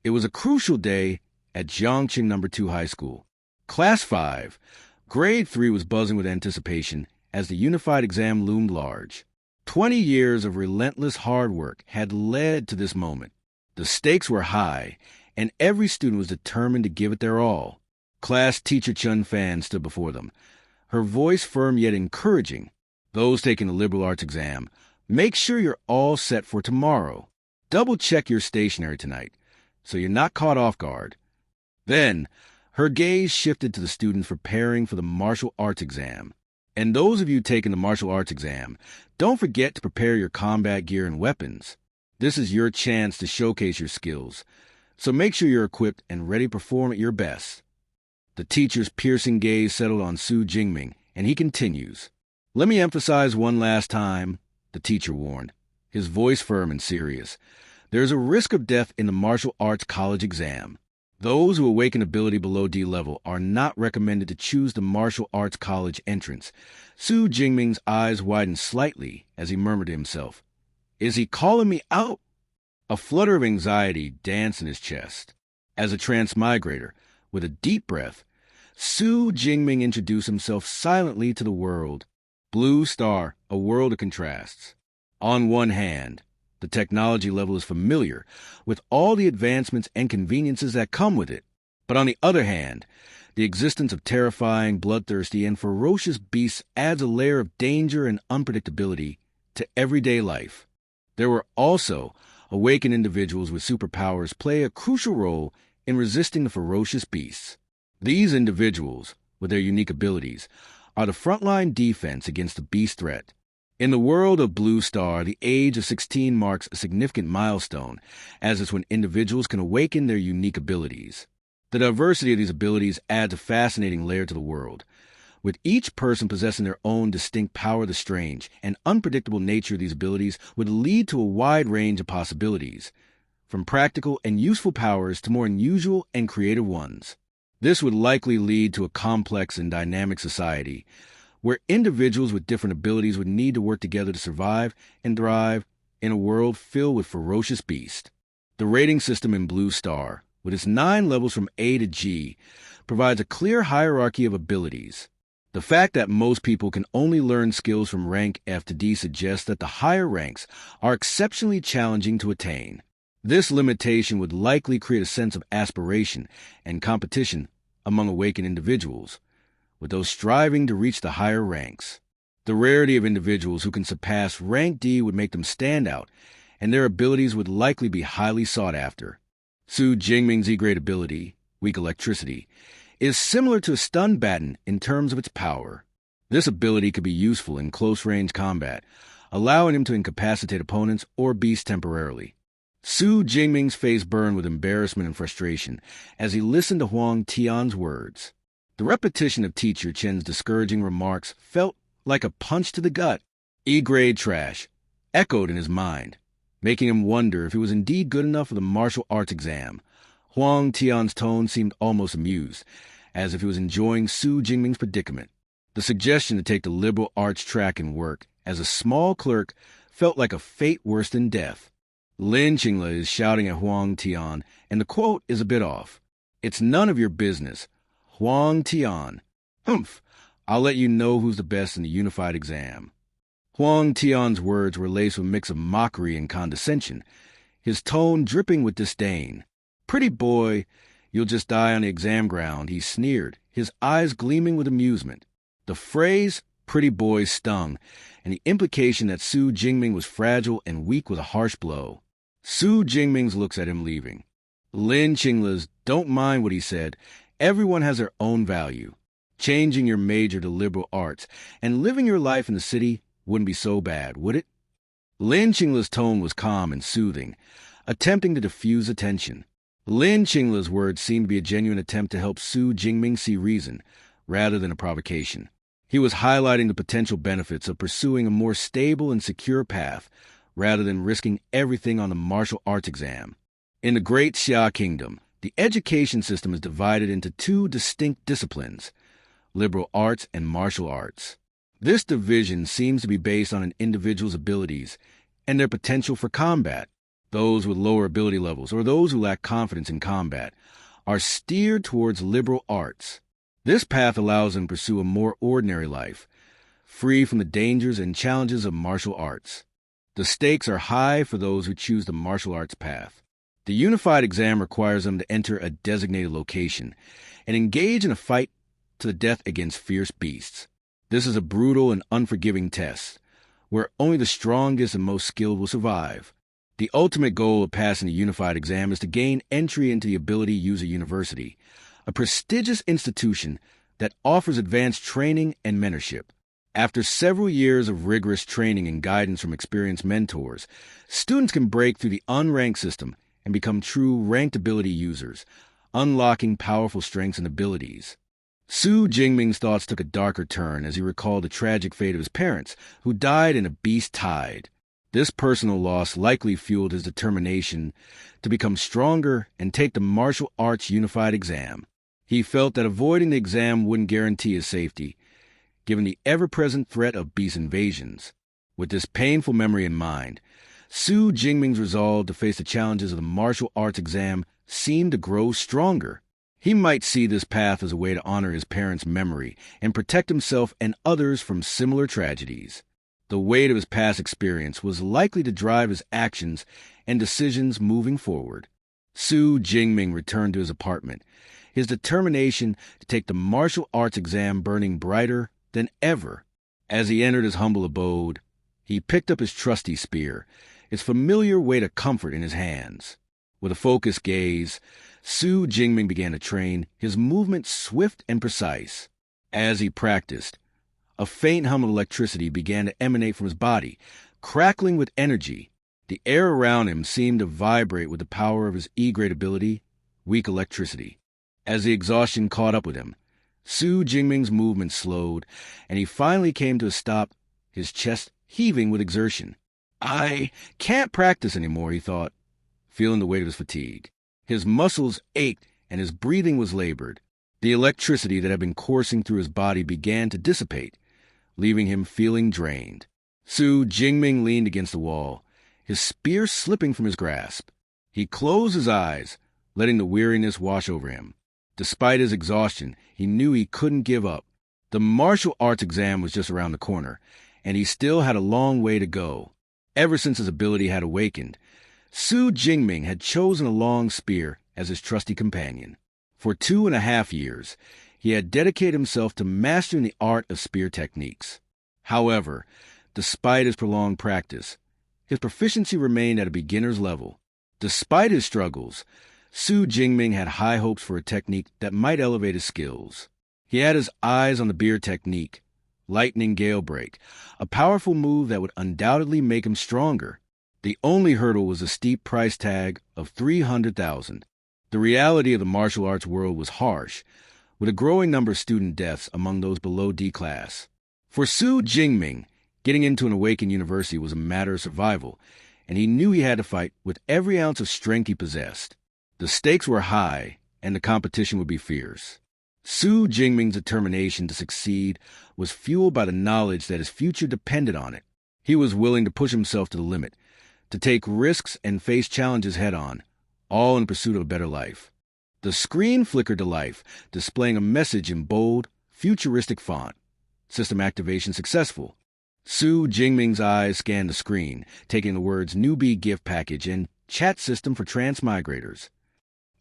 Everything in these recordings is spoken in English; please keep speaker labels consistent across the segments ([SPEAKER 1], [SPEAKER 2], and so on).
[SPEAKER 1] It was a crucial day at Jiangqing No. 2 High School. Class 5, Grade 3 was buzzing with anticipation as the unified exam loomed large. 20 years of relentless hard work had led to this moment. The stakes were high, and every student was determined to give it their all. Class teacher Chun Fan stood before them, her voice firm yet encouraging. Those taking the liberal arts exam, make sure you're all set for tomorrow. Double-check your stationery tonight, so you're not caught off guard. Then, her gaze shifted to the students preparing for the martial arts exam. And those of you taking the martial arts exam, don't forget to prepare your combat gear and weapons. This is your chance to showcase your skills, so make sure you're equipped and ready to perform at your best. The teacher's piercing gaze settled on Su Jingming, and he continues. Let me emphasize one last time, the teacher warned, his voice firm and serious. There's a risk of death in the martial arts college exam. Those who awaken ability below D level are not recommended to choose the martial arts college entrance. Su Jingming's eyes widened slightly as he murmured to himself, Is he calling me out? A flutter of anxiety danced in his chest. As a transmigrator, with a deep breath, Su Jingming introduced himself silently to the world. Blue Star, a world of contrasts. On one hand, the technology level is familiar with all the advancements and conveniences that come with it. But on the other hand, the existence of terrifying, bloodthirsty, and ferocious beasts adds a layer of danger and unpredictability to everyday life. There were also awakened individuals with superpowers play a crucial role in resisting the ferocious beasts. These individuals, with their unique abilities, are the frontline defense against the beast threat. In the world of Blue Star, the age of 16 marks a significant milestone, as it's when individuals can awaken their unique abilities. The diversity of these abilities adds a fascinating layer to the world. With each person possessing their own distinct power, the strange and unpredictable nature of these abilities would lead to a wide range of possibilities, from practical and useful powers to more unusual and creative ones. This would likely lead to a complex and dynamic society, where individuals with different abilities would need to work together to survive and thrive in a world filled with ferocious beasts. The rating system in Blue Star, with its 9 levels from A to G, provides a clear hierarchy of abilities. The fact that most people can only learn skills from rank F to D suggests that the higher ranks are exceptionally challenging to attain. This limitation would likely create a sense of aspiration and competition among awakened individuals, with those striving to reach the higher ranks. The rarity of individuals who can surpass rank D would make them stand out, and their abilities would likely be highly sought after. Su Jingming's E-grade ability, Weak Electricity, is similar to a stun baton in terms of its power. This ability could be useful in close-range combat, allowing him to incapacitate opponents or beasts temporarily. Su Jingming's face burned with embarrassment and frustration as he listened to Huang Tian's words. The repetition of Teacher Chen's discouraging remarks felt like a punch to the gut. E-grade trash echoed in his mind, making him wonder if he was indeed good enough for the martial arts exam. Huang Tian's tone seemed almost amused, as if he was enjoying Su Jingming's predicament. The suggestion to take the liberal arts track and work as a small clerk felt like a fate worse than death. Lin Qingla is shouting at Huang Tian, and the quote is a bit off. It's none of your business. Huang Tian. Humph, I'll let you know who's the best in the unified exam. Huang Tian's words were laced with a mix of mockery and condescension, his tone dripping with disdain. Pretty boy, you'll just die on the exam ground, he sneered, his eyes gleaming with amusement. The phrase, pretty boy, stung, and the implication that Su Jingming was fragile and weak was a harsh blow. Su Jingming's looks at him leaving. Lin Qingla's, don't mind what he said. Everyone has their own value. Changing your major to liberal arts and living your life in the city wouldn't be so bad, would it? Lin Qingla's tone was calm and soothing, attempting to diffuse attention. Lin Qingla's words seemed to be a genuine attempt to help Su Jingming see reason, rather than a provocation. He was highlighting the potential benefits of pursuing a more stable and secure path, rather than risking everything on the martial arts exam. In the Great Xia Kingdom, the education system is divided into 2 distinct disciplines, liberal arts and martial arts. This division seems to be based on an individual's abilities and their potential for combat. those with lower ability levels, or those who lack confidence in combat, are steered towards liberal arts. This path allows them to pursue a more ordinary life, free from the dangers and challenges of martial arts. The stakes are high for those who choose the martial arts path. The unified exam requires them to enter a designated location and engage in a fight to the death against fierce beasts. This is a brutal and unforgiving test, where only the strongest and most skilled will survive. The ultimate goal of passing the unified exam is to gain entry into the Ability User University, a prestigious institution that offers advanced training and mentorship. After several years of rigorous training and guidance from experienced mentors, students can break through the unranked system and become true ranked ability users, unlocking powerful strengths and abilities. Su Jingming's thoughts took a darker turn as he recalled the tragic fate of his parents, who died in a beast tide. This personal loss likely fueled his determination to become stronger and take the martial arts unified exam. He felt that avoiding the exam wouldn't guarantee his safety, given the ever-present threat of beast invasions. With this painful memory in mind, Su Jingming's resolve to face the challenges of the martial arts exam seemed to grow stronger. He might see this path as a way to honor his parents' memory and protect himself and others from similar tragedies. The weight of his past experience was likely to drive his actions and decisions moving forward. Su Jingming returned to his apartment, his determination to take the martial arts exam burning brighter than ever. As he entered his humble abode, he picked up his trusty spear, its familiar weight of comfort in his hands. With a focused gaze, Su Jingming began to train, his movements swift and precise. As he practiced, a faint hum of electricity began to emanate from his body, crackling with energy. The air around him seemed to vibrate with the power of his E-grade ability, weak electricity. As the exhaustion caught up with him, Su Jingming's movement slowed, and he finally came to a stop, his chest heaving with exertion. I can't practice anymore, he thought, feeling the weight of his fatigue. His muscles ached, and his breathing was labored. The electricity that had been coursing through his body began to dissipate, leaving him feeling drained. Su Jingming leaned against the wall, his spear slipping from his grasp. He closed his eyes, letting the weariness wash over him. Despite his exhaustion, he knew he couldn't give up. The martial arts exam was just around the corner, and he still had a long way to go. Ever since his ability had awakened, Su Jingming had chosen a long spear as his trusty companion. For 2.5 years, he had dedicated himself to mastering the art of spear techniques. However, despite his prolonged practice, his proficiency remained at a beginner's level. Despite his struggles, Su Jingming had high hopes for a technique that might elevate his skills. He had his eyes on the beer technique, Lightning Gale Break, a powerful move that would undoubtedly make him stronger. The only hurdle was a steep price tag of $300,000. The reality of the martial arts world was harsh, with a growing number of student deaths among those below D class. For Su Jingming, getting into an awakened university was a matter of survival, and he knew he had to fight with every ounce of strength he possessed. The stakes were high, and the competition would be fierce. Su Jingming's determination to succeed was fueled by the knowledge that his future depended on it. He was willing to push himself to the limit, to take risks and face challenges head-on, all in pursuit of a better life. The screen flickered to life, displaying a message in bold, futuristic font. System activation successful. Su Jingming's eyes scanned the screen, taking the words Newbie Gift Package and Chat System for Transmigrators.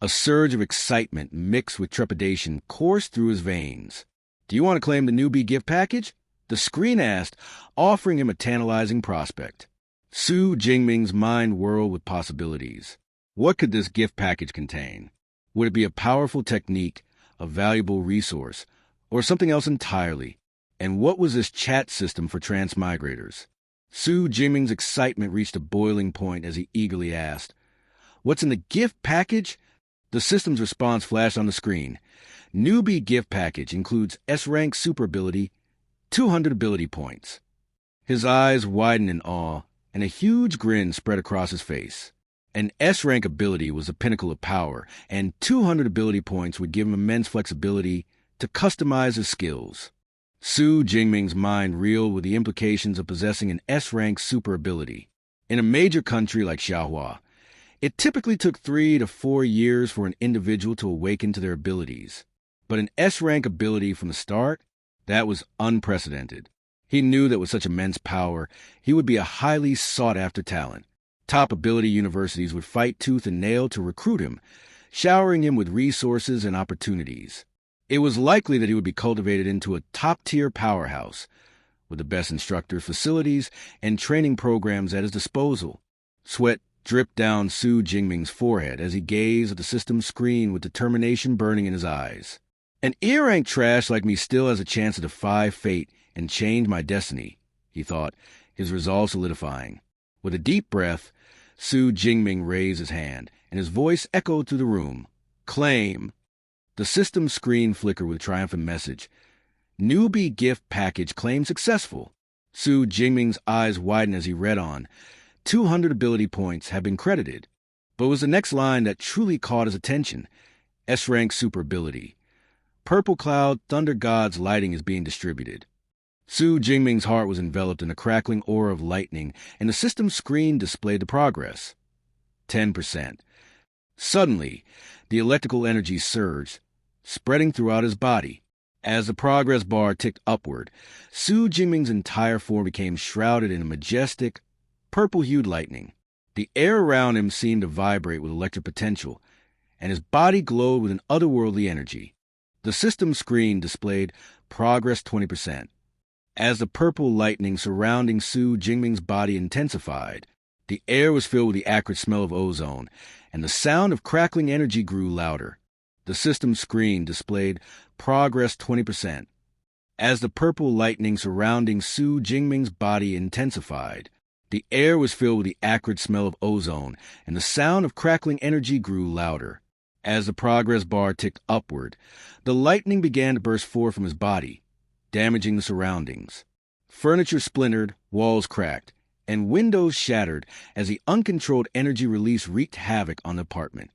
[SPEAKER 1] A surge of excitement mixed with trepidation coursed through his veins. Do you want to claim the Newbie Gift Package? The screen asked, offering him a tantalizing prospect. Su Jingming's mind whirled with possibilities. What could this gift package contain? Would it be a powerful technique, a valuable resource, or something else entirely? And what was this chat system for transmigrators? Su Jingming's excitement reached a boiling point as he eagerly asked, "What's in the gift package?" The system's response flashed on the screen. Newbie gift package includes S-rank super ability, 200 ability points. His eyes widened in awe, and a huge grin spread across his face. An S-rank ability was the pinnacle of power, and 200 ability points would give him immense flexibility to customize his skills. Su Jingming's mind reeled with the implications of possessing an S-rank super ability. In a major country like Xiaohua, It typically took 3 to 4 years for an individual to awaken to their abilities. But an S-rank ability from the start, that was unprecedented. He knew that with such immense power, he would be a highly sought-after talent. Top ability universities would fight tooth and nail to recruit him, showering him with resources and opportunities. It was likely that he would be cultivated into a top-tier powerhouse, with the best instructor facilities and training programs at his disposal. Sweat dripped down Su Jingming's forehead as he gazed at the system screen with determination burning in his eyes. An E-rank trash like me still has a chance to defy fate and change my destiny, he thought, his resolve solidifying. With a deep breath, Su Jingming raised his hand, and his voice echoed through the room. Claim. The system screen flickered with a triumphant message. Newbie gift package claim successful. Su Jingming's eyes widened as he read on. 200 ability points have been credited. But it was the next line that truly caught his attention. S-rank super ability. Purple Cloud Thunder God's lighting is being distributed. Su Jingming's heart was enveloped in a crackling aura of lightning, and the system screen displayed the progress. 10%. Suddenly, the electrical energy surged, spreading throughout his body. As the progress bar ticked upward, Su Jingming's entire form became shrouded in a majestic, purple-hued lightning. The air around him seemed to vibrate with electric potential, and his body glowed with an otherworldly energy. The system screen displayed progress 20%. As the purple lightning surrounding Su Jingming's body intensified, the air was filled with the acrid smell of ozone, and the sound of crackling energy grew louder. The system screen displayed progress 20%. As the purple lightning surrounding Su Jingming's body intensified, the air was filled with the acrid smell of ozone, and the sound of crackling energy grew louder. As the progress bar ticked upward, the lightning began to burst forth from his body, damaging the surroundings. Furniture splintered, walls cracked, and windows shattered as the uncontrolled energy release wreaked havoc on the apartment.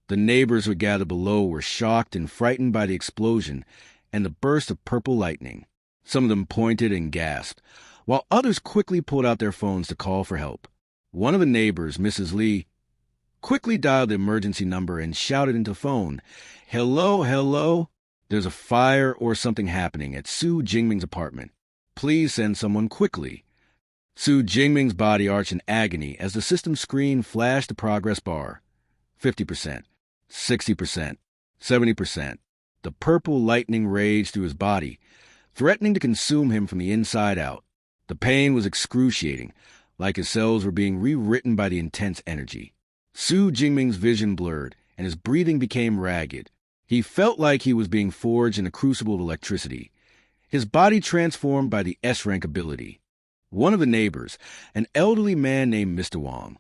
[SPEAKER 1] The neighbors who gathered below were shocked and frightened by the explosion and the burst of purple lightning. Some of them pointed and gasped, while others quickly pulled out their phones to call for help. One of the neighbors, Mrs. Lee, quickly dialed the emergency number and shouted into the phone, "Hello, hello? There's a fire or something happening at Su Jingming's apartment. Please send someone quickly." Su Jingming's body arched in agony as the system screen flashed the progress bar. 50%, 60%, 70%. The purple lightning raged through his body, threatening to consume him from the inside out. The pain was excruciating, like his cells were being rewritten by the intense energy. Su Jingming's vision blurred, and his breathing became ragged. He felt like he was being forged in a crucible of electricity, his body transformed by the S-rank ability. One of the neighbors, an elderly man named Mr. Wong,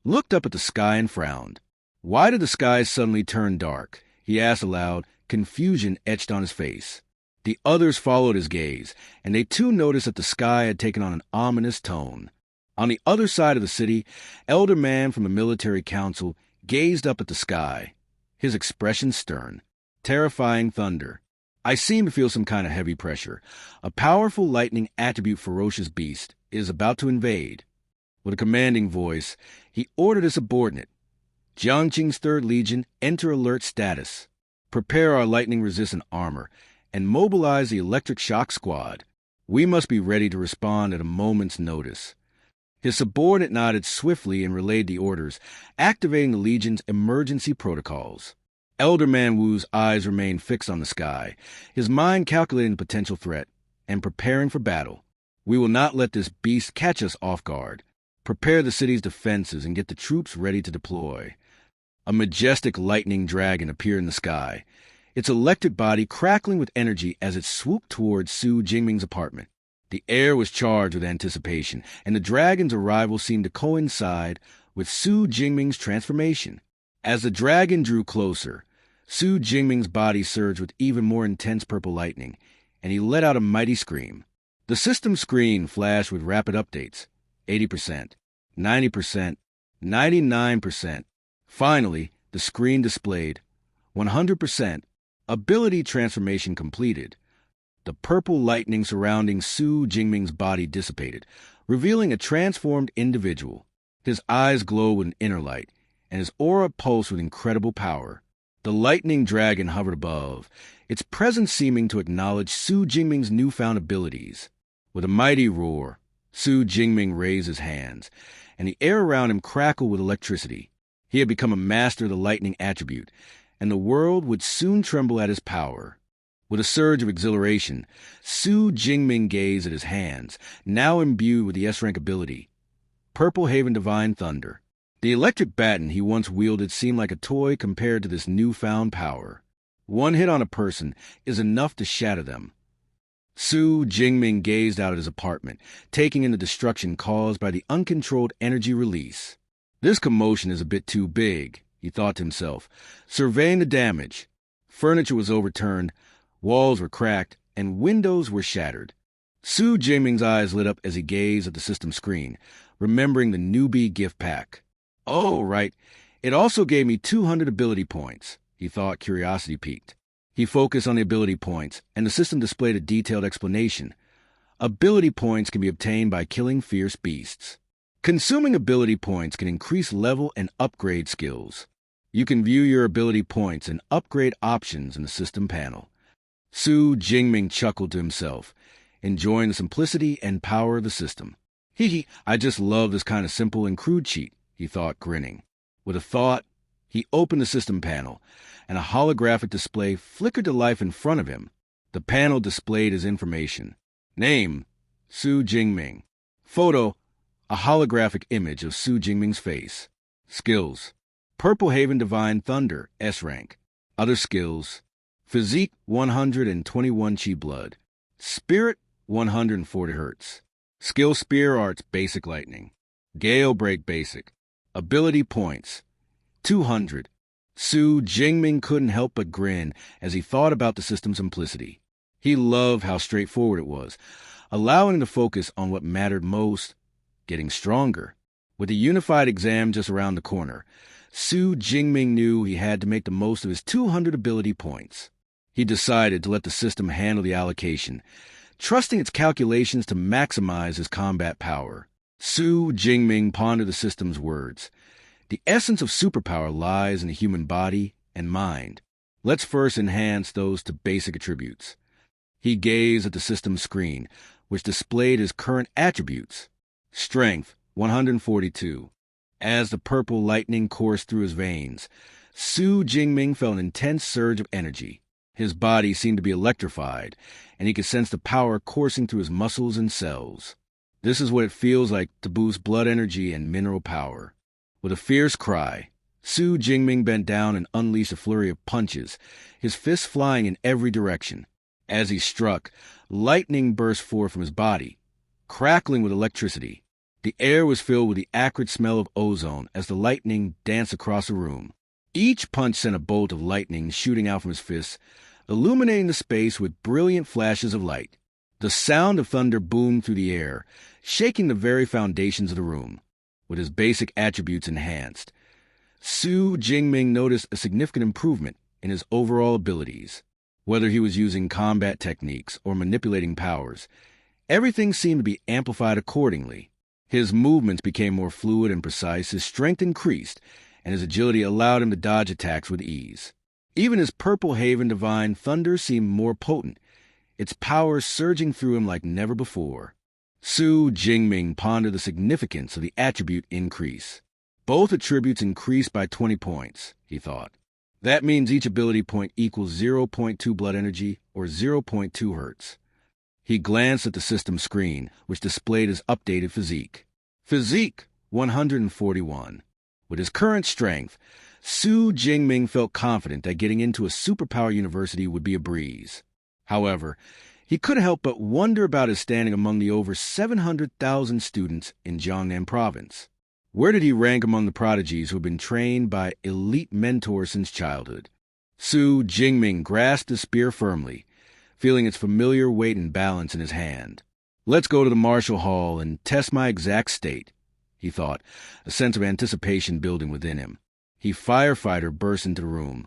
[SPEAKER 1] looked up at the sky and frowned. "Why did the sky suddenly turn dark?" he asked aloud, confusion etched on his face. The others followed his gaze, and they too noticed that the sky had taken on an ominous tone. On the other side of the city, elder man from the military council gazed up at the sky, his expression stern. "Terrifying thunder. I seem to feel some kind of heavy pressure. A powerful lightning attribute ferocious beast is about to invade." With a commanding voice, he ordered his subordinate, "Jiangqing's 3rd Legion, enter alert status. Prepare our lightning-resistant armor and mobilize the electric shock squad. We must be ready to respond at a moment's notice." His subordinate nodded swiftly and relayed the orders, activating the Legion's emergency protocols. Elder Man Wu's eyes remained fixed on the sky, his mind calculating the potential threat and preparing for battle. "We will not let this beast catch us off guard. Prepare the city's defenses and get the troops ready to deploy." A majestic lightning dragon appeared in the sky, its electric body crackling with energy as it swooped towards Su Jingming's apartment. The air was charged with anticipation, and the dragon's arrival seemed to coincide with Su Jingming's transformation. As the dragon drew closer, Su Jingming's body surged with even more intense purple lightning, and he let out a mighty scream. The system screen flashed with rapid updates. 80%, 90%, 99%. Finally, the screen displayed 100%, ability transformation completed. The purple lightning surrounding Su Jingming's body dissipated, revealing a transformed individual. His eyes glowed with an inner light, and his aura pulsed with incredible power. The lightning dragon hovered above, its presence seeming to acknowledge Su Jingming's newfound abilities. With a mighty roar, Su Jingming raised his hands, and the air around him crackled with electricity. He had become a master of the lightning attribute, and the world would soon tremble at his power. With a surge of exhilaration, Su Jingming gazed at his hands, now imbued with the S-rank ability, Purple Haven Divine Thunder. The electric baton he once wielded seemed like a toy compared to this newfound power. One hit on a person is enough to shatter them. Su Jingming gazed out at his apartment, taking in the destruction caused by the uncontrolled energy release. This commotion is a bit too big, he thought to himself, surveying the damage. Furniture was overturned, walls were cracked, and windows were shattered. Su Jingming's eyes lit up as he gazed at the system screen, remembering the newbie gift pack. Oh, right. It also gave me 200 ability points, he thought, curiosity piqued. He focused on the ability points, and the system displayed a detailed explanation. Ability points can be obtained by killing fierce beasts. Consuming ability points can increase level and upgrade skills. You can view your ability points and upgrade options in the system panel. Su Jingming chuckled to himself, enjoying the simplicity and power of the system. I just love this kind of simple and crude cheat, he thought, grinning. With a thought, he opened the system panel, and a holographic display flickered to life in front of him. The panel displayed his information. Name, Su Jingming. Photo, a holographic image of Su Jingming's face. Skills, Purple Haven Divine Thunder, S-rank. Other skills, Physique 121 Chi Blood. Spirit 140 Hz. Skill Spear Arts Basic Lightning. Gale Break Basic. Ability Points 200. Su Jingming couldn't help but grin as he thought about the system's simplicity. He loved how straightforward it was, allowing him to focus on what mattered most, getting stronger. With the unified exam just around the corner, Su Jingming knew he had to make the most of his 200 ability points. He decided to let the system handle the allocation, trusting its calculations to maximize his combat power. Su Jingming pondered the system's words. The essence of superpower lies in the human body and mind. Let's first enhance those to basic attributes. He gazed at the system screen, which displayed his current attributes. Strength, 142. As the purple lightning coursed through his veins, Su Jingming felt an intense surge of energy. His body seemed to be electrified, and he could sense the power coursing through his muscles and cells. This is what it feels like to boost blood energy and mineral power. With a fierce cry, Su Jingming bent down and unleashed a flurry of punches, his fists flying in every direction. As he struck, lightning burst forth from his body, crackling with electricity. The air was filled with the acrid smell of ozone as the lightning danced across the room. Each punch sent a bolt of lightning shooting out from his fists, illuminating the space with brilliant flashes of light. The sound of thunder boomed through the air, shaking the very foundations of the room. With his basic attributes enhanced, Su Jingming noticed a significant improvement in his overall abilities. Whether he was using combat techniques or manipulating powers, everything seemed to be amplified accordingly. His movements became more fluid and precise, his strength increased, and his agility allowed him to dodge attacks with ease. Even his Purple Haven Divine Thunder seemed more potent, its power surging through him like never before. Su Jingming pondered the significance of the attribute increase. Both attributes increased by 20 points, he thought. That means each ability point equals 0.2 blood energy or 0.2 hertz. He glanced at the system screen, which displayed his updated physique. Physique 141. With his current strength, Su Jingming felt confident that getting into a superpower university would be a breeze. However, he couldn't help but wonder about his standing among the over 700,000 students in Jiangnan province. Where did he rank among the prodigies who had been trained by elite mentors since childhood? Su Jingming grasped his spear firmly, feeling its familiar weight and balance in his hand. Let's go to the martial hall and test my exact state, he thought, a sense of anticipation building within him. The firefighter burst into the room,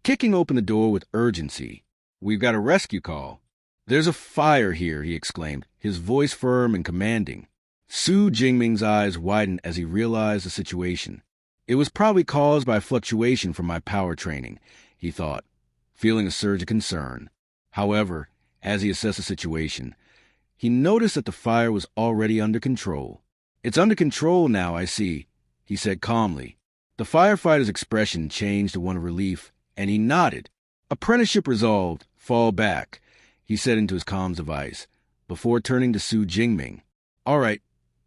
[SPEAKER 1] kicking open the door with urgency. We've got a rescue call. There's a fire here, he exclaimed, his voice firm and commanding. Su Jingming's eyes widened as he realized the situation. It was probably caused by fluctuation from my power training, he thought, feeling a surge of concern. However, as he assessed the situation, he noticed that the fire was already under control. It's under control now, I see, he said calmly. The firefighter's expression changed to one of relief, and he nodded. Apprenticeship resolved. Fall back, he said into his comms device, before turning to Su Jingming. All right,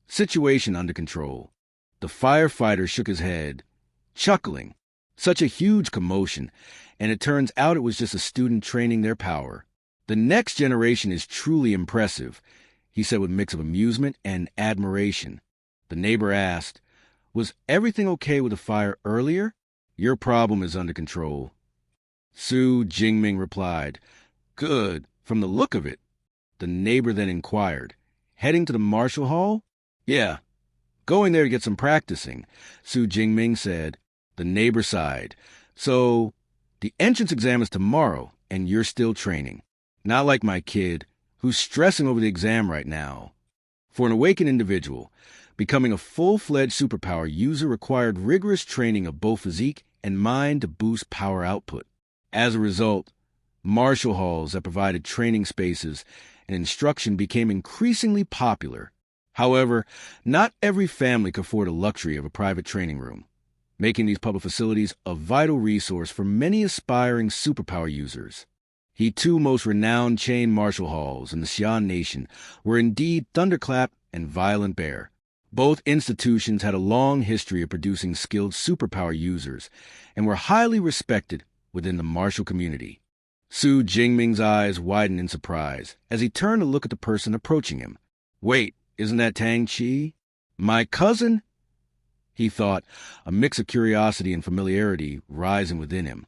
[SPEAKER 1] situation under control. The firefighter shook his head, chuckling. Such a huge commotion, and it turns out it was just a student training their power. The next generation is truly impressive, he said with a mix of amusement and admiration. The neighbor asked, was everything okay with the fire earlier? Your problem is under control. Su Jingming replied, Good, from the look of it. The neighbor then inquired, heading to the martial hall? Yeah, going there to get some practicing, Su Jingming said. The neighbor sighed. So, the entrance exam is tomorrow, and you're still training. Not like my kid, who's stressing over the exam right now. For an awakened individual, becoming a full-fledged superpower user required rigorous training of both physique and mind to boost power output. As a result, martial halls that provided training spaces and instruction became increasingly popular. However, not every family could afford the luxury of a private training room, making these public facilities a vital resource for many aspiring superpower users. The two most renowned chain martial halls in the Xi'an nation were indeed Thunderclap and Violent Bear. Both institutions had a long history of producing skilled superpower users and were highly respected within the martial community. Su Jingming's eyes widened in surprise as he turned to look at the person approaching him. Wait, isn't that Tang Chi? My cousin? He thought, a mix of curiosity and familiarity rising within him.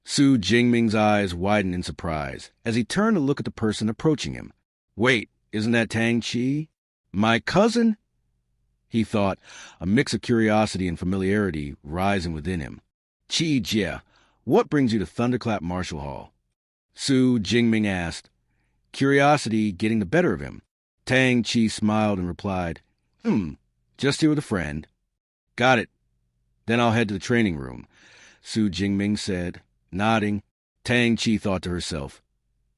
[SPEAKER 1] Su Jingming's eyes widened in surprise as he turned to look at the person approaching him. Wait, isn't that Tang Chi? My cousin? He thought, a mix of curiosity and familiarity rising within him. Chi Jia, what brings you to Thunderclap Martial Hall? Su Jingming asked, curiosity getting the better of him. Tang Chi smiled and replied, just here with a friend. Got it. Then I'll head to the training room, Su Jingming said, nodding. Tang Chi thought to herself.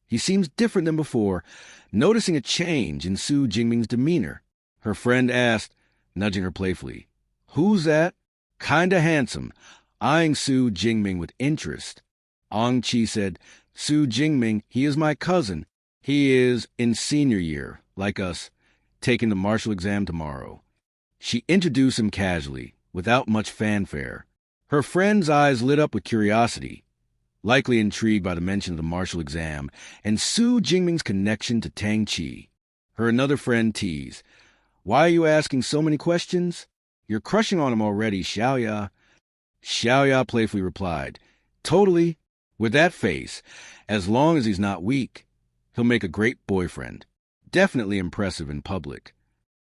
[SPEAKER 1] He seems different than before, noticing a change in Su Jingming's demeanor. Her friend asked, nudging her playfully, Who's that? Kinda handsome, eyeing Su Jingming with interest. Ong Chi said, Su Jingming, he is my cousin. He is in senior year, like us, taking the martial exam tomorrow. She introduced him casually, without much fanfare. Her friend's eyes lit up with curiosity, likely intrigued by the mention of the martial exam and Su Jingming's connection to Tang Chi. Her another friend teased, Why are you asking so many questions? You're crushing on him already, Xiaoya. Xiaoya playfully replied, Totally. With that face, as long as he's not weak, he'll make a great boyfriend. Definitely impressive in public.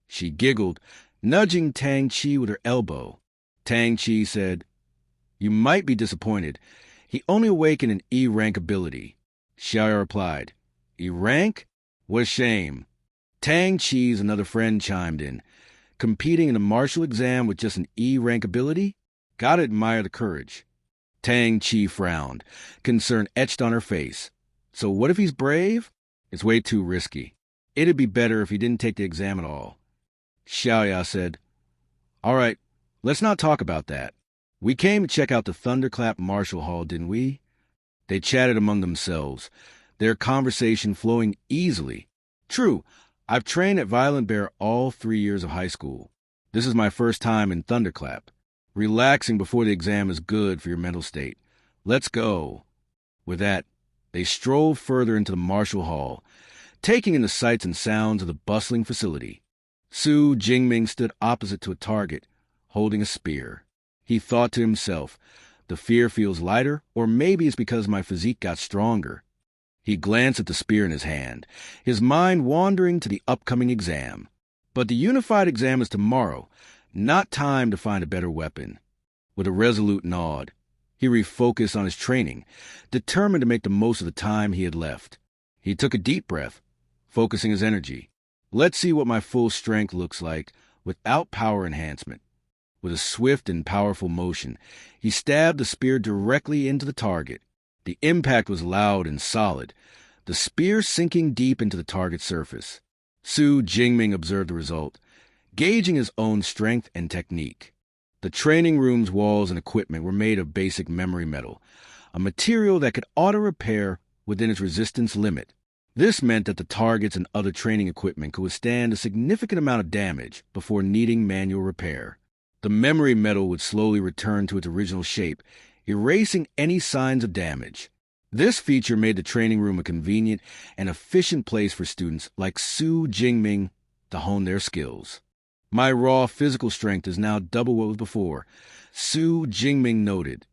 [SPEAKER 1] She giggled, nudging Tang Chi with her elbow. Tang Chi said, You might be disappointed. He only awakened an E-rank ability. Xiaoya replied, E-rank? What a shame. Tang Chi's another friend chimed in. Competing in a martial exam with just an E-rank ability? Gotta admire the courage. Tang Chi frowned, concern etched on her face. So what if he's brave? It's way too risky. It'd be better if he didn't take the exam at all. Xiaoya said, All right, let's not talk about that. We came to check out the Thunderclap Martial Hall, didn't we? They chatted among themselves, their conversation flowing easily. True, I've trained at Violent Bear all 3 years of high school. This is my first time in Thunderclap. Relaxing before the exam is good for your mental state. Let's go. With that, they strolled further into the martial hall, taking in the sights and sounds of the bustling facility. Su Jingming stood opposite to a target, holding a spear. He thought to himself, the fear feels lighter, or maybe it's because my physique got stronger. He glanced at the spear in his hand, his mind wandering to the upcoming exam. But the unified exam is tomorrow, not time to find a better weapon. With a resolute nod, he refocused on his training, determined to make the most of the time he had left. He took a deep breath, focusing his energy. Let's see what my full strength looks like without power enhancement. With a swift and powerful motion, he stabbed the spear directly into the target. The impact was loud and solid, the spear sinking deep into the target's surface. Su Jingming observed the result, gauging his own strength and technique. The training room's walls and equipment were made of basic memory metal, a material that could auto-repair within its resistance limit. This meant that the targets and other training equipment could withstand a significant amount of damage before needing manual repair. The memory metal would slowly return to its original shape, erasing any signs of damage. This feature made the training room a convenient and efficient place for students like Su Jingming to hone their skills. My raw physical strength is now double what was before, Su Jingming noted,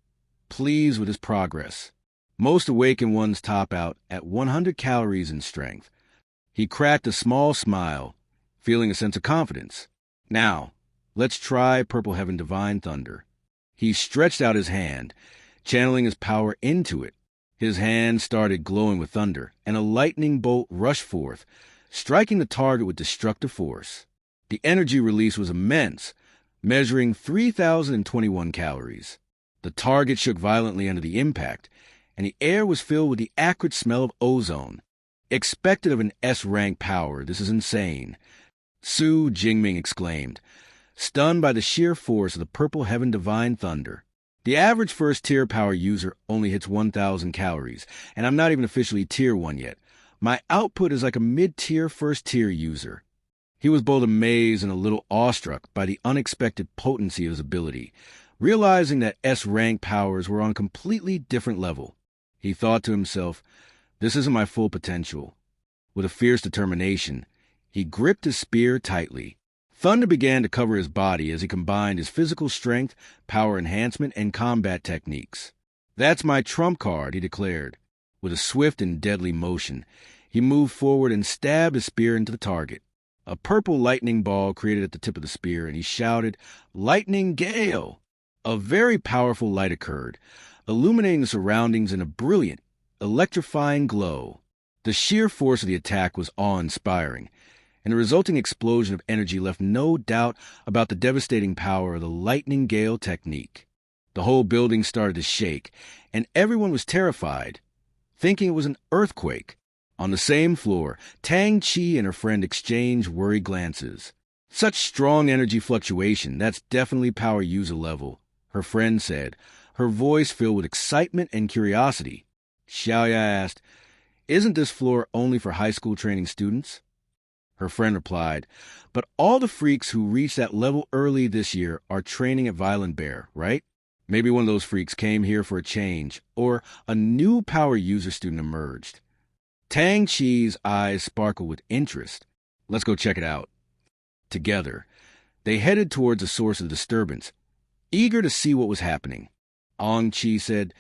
[SPEAKER 1] pleased with his progress. Most awakened ones top out at 100 calories in strength. He cracked a small smile, feeling a sense of confidence. Now, let's try Purple Heaven Divine Thunder. He stretched out his hand, channeling his power into it. His hand started glowing with thunder, and a lightning bolt rushed forth, striking the target with destructive force. The energy release was immense, measuring 3,021 calories. The target shook violently under the impact, and the air was filled with the acrid smell of ozone. Expected of an S-rank power, this is insane, Su Jingming exclaimed, stunned by the sheer force of the Purple Heaven Divine Thunder. The average first-tier power user only hits 1,000 calories, and I'm not even officially Tier 1 yet. My output is like a mid-tier first-tier user. He was both amazed and a little awestruck by the unexpected potency of his ability, realizing that S-rank powers were on a completely different level. He thought to himself, this isn't my full potential. With a fierce determination, he gripped his spear tightly. Thunder began to cover his body as he combined his physical strength, power enhancement, and combat techniques. That's my trump card, he declared. With a swift and deadly motion, he moved forward and stabbed his spear into the target. A purple lightning ball created at the tip of the spear, and he shouted, "Lightning Gale!" A very powerful light occurred, illuminating the surroundings in a brilliant, electrifying glow. The sheer force of the attack was awe-inspiring, and the resulting explosion of energy left no doubt about the devastating power of the lightning gale technique. The whole building started to shake, and everyone was terrified, thinking it was an earthquake. On the same floor, Tang Chi and her friend exchanged worried glances. Such strong energy fluctuation, that's definitely power user level, her friend said, her voice filled with excitement and curiosity. Xiaoya asked, "Isn't this floor only for high school training students?" Her friend replied, "But all the freaks who reached that level early this year are training at Violent Bear, right? Maybe one of those freaks came here for a change, or a new power user student emerged." Tang Chi's eyes sparkled with interest. "Let's go check it out." Together, they headed towards the source of the disturbance, eager to see what was happening. Ong Chi said,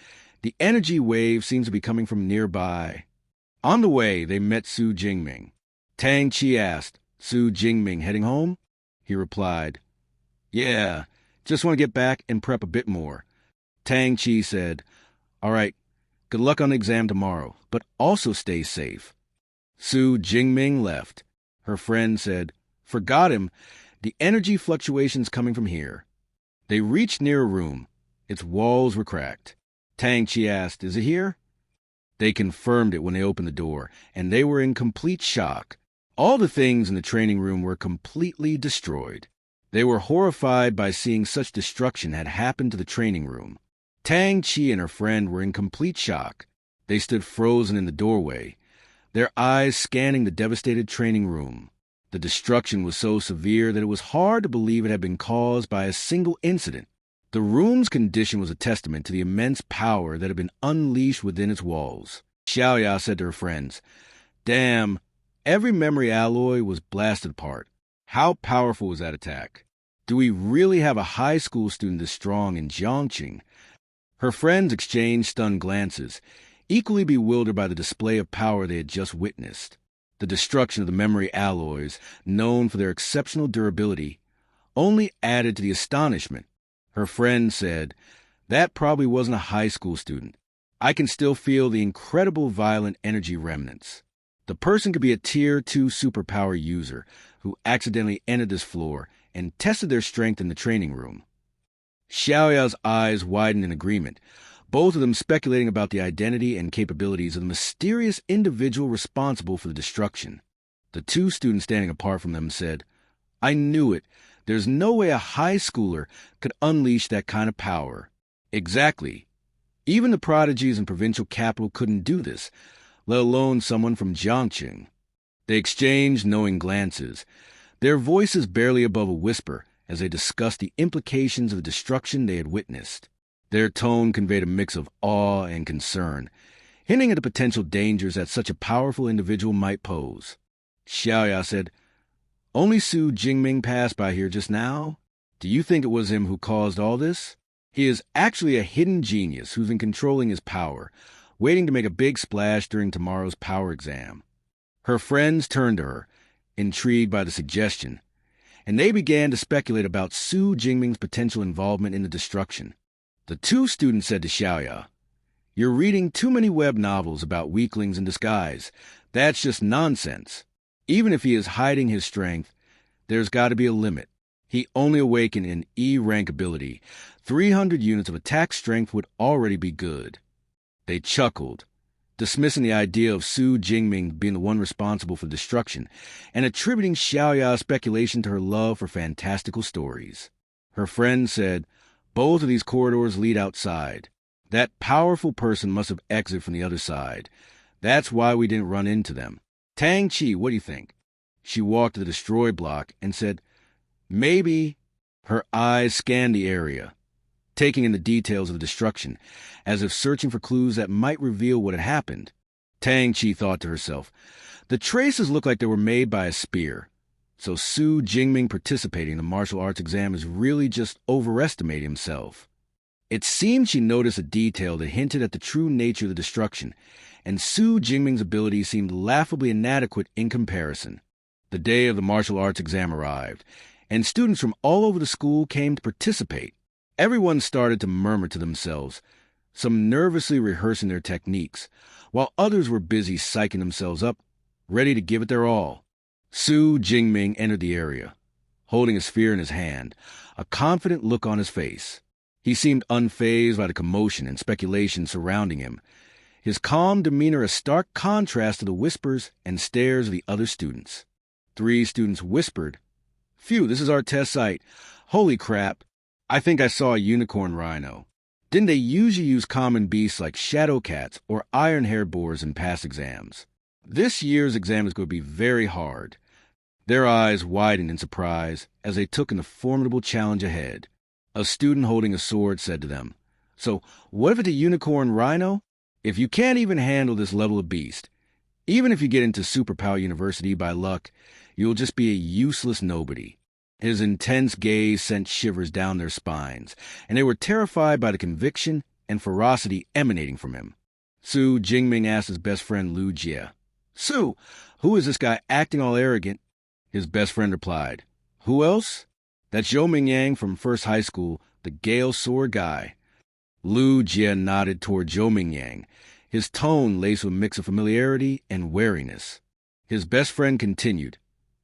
[SPEAKER 1] "The energy wave seems to be coming from nearby." On the way, they met Su Jingming. Tang Chi asked, "Su Jingming heading home?" He replied, "Yeah, just want to get back and prep a bit more." Tang Chi said, "All right, good luck on the exam tomorrow, but also stay safe." Su Jingming left. Her friend said, "Forgot him. The energy fluctuations coming from here." They reached near a room. Its walls were cracked. Tang Chi asked, "Is it here?" They confirmed it when they opened the door, and they were in complete shock. All the things in the training room were completely destroyed. They were horrified by seeing such destruction had happened to the training room. Tang Chi and her friend were in complete shock. They stood frozen in the doorway, their eyes scanning the devastated training room. The destruction was so severe that it was hard to believe it had been caused by a single incident. The room's condition was a testament to the immense power that had been unleashed within its walls. Xiaoya said to her friends, "Damn, every memory alloy was blasted apart. How powerful was that attack? Do we really have a high school student this strong in Jiangqing?" Her friends exchanged stunned glances, equally bewildered by the display of power they had just witnessed. The destruction of the memory alloys, known for their exceptional durability, only added to the astonishment. Her friend said, "That probably wasn't a high school student. I can still feel the incredible violent energy remnants. The person could be a Tier 2 superpower user who accidentally entered this floor and tested their strength in the training room." Xiaoya's eyes widened in agreement, both of them speculating about the identity and capabilities of the mysterious individual responsible for the destruction. The two students standing apart from them said, "I knew it. There's no way a high schooler could unleash that kind of power." Exactly. Even the prodigies in provincial capital couldn't do this, let alone someone from Jiangqing. They exchanged knowing glances, their voices barely above a whisper as they discussed the implications of the destruction they had witnessed. Their tone conveyed a mix of awe and concern, hinting at the potential dangers that such a powerful individual might pose. Xiaoya said, "Only Su Jingming passed by here just now. Do you think it was him who caused all this? He is actually a hidden genius who's been controlling his power, waiting to make a big splash during tomorrow's power exam." Her friends turned to her, intrigued by the suggestion, and they began to speculate about Su Jingming's potential involvement in the destruction. The two students said to Xiaoya, "You're reading too many web novels about weaklings in disguise. That's just nonsense. Even if he is hiding his strength, there's got to be a limit. He only awakened in E-rank ability. 300 units of attack strength would already be good." They chuckled, dismissing the idea of Su Jingming being the one responsible for destruction, and attributing Xiaoya's speculation to her love for fantastical stories. Her friend said, "Both of these corridors lead outside. That powerful person must have exited from the other side. That's why we didn't run into them. Tang Chi, what do you think?" She walked to the destroy block and said, "Maybe." Her eyes scanned the area, taking in the details of the destruction, as if searching for clues that might reveal what had happened. Tang Chi thought to herself, the traces look like they were made by a spear. So Su Jingming participating in the martial arts exam is really just overestimating himself. It seemed she noticed a detail that hinted at the true nature of the destruction, and Su Jingming's abilities seemed laughably inadequate in comparison. The day of the martial arts exam arrived, and students from all over the school came to participate. Everyone started to murmur to themselves, some nervously rehearsing their techniques, while others were busy psyching themselves up, ready to give it their all. Su Jingming entered the area, holding a sphere in his hand, a confident look on his face. He seemed unfazed by the commotion and speculation surrounding him, his calm demeanor a stark contrast to the whispers and stares of the other students. 3 students whispered, "Phew, this is our test site. Holy crap, I think I saw a unicorn rhino. Didn't they usually use common beasts like shadow cats or iron-haired boars in past exams? This year's exam is going to be very hard." Their eyes widened in surprise as they took in the formidable challenge ahead. A student holding a sword said to them, "So, what if it's a unicorn rhino? If you can't even handle this level of beast, even if you get into Superpower University by luck, you'll just be a useless nobody." His intense gaze sent shivers down their spines, and they were terrified by the conviction and ferocity emanating from him. Su Jingming asked his best friend Lu Jie, "Su, who is this guy acting all arrogant?" His best friend replied, "Who else? That's Mingyang from First High School, the Gale Sword guy." Lu Jie nodded toward Mingyang, his tone laced with a mix of familiarity and wariness. His best friend continued,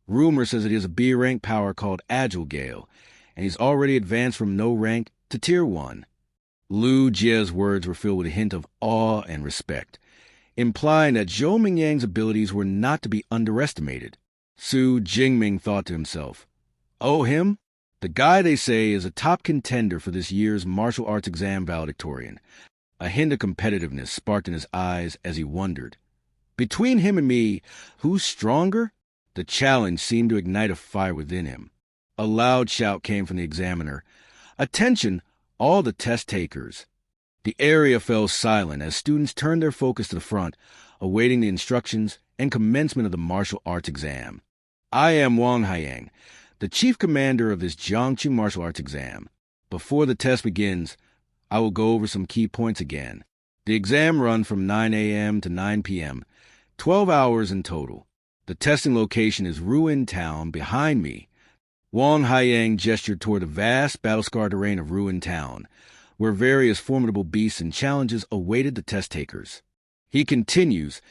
[SPEAKER 1] "Rumor says that he has a B-rank power called Agile Gale, and he's already advanced from no rank to Tier 1. Lu Jie's words were filled with a hint of awe and respect, implying that Zhou Mingyang's abilities were not to be underestimated. Su Jingming thought to himself, "Oh, him? The guy they say is a top contender for this year's martial arts exam valedictorian." A hint of competitiveness sparked in his eyes as he wondered, "Between him and me, who's stronger?" The challenge seemed to ignite a fire within him. A loud shout came from the examiner, "Attention, all the test takers." The area fell silent as students turned their focus to the front, awaiting the instructions and commencement of the martial arts exam. "I am Wang Haiyang, the chief commander of this Jiangqing martial arts exam. Before the test begins, I will go over some key points again. The exam run from 9 a.m. to 9 p.m., 12 hours in total. The testing location is Ruin Town behind me." Wang Haiyang gestured toward the vast, battle-scarred terrain of Ruin Town, where various formidable beasts and challenges awaited the test takers. He continues,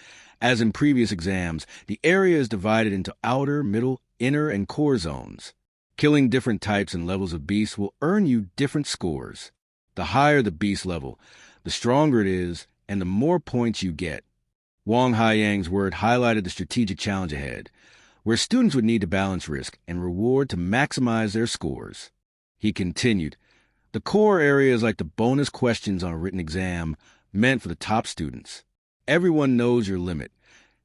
[SPEAKER 1] "As in previous exams, the area is divided into outer, middle, inner, and core zones. Killing different types and levels of beasts will earn you different scores. The higher the beast level, the stronger it is, and the more points you get. Wang Haiyang's word highlighted the strategic challenge ahead, where students would need to balance risk and reward to maximize their scores. He continued, the core area is like the bonus questions on a written exam meant for the top students. Everyone knows your limit.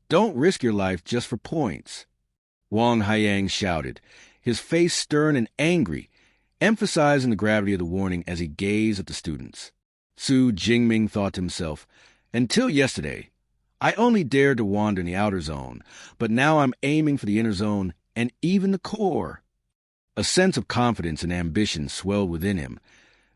[SPEAKER 1] Don't risk your life just for points. Wang Haiyang shouted, his face stern and angry, emphasizing the gravity of the warning as he gazed at the students. Su Jingming thought to himself, until yesterday, I only dared to wander in the outer zone, but now I'm aiming for the inner zone and even the core. A sense of confidence and ambition swelled within him,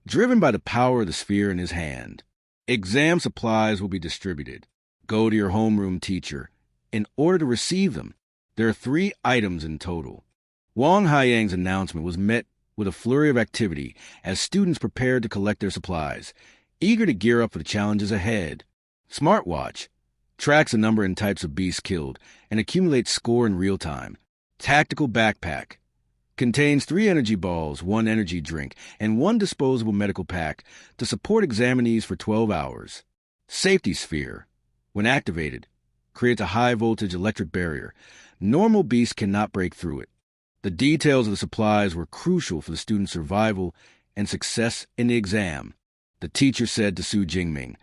[SPEAKER 1] driven by the power of the sphere in his hand. Exam supplies will be distributed. Go to your homeroom teacher. In order to receive them, there are 3 items in total. Wang Haiyang's announcement was met with a flurry of activity as students prepared to collect their supplies, eager to gear up for the challenges ahead. Smartwatch tracks the number and types of beasts killed and accumulates score in real time. Tactical backpack contains 3 energy balls, 1 energy drink, and 1 disposable medical pack to support examinees for 12 hours. Safety sphere, when activated, creates a high-voltage electric barrier. Normal beasts cannot break through it. The details of the supplies were crucial for the student's survival and success in the exam. The teacher said to Su Jingming,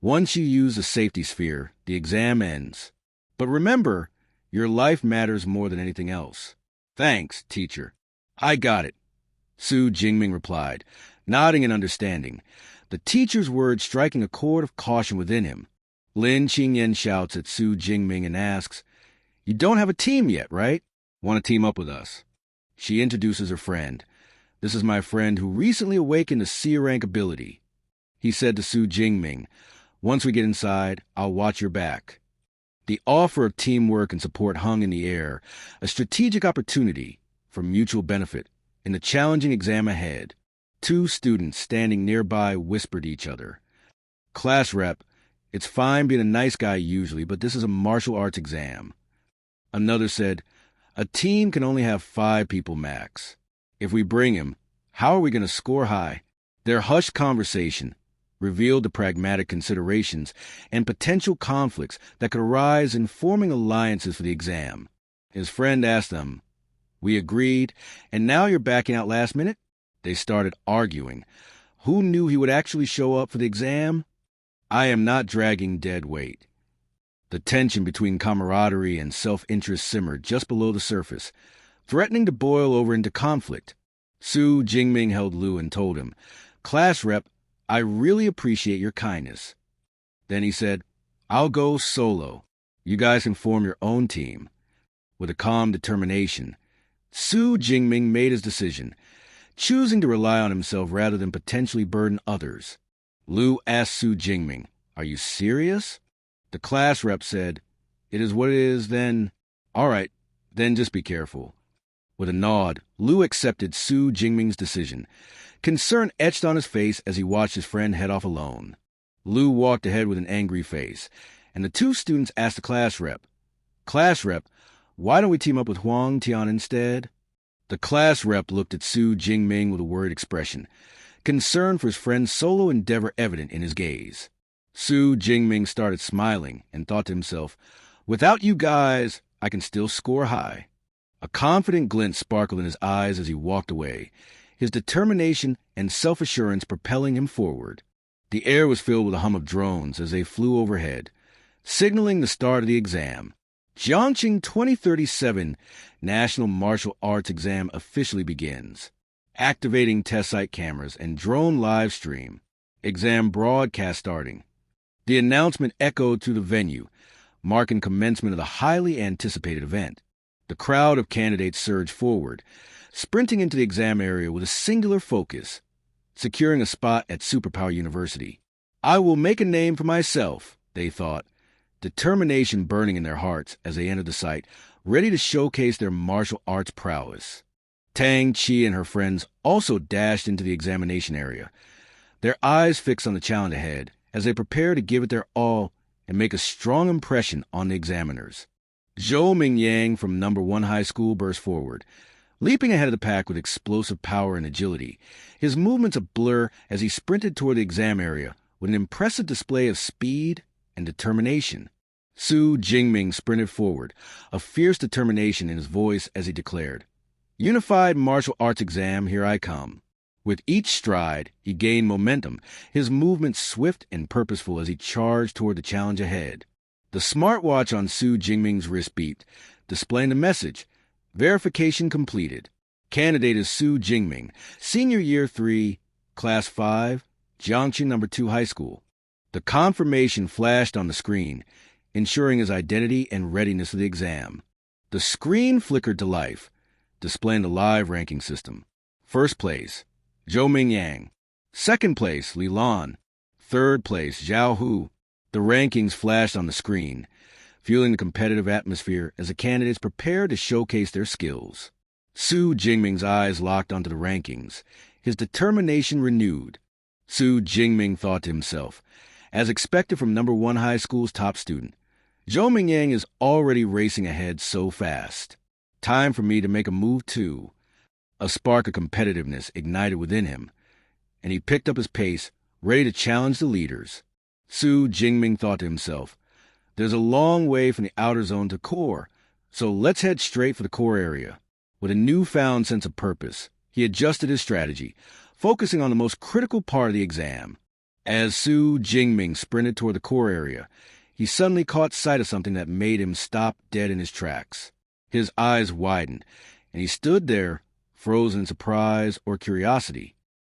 [SPEAKER 1] once you use the safety sphere, the exam ends. But remember, your life matters more than anything else. Thanks, teacher. I got it, Su Jingming replied, nodding in understanding, the teacher's words striking a chord of caution within him. Lin Qingyan shouts at Su Jingming and asks, you don't have a team yet, right? Want to team up with us? She introduces her friend. This is my friend who recently awakened a C-rank ability. He said to Su Jingming, once we get inside, I'll watch your back. The offer of teamwork and support hung in the air, a strategic opportunity for mutual benefit in the challenging exam ahead. 2 students standing nearby whispered to each other. Class rep, it's fine being a nice guy usually, but this is a martial arts exam. Another said, a team can only have 5 people max. If we bring him, how are we going to score high? Their hushed conversation revealed the pragmatic considerations and potential conflicts that could arise in forming alliances for the exam. His friend asked them, we agreed, and now you're backing out last minute? They started arguing. Who knew he would actually show up for the exam? I am not dragging dead weight. The tension between camaraderie and self-interest simmered just below the surface, threatening to boil over into conflict. Su Jingming held Lu and told him, class rep, I really appreciate your kindness. Then he said, I'll go solo. You guys can form your own team. With a calm determination, Su Jingming made his decision, choosing to rely on himself rather than potentially burden others. Lu asked Su Jingming, are you serious? The class rep said, it is what it is, then. All right, then just be careful. With a nod, Lu accepted Su Jingming's decision. Concern etched on his face as he watched his friend head off alone. Lu walked ahead with an angry face, and the 2 students asked the class rep, why don't we team up with Huang Tian instead? The class rep looked at Su Jingming with a worried expression, concern for his friend's solo endeavor evident in his gaze. Su Jingming started smiling and thought to himself, without you guys, I can still score high. A confident glint sparkled in his eyes as he walked away, his determination and self-assurance propelling him forward. The air was filled with a hum of drones as they flew overhead, signaling the start of the exam. Jiangqing 2037 National Martial Arts Exam officially begins. Activating test site cameras and drone live stream. Exam broadcast starting. The announcement echoed through the venue, marking commencement of the highly anticipated event. The crowd of candidates surged forward, sprinting into the exam area with a singular focus, securing a spot at Superpower University. I will make a name for myself, they thought, determination burning in their hearts as they entered the site, ready to showcase their martial arts prowess. Tang Chi and her friends also dashed into the examination area, their eyes fixed on the challenge ahead as they prepare to give it their all and make a strong impression on the examiners. Zhou Mingyang from No. 1 High School burst forward, Leaping ahead of the pack with explosive power and agility, his movements a blur as he sprinted toward the exam area with an impressive display of speed and determination. Su Jingming sprinted forward, a fierce determination in his voice as he declared, "Unified Martial Arts Exam, here I come." With each stride, he gained momentum, his movements swift and purposeful as he charged toward the challenge ahead. The smartwatch on Su Jingming's wrist beeped, displaying the message, "Verification completed. Candidate is Su Jingming, Senior Year 3, Class 5, Jiangqing No. 2 High School." The confirmation flashed on the screen, ensuring his identity and readiness for the exam. The screen flickered to life, displaying the live ranking system. First place, Zhou Mingyang. Second place, Li Lan. Third place, Zhao Hu. The rankings flashed on the screen, fueling the competitive atmosphere as the candidates prepared to showcase their skills. Su Jingming's eyes locked onto the rankings, his determination renewed. Su Jingming thought to himself, as expected from No. 1 high school's top student, Zhou Mingyang is already racing ahead so fast. Time for me to make a move too. A spark of competitiveness ignited within him, and he picked up his pace, ready to challenge the leaders. Su Jingming thought to himself, there's a long way from the outer zone to core, so let's head straight for the core area. With a newfound sense of purpose, he adjusted his strategy, focusing on the most critical part of the exam. As Su Jingming sprinted toward the core area, he suddenly caught sight of something that made him stop dead in his tracks. His eyes widened, and he stood there, frozen in surprise or curiosity.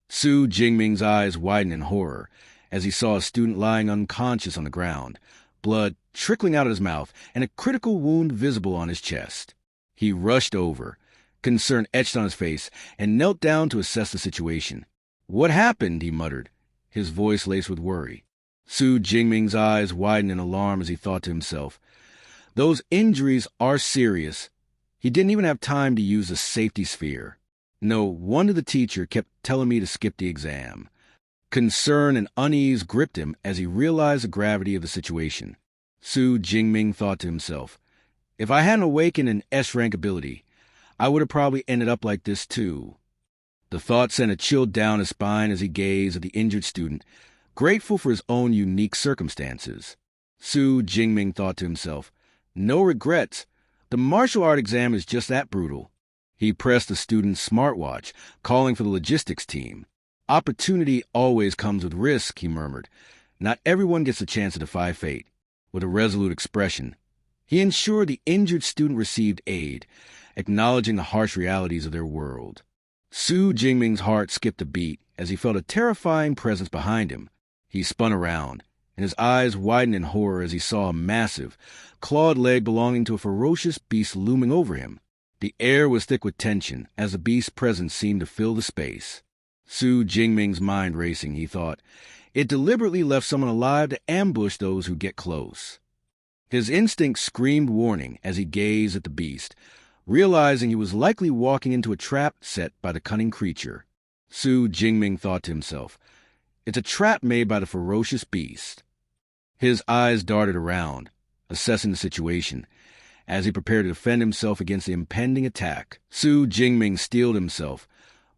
[SPEAKER 1] Su Jingming's eyes widened in horror as he saw a student lying unconscious on the ground, blood trickling out of his mouth and a critical wound visible on his chest. He rushed over, concern etched on his face, and knelt down to assess the situation. "What happened?" he muttered, his voice laced with worry. Su Jingming's eyes widened in alarm as he thought to himself, "Those injuries are serious." He didn't even have time to use the safety sphere. No wonder the teacher kept telling me to skip the exam. Concern and unease gripped him as he realized the gravity of the situation. Su Jingming thought to himself, if I hadn't awakened an S-rank ability, I would have probably ended up like this too. The thought sent a chill down his spine as he gazed at the injured student, grateful for his own unique circumstances. Su Jingming thought to himself, no regrets. The martial art exam is just that brutal. He pressed the student's smartwatch, calling for the logistics team. Opportunity always comes with risk, he murmured. Not everyone gets a chance to defy fate. With a resolute expression, he ensured the injured student received aid, acknowledging the harsh realities of their world. Su Jingming's heart skipped a beat as he felt a terrifying presence behind him. He spun around, and his eyes widened in horror as he saw a massive, clawed leg belonging to a ferocious beast looming over him. The air was thick with tension as the beast's presence seemed to fill the space. Su Jingming's mind racing, he thought. It deliberately left someone alive to ambush those who get close. His instinct screamed warning as he gazed at the beast, realizing he was likely walking into a trap set by the cunning creature. Su Jingming thought to himself, it's a trap made by the ferocious beast. His eyes darted around, assessing the situation. As he prepared to defend himself against the impending attack, Su Jingming steeled himself,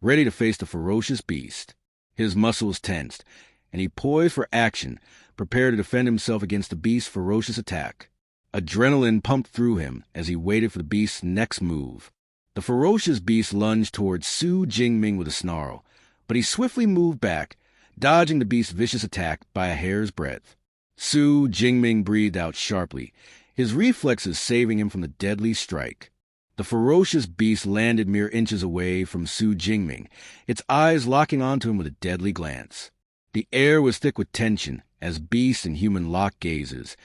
[SPEAKER 1] ready to face the ferocious beast. His muscles tensed, and he poised for action, prepared to defend himself against the beast's ferocious attack. Adrenaline pumped through him as he waited for the beast's next move. The ferocious beast lunged towards Su Jingming with a snarl, but he swiftly moved back, dodging the beast's vicious attack by a hair's breadth. Su Jingming breathed out sharply, his reflexes saving him from the deadly strike. The ferocious beast landed mere inches away from Su Jingming, its eyes locking onto him with a deadly glance. The air was thick with tension as beast and human locked gazes,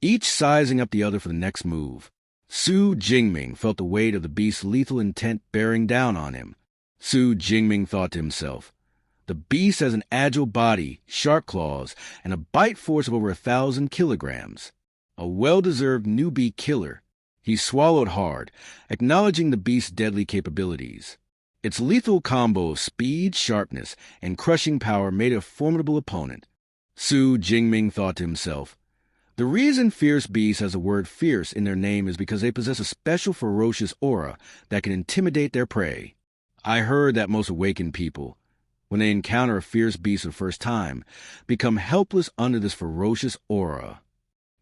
[SPEAKER 1] each sizing up the other for the next move. Su Jingming felt the weight of the beast's lethal intent bearing down on him. Su Jingming thought to himself, the beast has an agile body, sharp claws, and a bite force of over 1,000 kilograms. A well-deserved newbie killer. He swallowed hard, acknowledging the beast's deadly capabilities. Its lethal combo of speed, sharpness, and crushing power made it a formidable opponent. Su Jingming thought to himself, The reason fierce beasts has the word fierce in their name is because they possess a special ferocious aura that can intimidate their prey. I heard that most awakened people, when they encounter a fierce beast for the first time, become helpless under this ferocious aura.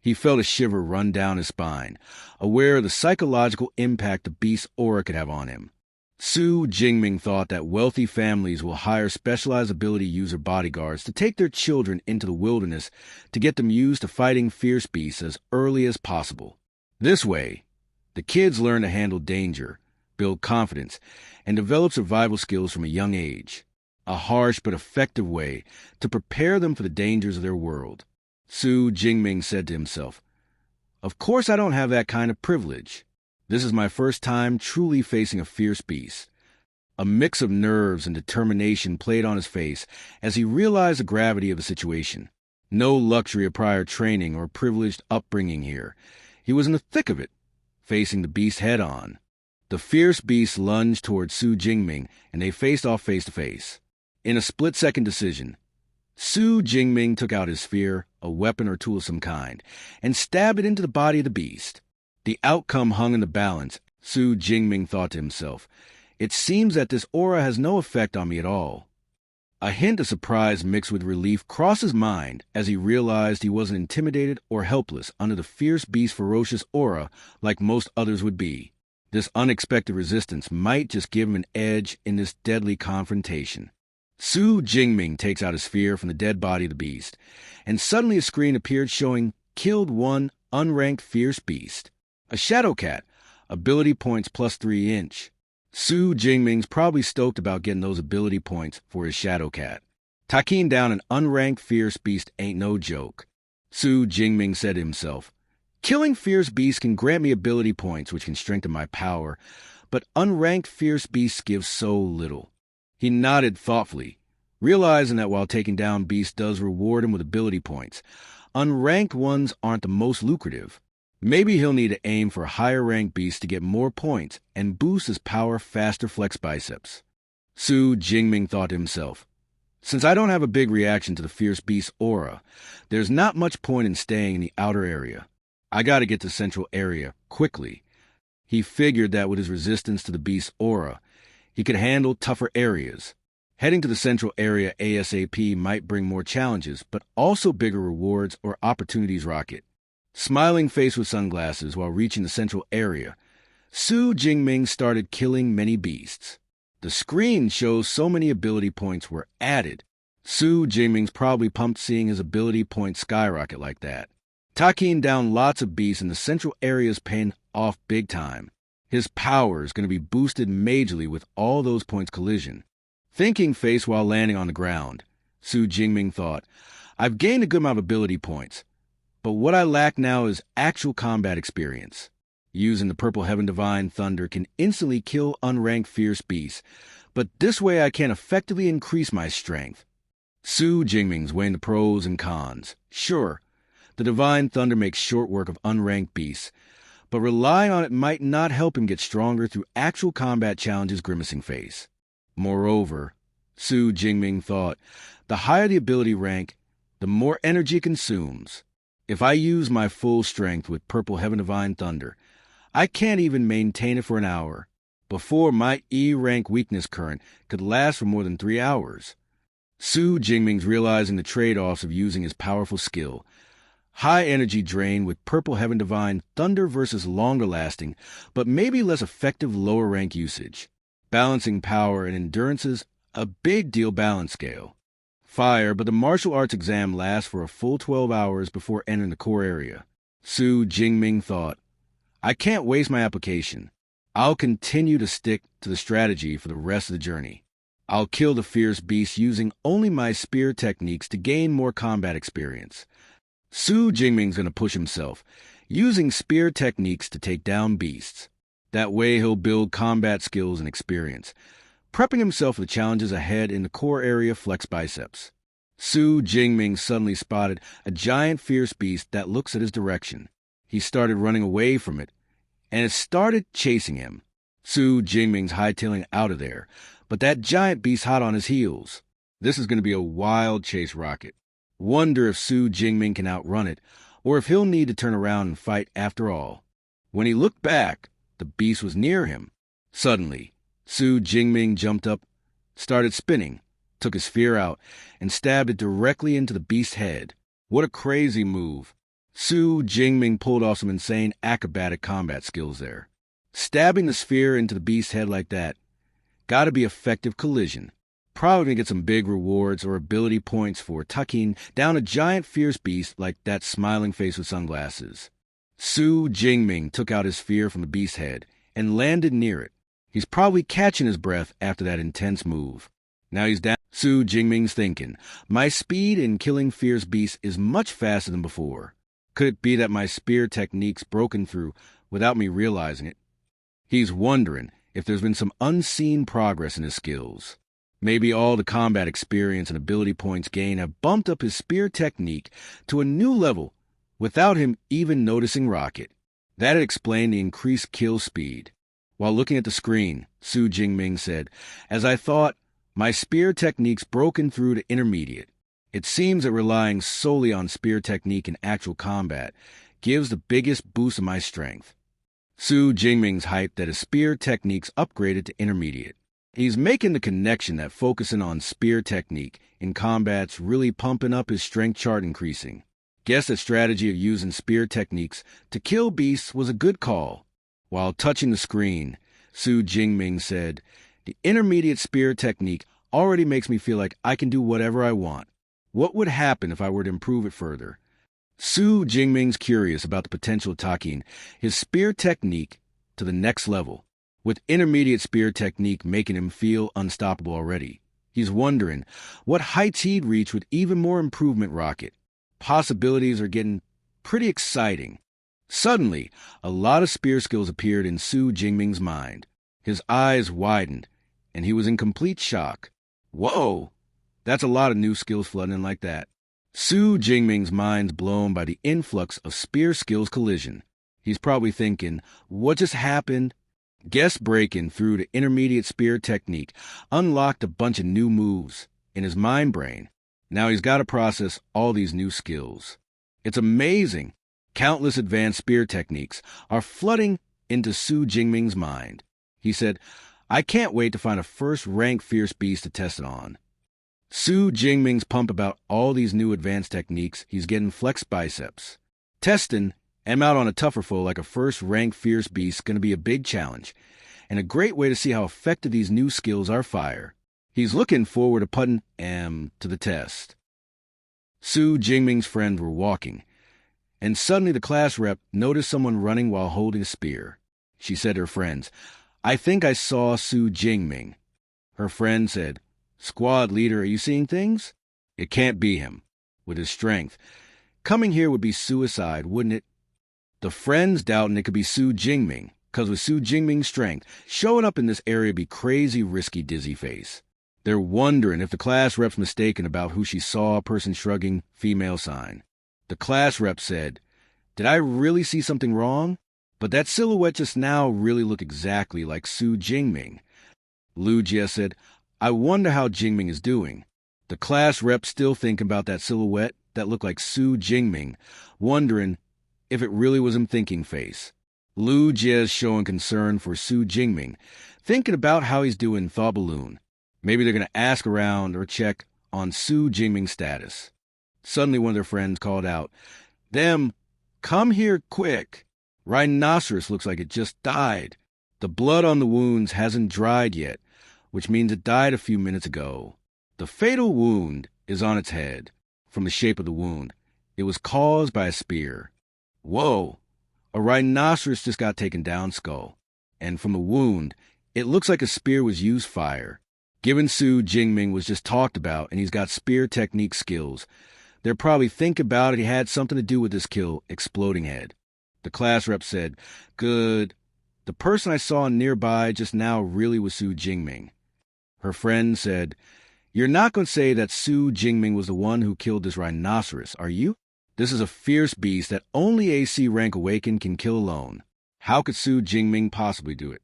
[SPEAKER 1] He felt a shiver run down his spine, aware of the psychological impact the beast's aura could have on him. Su Jingming thought that wealthy families will hire specialized ability user bodyguards to take their children into the wilderness to get them used to fighting fierce beasts as early as possible. This way, the kids learn to handle danger, build confidence, and develop survival skills from a young age. A harsh but effective way to prepare them for the dangers of their world. Su Jingming said to himself, "Of course I don't have that kind of privilege. This is my first time truly facing a fierce beast." A mix of nerves and determination played on his face as he realized the gravity of the situation. No luxury of prior training or privileged upbringing here. He was in the thick of it, facing the beast head-on. The fierce beast lunged toward Su Jingming, and they faced off face-to-face. In a split-second decision, Su Jingming took out his spear, a weapon or tool of some kind, and stabbed it into the body of the beast. The outcome hung in the balance. Su Jingming thought to himself, "It seems that this aura has no effect on me at all." A hint of surprise mixed with relief crossed his mind as he realized he wasn't intimidated or helpless under the fierce beast's ferocious aura like most others would be. This unexpected resistance might just give him an edge in this deadly confrontation. Su Jingming takes out his spear from the dead body of the beast, and suddenly a screen appeared showing "Killed one unranked fierce beast." A shadow cat, ability points +3 inch. Su Jingming's probably stoked about getting those ability points for his shadow cat. Taking down an unranked fierce beast ain't no joke. Su Jingming said to himself, "Killing fierce beasts can grant me ability points which can strengthen my power, but unranked fierce beasts give so little." He nodded thoughtfully, realizing that while taking down beasts does reward him with ability points, unranked ones aren't the most lucrative. Maybe he'll need to aim for a higher-ranked beast to get more points and boost his power faster flex biceps. Su Jingming thought to himself, "Since I don't have a big reaction to the fierce beast's aura, there's not much point in staying in the outer area. I gotta get to the central area, quickly." He figured that with his resistance to the beast's aura, he could handle tougher areas. Heading to the central area ASAP might bring more challenges, but also bigger rewards or opportunities rocket. Smiling face with sunglasses while reaching the central area, Su Jingming started killing many beasts. The screen shows so many ability points were added. Su Jingming's probably pumped seeing his ability points skyrocket like that. Taking down lots of beasts in the central area's paying off big time. His power is going to be boosted majorly with all those points collision. Thinking face while landing on the ground, Su Jingming thought, "I've gained a good amount of ability points, but what I lack now is actual combat experience. Using the Purple Heaven Divine Thunder can instantly kill unranked fierce beasts, but this way I can effectively increase my strength." Su Jingming's weighing the pros and cons. Sure, the Divine Thunder makes short work of unranked beasts, but relying on it might not help him get stronger through actual combat challenges grimacing face. Moreover, Su Jingming thought, the higher the ability rank, the more energy it consumes. If I use my full strength with Purple Heaven Divine Thunder, I can't even maintain it for an hour, before my E-rank weakness current could last for more than 3 hours. Su Jingming's realizing the trade-offs of using his powerful skill. High energy drain with Purple Heaven Divine Thunder versus longer lasting, but maybe less effective lower rank usage. Balancing power and endurance's a big deal balance scale. Fire, but the martial arts exam lasts for a full 12 hours before entering the core area. Su Jingming thought, I can't waste my application. I'll continue to stick to the strategy for the rest of the journey. I'll kill the fierce beast using only my spear techniques to gain more combat experience. Su Jingming's going to push himself, using spear techniques to take down beasts. That way he'll build combat skills and experience, prepping himself for the challenges ahead in the core area flex biceps. Su Jingming suddenly spotted a giant fierce beast that looks at his direction. He started running away from it, and it started chasing him. Su Jingming's hightailing out of there, but that giant beast hot on his heels. This is going to be a wild chase rocket. Wonder if Su Jingming can outrun it, or if he'll need to turn around and fight after all. When he looked back, the beast was near him. Suddenly, Su Jingming jumped up, started spinning, took his spear out, and stabbed it directly into the beast's head. What a crazy move. Su Jingming pulled off some insane acrobatic combat skills there. Stabbing the spear into the beast's head like that, gotta be effective collision. Probably gonna get some big rewards or ability points for tucking down a giant fierce beast like that smiling face with sunglasses. Su Jingming took out his spear from the beast's head and landed near it. He's probably catching his breath after that intense move. Now he's down. Su Jingming's thinking, my speed in killing fierce beasts is much faster than before. Could it be that my spear technique's broken through without me realizing it? He's wondering if there's been some unseen progress in his skills. Maybe all the combat experience and ability points gained have bumped up his spear technique to a new level without him even noticing Rocket. That'd explain the increased kill speed. While looking at the screen, Su Jingming said, as I thought, my spear technique's broken through to intermediate. It seems that relying solely on spear technique in actual combat gives the biggest boost of my strength. Su Jingming's hyped that his spear technique's upgraded to intermediate. He's making the connection that focusing on spear technique in combat's really pumping up his strength chart increasing. Guess that strategy of using spear techniques to kill beasts was a good call. While touching the screen, Su Jingming said, the intermediate spear technique already makes me feel like I can do whatever I want. What would happen if I were to improve it further? Su Jingming's curious about the potential of taking his spear technique to the next level, with intermediate spear technique making him feel unstoppable already. He's wondering what heights he'd reach with even more improvement Rocket. Possibilities are getting pretty exciting. Suddenly, a lot of spear skills appeared in Su Jingming's mind. His eyes widened, and he was in complete shock. Whoa! That's a lot of new skills flooding in like that. Su Jingming's mind's blown by the influx of spear skills collision. He's probably thinking, what just happened? Guess breaking through the intermediate spear technique unlocked a bunch of new moves in his mind brain. Now he's got to process all these new skills. It's amazing. Countless advanced spear techniques are flooding into Su Jingming's mind. He said, I can't wait to find a first-rank fierce beast to test it on. Su Jingming's pumped about all these new advanced techniques. He's getting flexed biceps. Testing M out on a tougher foe like a first-rank fierce beast is going to be a big challenge, and a great way to see how effective these new skills are fire. He's looking forward to putting M to the test. Su Jingming's friends were walking, and suddenly the class rep noticed someone running while holding a spear. She said to her friends, I think I saw Su Jingming. Her friend said, Squad leader, are you seeing things? It can't be him. With his strength, coming here would be suicide, wouldn't it? The friends doubting it could be Su Jingming, because with Su Jingming's strength, showing up in this area would be crazy, risky, dizzy face. They're wondering if the class rep's mistaken about who she saw, person shrugging, female sign. The class rep said, Did I really see something wrong? But that silhouette just now really looked exactly like Su Jingming. Lu Jie said, I wonder how Jingming is doing. The class rep still thinking about that silhouette that looked like Su Jingming, wondering if it really was him thinking face. Lu Jie's showing concern for Su Jingming, thinking about how he's doing thaw balloon. Maybe they're going to ask around or check on Su Jingming's status. Suddenly one of their friends called out, Them, come here quick. Rhinoceros looks like it just died. The blood on the wounds hasn't dried yet, which means it died a few minutes ago. The fatal wound is on its head. From the shape of the wound, it was caused by a spear. Whoa! A rhinoceros just got taken down skull. And from the wound, it looks like a spear was used fire. Given Su Jingming was just talked about and he's got spear technique skills, they'll probably think about it he had something to do with this kill, exploding head. The class rep said, Good. The person I saw nearby just now really was Su Jingming. Her friend said, You're not going to say that Su Jingming was the one who killed this rhinoceros, are you? This is a fierce beast that only AC rank awakened can kill alone. How could Su Jingming possibly do it?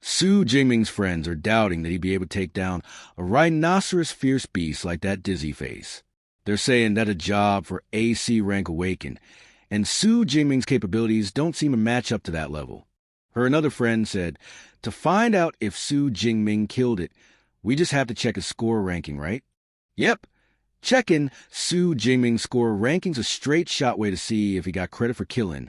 [SPEAKER 1] Su Jingming's friends are doubting that he'd be able to take down a rhinoceros fierce beast like that dizzy face. They're saying that a job for AC rank awakened, and Su Jingming's capabilities don't seem to match up to that level. Her another friend said, to find out if Su Jingming killed it, we just have to check his score ranking, right? Yep. Checking Su Jingming's score ranking's a straight shot way to see if he got credit for killing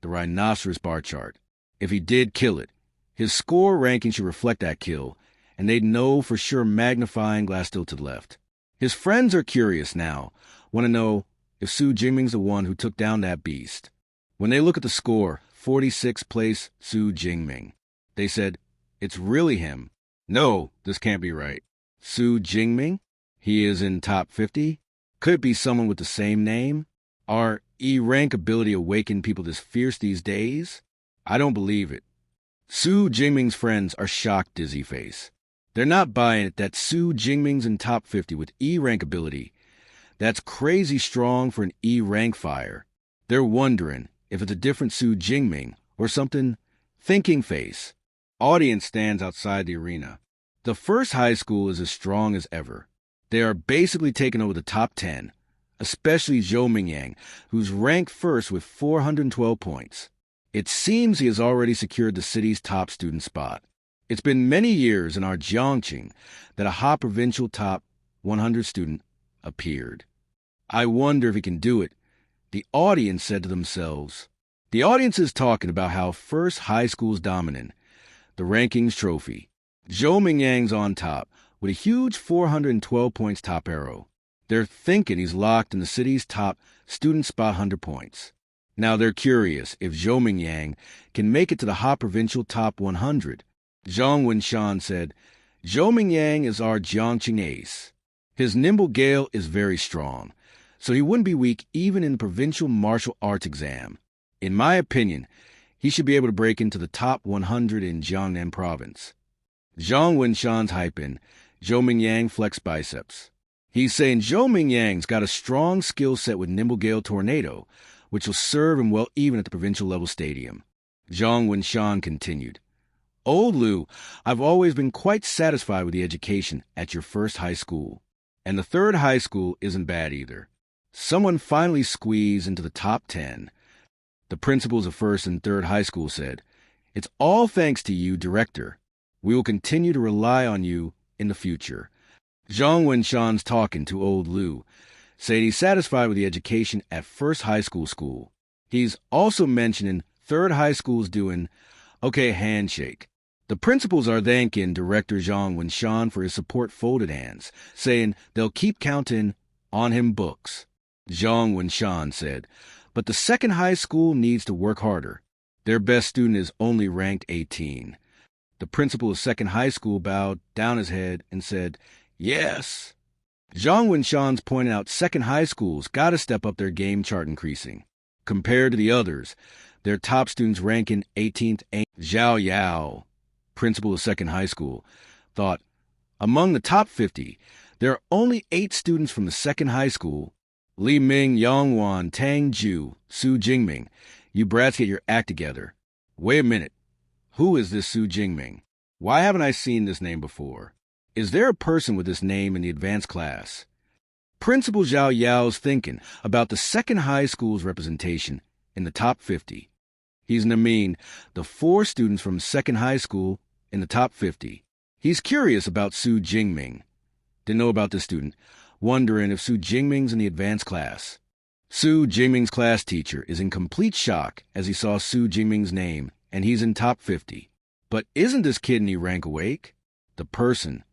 [SPEAKER 1] the rhinoceros bar chart. If he did kill it, his score ranking should reflect that kill, and they'd know for sure magnifying glass still to the left. His friends are curious now, want to know if Su Jingming's the one who took down that beast. When they look at the score, 46th place Su Jingming, they said, it's really him. No, this can't be right. Su Jingming? He is in top 50? Could it be someone with the same name? Are E-rank ability awakened people this fierce these days? I don't believe it. Su Jingming's friends are shocked dizzy face. They're not buying it that Su Jingming's in top 50 with E-rank ability. That's crazy strong for an E-rank fire. They're wondering if it's a different Su Jingming or something. Thinking face. Audience stands outside the arena. The first high school is as strong as ever. They are basically taking over the top 10, especially Zhao Mingyang, who's ranked first with 412 points. It seems he has already secured the city's top student spot. It's been many years in our Jiangqing that a hot provincial top 100 student appeared. I wonder if he can do it, the audience said to themselves. The audience is talking about how first high school's dominant, the rankings trophy. Zhao Mingyang's on top with a huge 412 points top arrow. They're thinking he's locked in the city's top student spot 100 points. Now they're curious if Zhao Mingyang can make it to the hot provincial top 100. Zhang Wenshan said, Zhao Mingyang is our Jiangqing ace. His nimble gale is very strong, so he wouldn't be weak even in the provincial martial arts exam. In my opinion, he should be able to break into the top 100 in Jiangnan province. Zhang Wenshan's hyping, Zhao Mingyang flex biceps. He's saying Zhao Mingyang's got a strong skill set with Nimble Gale Tornado, which will serve him well even at the provincial level stadium. Zhang Wenshan continued, Old Liu, I've always been quite satisfied with the education at your first high school. And the third high school isn't bad either. Someone finally squeezed into the top 10. The principals of first and third high school said, It's all thanks to you, director. We will continue to rely on you in the future. Zhang Wenshan's talking to old Liu, saying he's satisfied with the education at first high school. He's also mentioning third high school's doing okay handshake. The principals are thanking Director Zhang Wenshan for his support folded hands, saying they'll keep counting on him books. Zhang Wenshan said, but the second high school needs to work harder. Their best student is only ranked 18. The principal of second high school bowed down his head and said, yes. Zhang Wenshan's pointing out second high schools got to step up their game chart increasing. Compared to the others, their top students ranking 18th. Zhao Yao, principal of second high school, thought, among the top 50, there are only 8 students from the second high school. Li Ming, Yangwan, Tang Ju, Su Jingming, you brats get your act together. Wait a minute. Who is this Su Jingming? Why haven't I seen this name before? Is there a person with this name in the advanced class? Principal Zhao Yao's thinking about the second high school's representation in the top 50. He's named the 4 students from second high school in the top 50. He's curious about Su Jingming. Didn't know about this student, wondering if Su Jingming's in the advanced class. Su Jingming's class teacher is in complete shock as he saw Su Jingming's name, and he's in top 50. But isn't this kid an E-rank awake? The person.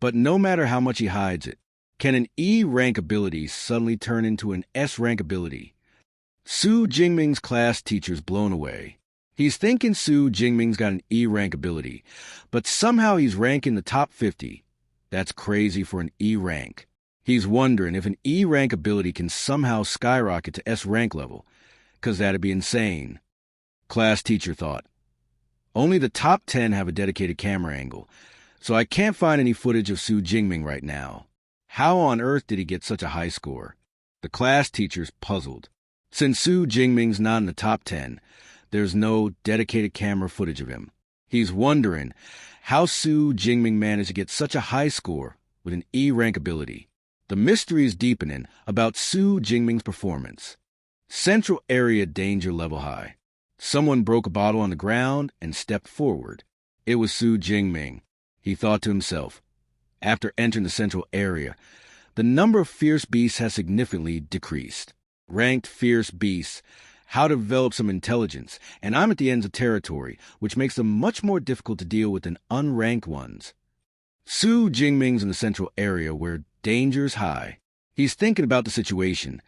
[SPEAKER 1] But no matter how much he hides it, can an E-rank ability suddenly turn into an S-rank ability? Su Jingming's class teacher's blown away. He's thinking Su Jingming's got an E-rank ability, but somehow he's ranking the top 50. That's crazy for an E-rank. He's wondering if an E-rank ability can somehow skyrocket to S-rank level, 'cause that'd be insane. Class teacher thought, only the top 10 have a dedicated camera angle, so I can't find any footage of Su Jingming right now. How on earth did he get such a high score? The class teacher's puzzled. Since Su Jingming's not in the top 10, there's no dedicated camera footage of him. He's wondering how Su Jingming managed to get such a high score with an E-rank ability. The mystery is deepening about Su Jingming's performance. Central area danger level high. Someone broke a bottle on the ground and stepped forward. It was Su Jingming. He thought to himself. After entering the central area, the number of fierce beasts has significantly decreased. Ranked fierce beasts, how to develop some intelligence, and I'm at the ends of territory, which makes them much more difficult to deal with than unranked ones. Su Jingming's in the central area where danger's high. He's thinking about the situation.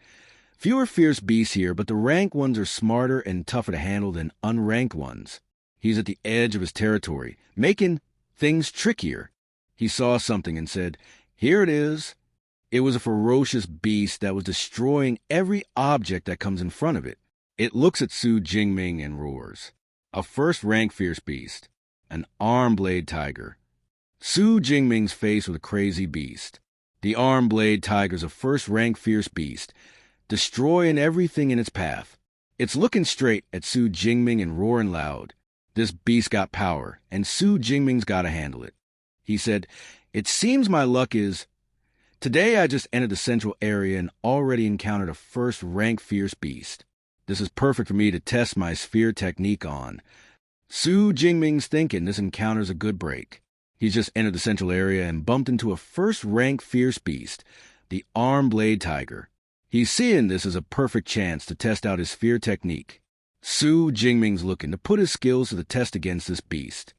[SPEAKER 1] Fewer fierce beasts here, but the ranked ones are smarter and tougher to handle than unranked ones. He's at the edge of his territory, making things trickier. He saw something and said, "Here it is." It was a ferocious beast that was destroying every object that comes in front of it. It looks at Su Jingming and roars. A first-rank fierce beast. An arm-blade tiger. Su Jingming's faced with a crazy beast. The arm-blade tiger's a first-rank fierce beast, destroying everything in its path. It's looking straight at Su Jingming and roaring loud. This beast got power, and Su Jingming's got to handle it. He said, "It seems my luck is... Today I just entered the central area and already encountered a first-rank fierce beast. This is perfect for me to test my sphere technique on." Su Jingming's thinking this encounter's a good break. He's just entered the central area and bumped into a first-rank fierce beast, the arm-blade tiger. He's seeing this as a perfect chance to test out his sphere technique. Su Jingming's looking to put his skills to the test against this beast.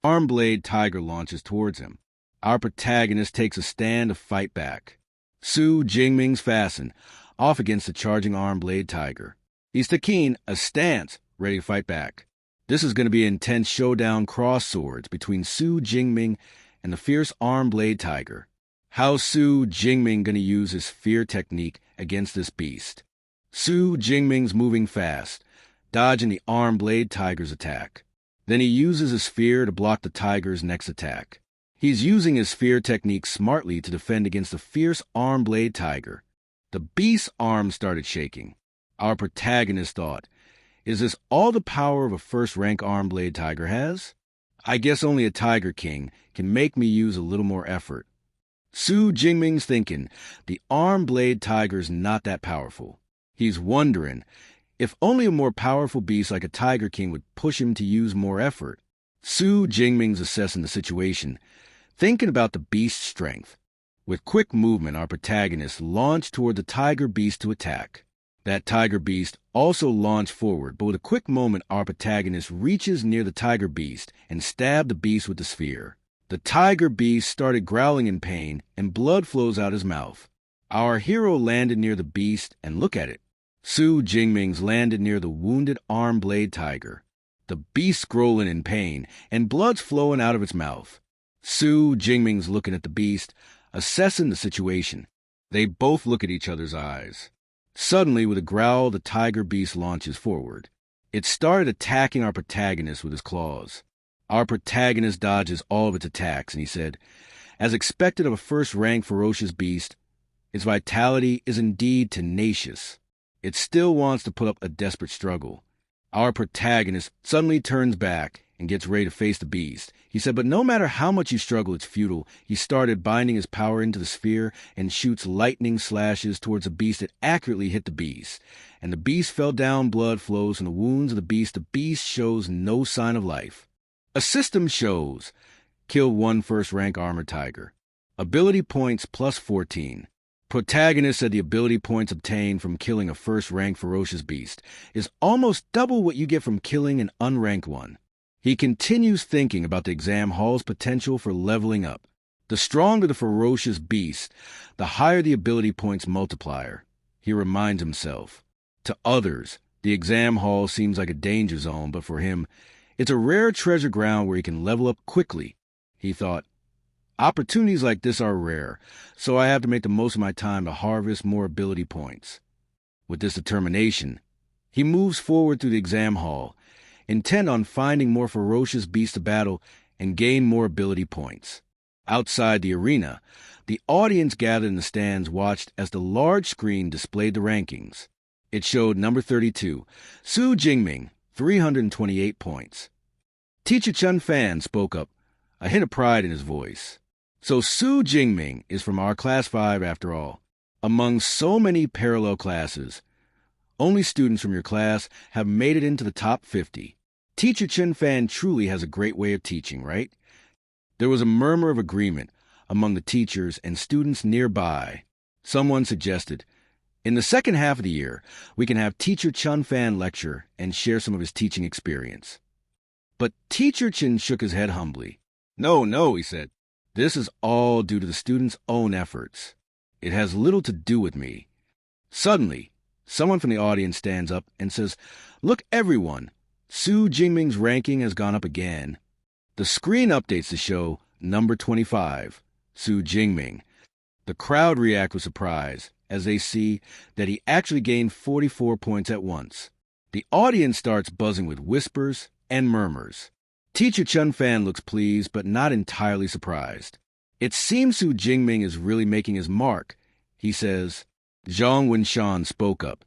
[SPEAKER 1] Arm-blade tiger launches towards him. Our protagonist takes a stand to fight back. Su Jingming's fastened, off against the charging arm-blade tiger. He's taking a stance, ready to fight back. This is going to be an intense showdown cross swords between Su Jingming and the fierce arm-blade tiger. How's Su Jingming going to use his fear technique against this beast? Su Jingming's moving fast, dodging the arm-blade tiger's attack. Then he uses his sphere to block the tiger's next attack. He's using his sphere technique smartly to defend against the fierce arm-blade tiger. The beast's arms started shaking. Our protagonist thought, "Is this all the power of a first-rank arm-blade tiger has? I guess only a Tiger King can make me use a little more effort." Su Jingming's thinking, the arm-blade tiger's not that powerful. He's wondering, if only a more powerful beast like a Tiger King would push him to use more effort. Su Jingming's assessing the situation, thinking about the beast's strength. With quick movement, our protagonist launched toward the tiger beast to attack. That tiger beast also launched forward, but with a quick moment, our protagonist reaches near the tiger beast and stabbed the beast with the sphere. The tiger beast started growling in pain, and blood flows out his mouth. Our hero landed near the beast, and look at it. Su Jingming's landed near the wounded arm-blade tiger. The beast's growling in pain, and blood's flowing out of its mouth. Su Jingming's looking at the beast, assessing the situation. They both look at each other's eyes. Suddenly, with a growl, the tiger beast launches forward. It started attacking our protagonist with his claws. Our protagonist dodges all of its attacks, and he said, "As expected of a first-rank ferocious beast, its vitality is indeed tenacious. It still wants to put up a desperate struggle." Our protagonist suddenly turns back and gets ready to face the beast. He said, "But no matter how much you struggle, it's futile." He started binding his power into the sphere and shoots lightning slashes towards the beast that accurately hit the beast. And the beast fell down, blood flows from the wounds of the beast. The beast shows no sign of life. A system shows, kill one first-rank armored tiger. Ability points plus 14. Protagonist said the ability points obtained from killing a first-rank ferocious beast is almost double what you get from killing an unranked one. He continues thinking about the exam hall's potential for leveling up. The stronger the ferocious beast, the higher the ability points multiplier. He reminds himself. To others, the exam hall seems like a danger zone, but for him, it's a rare treasure ground where he can level up quickly. He thought, opportunities like this are rare, so I have to make the most of my time to harvest more ability points. With this determination, he moves forward through the exam hall, intent on finding more ferocious beasts to battle and gain more ability points. Outside the arena, the audience gathered in the stands watched as the large screen displayed the rankings. It showed number 32, Su Jingming, 328 points. Teacher Chun Fan spoke up, a hint of pride in his voice. So Su Jingming is from our Class 5 after all. Among so many parallel classes, Only students from your class have made it into the top 50. Teacher Chen Fan truly has a great way of teaching, right? There was a murmur of agreement among the teachers and students nearby. Someone suggested, in the second half of the year, we can have Teacher Chun Fan lecture and share some of his teaching experience. But Teacher Chen shook his head humbly. No, he said. This is all due to the students' own efforts. It has little to do with me. Suddenly, someone from the audience stands up and says, Look, everyone, Su Jingming's ranking has gone up again. The screen updates to show number 25, Su Jingming. The crowd react with surprise as they see that he actually gained 44 points at once. The audience starts buzzing with whispers and murmurs. Teacher Chun Fan looks pleased but not entirely surprised. It seems Su Jingming is really making his mark, he says. Zhang Wenshan spoke up,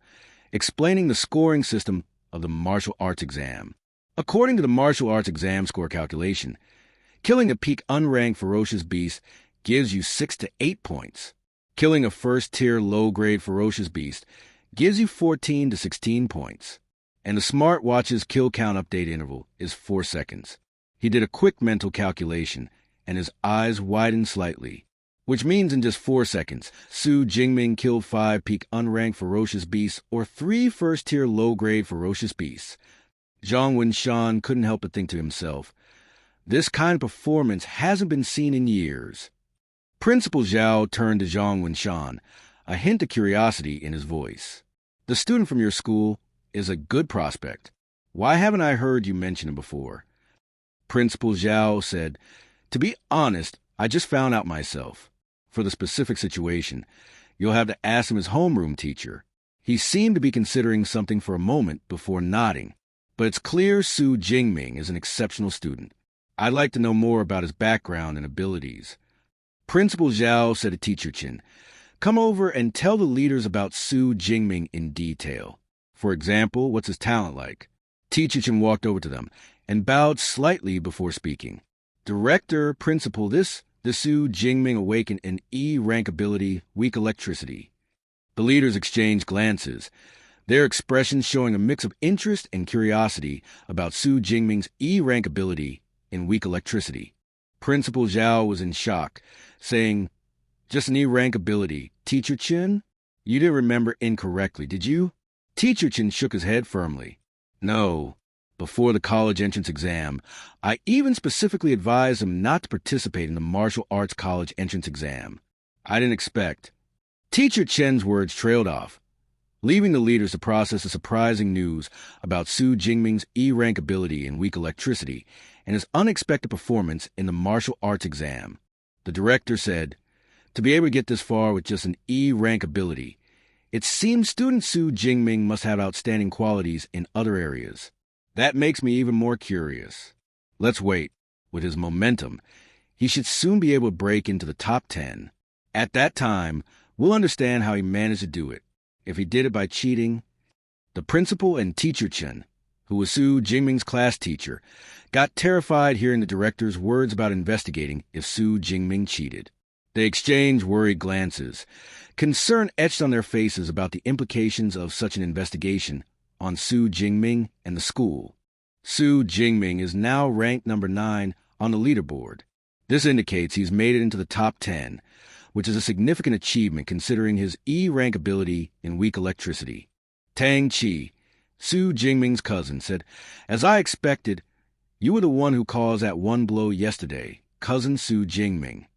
[SPEAKER 1] explaining the scoring system of the martial arts exam. According to the martial arts exam score calculation, killing a peak unranked ferocious beast gives you 6 to 8 points. Killing a first-tier low-grade ferocious beast gives you 14 to 16 points. And the smartwatch's kill count update interval is 4 seconds. He did a quick mental calculation, and his eyes widened slightly, which means in just 4 seconds, Su Jingming killed 5 peak unranked ferocious beasts or 3 first-tier low-grade ferocious beasts. Zhang Wenshan couldn't help but think to himself, this kind of performance hasn't been seen in years. Principal Zhao turned to Zhang Wenshan, a hint of curiosity in his voice. The student from your school is a good prospect. Why haven't I heard you mention him before? Principal Zhao said, To be honest, I just found out myself. For the specific situation, you'll have to ask him his homeroom teacher. He seemed to be considering something for a moment before nodding. But it's clear Su Jingming is an exceptional student. I'd like to know more about his background and abilities. Principal Zhao said to Teacher Chen, Come over and tell the leaders about Su Jingming in detail. For example, what's his talent like? Teacher Chen walked over to them and bowed slightly before speaking. Director, Principal, the Su Jingming awakened an E-rank ability, weak electricity. The leaders exchanged glances, their expressions showing a mix of interest and curiosity about Su Jingming's E-rank ability in weak electricity. Principal Zhao was in shock, saying, Just an E-rank ability. Teacher Chen? You didn't remember incorrectly, did you? Teacher Chen shook his head firmly. No. Before the college entrance exam, I even specifically advised him not to participate in the martial arts college entrance exam. I didn't expect. Teacher Chen's words trailed off, leaving the leaders to process the surprising news about Su Jingming's E-rank ability in weak electricity and his unexpected performance in the martial arts exam. The director said, To be able to get this far with just an E-rank ability, it seems student Su Jingming must have outstanding qualities in other areas. That makes me even more curious. Let's wait. With his momentum, he should soon be able to break into the top 10. At that time, we'll understand how he managed to do it. If he did it by cheating. The principal and Teacher Chen, who was Su Jingming's class teacher, got terrified hearing the director's words about investigating if Su Jingming cheated. They exchanged worried glances, concern etched on their faces about the implications of such an investigation on Su Jingming and the school. Su Jingming is now ranked number 9 on the leaderboard. This indicates he's made it into the top 10, which is a significant achievement considering his E-rank ability in weak electricity. Tang Chi, Su Jingming's cousin, said, As I expected, you were the one who caused that one blow yesterday, cousin Su Jingming.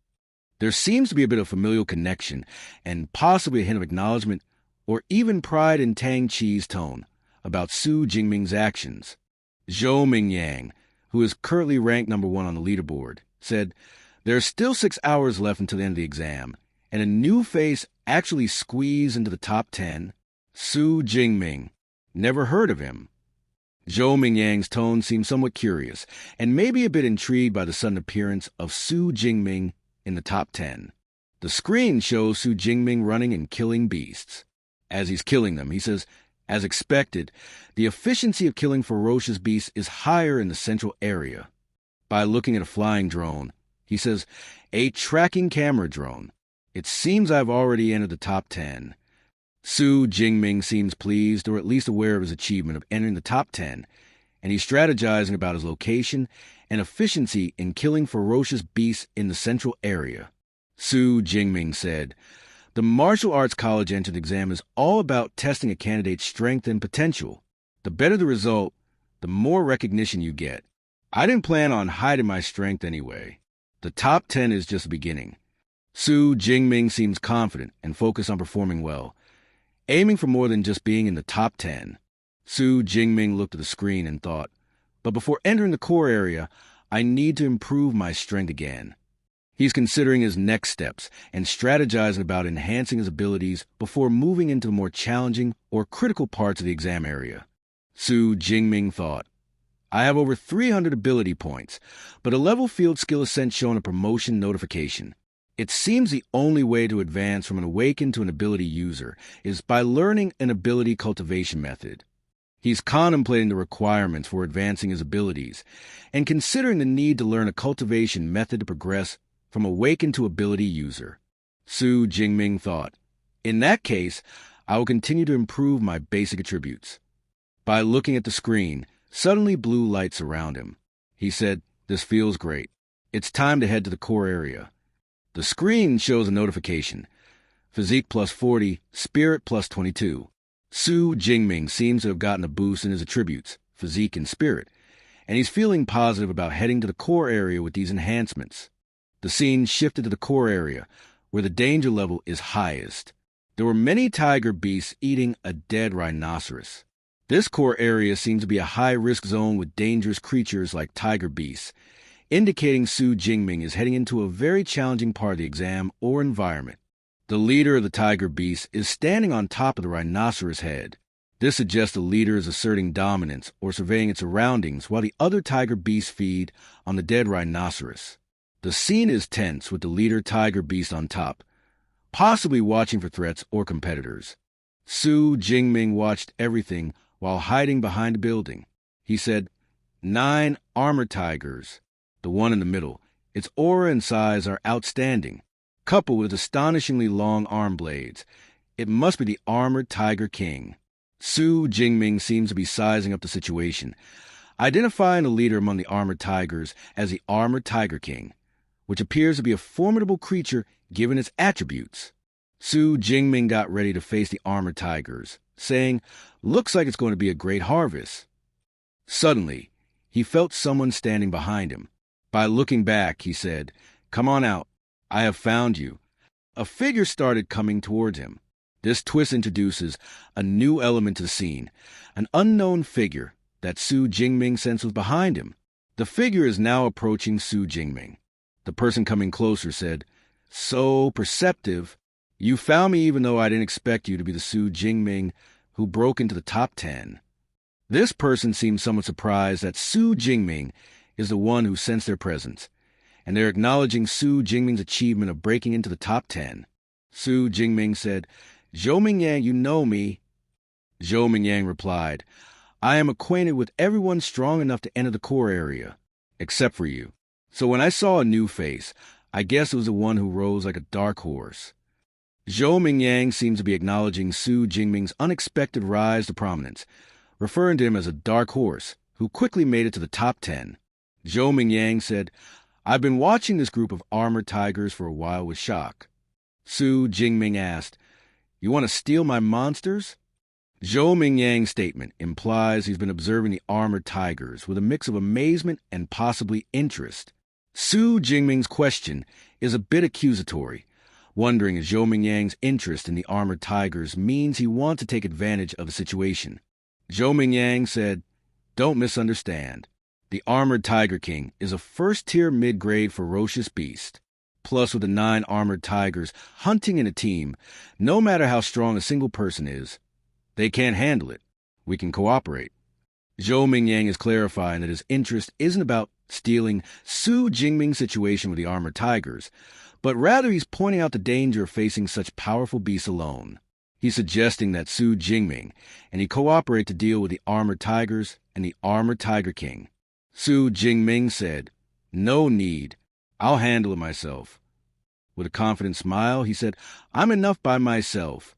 [SPEAKER 1] There seems to be a bit of familial connection and possibly a hint of acknowledgement or even pride in Tang Chi's tone about Su Jingming's actions. Zhou Mingyang, who is currently ranked number 1 on the leaderboard, said, There are still 6 hours left until the end of the exam, and a new face actually squeezed into the top 10. Su Jingming. Never heard of him. Zhou Mingyang's tone seemed somewhat curious, and maybe a bit intrigued by the sudden appearance of Su Jingming in the top 10. The screen shows Su Jingming running and killing beasts. As he's killing them, he says, As expected, the efficiency of killing ferocious beasts is higher in the central area. By looking at a flying drone, he says, A tracking camera drone. It seems I've already entered the top 10. Su Jingming seems pleased, or at least aware of his achievement of entering the top 10, and he's strategizing about his location and efficiency in killing ferocious beasts in the central area. Su Jingming said, "The martial arts college entrance exam is all about testing a candidate's strength and potential. The better the result, the more recognition you get. I didn't plan on hiding my strength anyway. The top 10 is just the beginning." Su Jingming seems confident and focused on performing well, aiming for more than just being in the top 10. Su Jingming looked at the screen and thought, "But before entering the core area, I need to improve my strength again." He's considering his next steps and strategizing about enhancing his abilities before moving into the more challenging or critical parts of the exam area. Su Jingming thought, "I have over 300 ability points, but a level field skill ascent showing a promotion notification. It seems the only way to advance from an awakened to an ability user is by learning an ability cultivation method." He's contemplating the requirements for advancing his abilities and considering the need to learn a cultivation method to progress from awakened to ability user. Su Jingming thought, "In that case, I will continue to improve my basic attributes." By looking at the screen, suddenly blue lights around him. He said, "This feels great. It's time to head to the core area." The screen shows a notification. Physique plus 40, Spirit plus 22. Su Jingming seems to have gotten a boost in his attributes, physique and spirit, and he's feeling positive about heading to the core area with these enhancements. The scene shifted to the core area, where the danger level is highest. There were many tiger beasts eating a dead rhinoceros. This core area seems to be a high-risk zone with dangerous creatures like tiger beasts, indicating Su Jingming is heading into a very challenging part of the exam or environment. The leader of the tiger beast is standing on top of the rhinoceros head. This suggests the leader is asserting dominance or surveying its surroundings while the other tiger beasts feed on the dead rhinoceros. The scene is tense with the leader tiger beast on top, possibly watching for threats or competitors. Su Jingming watched everything while hiding behind a building. He said, 9 armored tigers. The one in the middle. Its aura and size are outstanding, coupled with astonishingly long arm blades. It must be the armored tiger king. Su Jingming seems to be sizing up the situation, identifying the leader among the armored tigers as the armored tiger king, which appears to be a formidable creature given its attributes. Su Jingming got ready to face the armored tigers, saying, "Looks like it's going to be a great harvest." Suddenly, he felt someone standing behind him. By looking back, he said, "Come on out. I have found you." A figure started coming towards him. This twist introduces a new element to the scene, an unknown figure that Su Jingming sensed was behind him. The figure is now approaching Su Jingming. The person coming closer said, "So perceptive. You found me even though I didn't expect you to be the Su Jingming who broke into the top 10. This person seemed somewhat surprised that Su Jingming is the one who sensed their presence, and they're acknowledging Su Jingming's achievement of breaking into the top 10. Su Jingming said, "Zhou Mingyang, you know me." Zhou Mingyang replied, "I am acquainted with everyone strong enough to enter the core area, except for you. So when I saw a new face, I guess it was the one who rose like a dark horse." Zhou Mingyang seems to be acknowledging Su Jingming's unexpected rise to prominence, referring to him as a dark horse who quickly made it to the top 10. Zhou Mingyang said, "I've been watching this group of armored tigers for a while with shock." Su Jingming asked, "You want to steal my monsters?" Zhou Mingyang's statement implies he's been observing the armored tigers with a mix of amazement and possibly interest. Su Jingming's question is a bit accusatory, wondering if Zhou Mingyang's interest in the armored tigers means he wants to take advantage of the situation. Zhou Mingyang said, "Don't misunderstand. The armored tiger king is a first-tier mid-grade ferocious beast. Plus, with the 9 armored tigers hunting in a team, no matter how strong a single person is, they can't handle it. We can cooperate." Zhou Mingyang is clarifying that his interest isn't about stealing Su Jingming's situation with the armored tigers, but rather he's pointing out the danger of facing such powerful beasts alone. He's suggesting that Su Jingming and he cooperate to deal with the armored tigers and the armored tiger king. Su Jingming said, "No need. I'll handle it myself." With a confident smile, he said, "I'm enough by myself."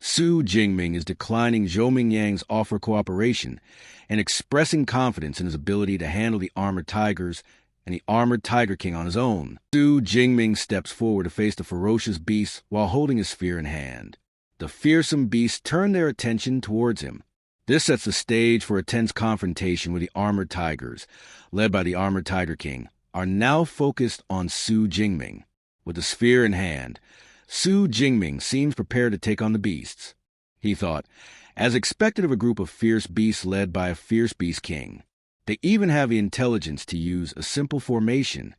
[SPEAKER 1] Su Jingming is declining Zhou Mingyang's offer of cooperation and expressing confidence in his ability to handle the armored tigers and the armored Tiger King on his own. Su Jingming steps forward to face the ferocious beasts while holding his spear in hand. The fearsome beasts turn their attention towards him. This sets the stage for a tense confrontation where the armored tigers, led by the armored Tiger King, are now focused on Su Jingming. With the spear in hand, Su Jingming seems prepared to take on the beasts. He thought, as expected of a group of fierce beasts led by a fierce beast king. They even have the intelligence to use a simple formation.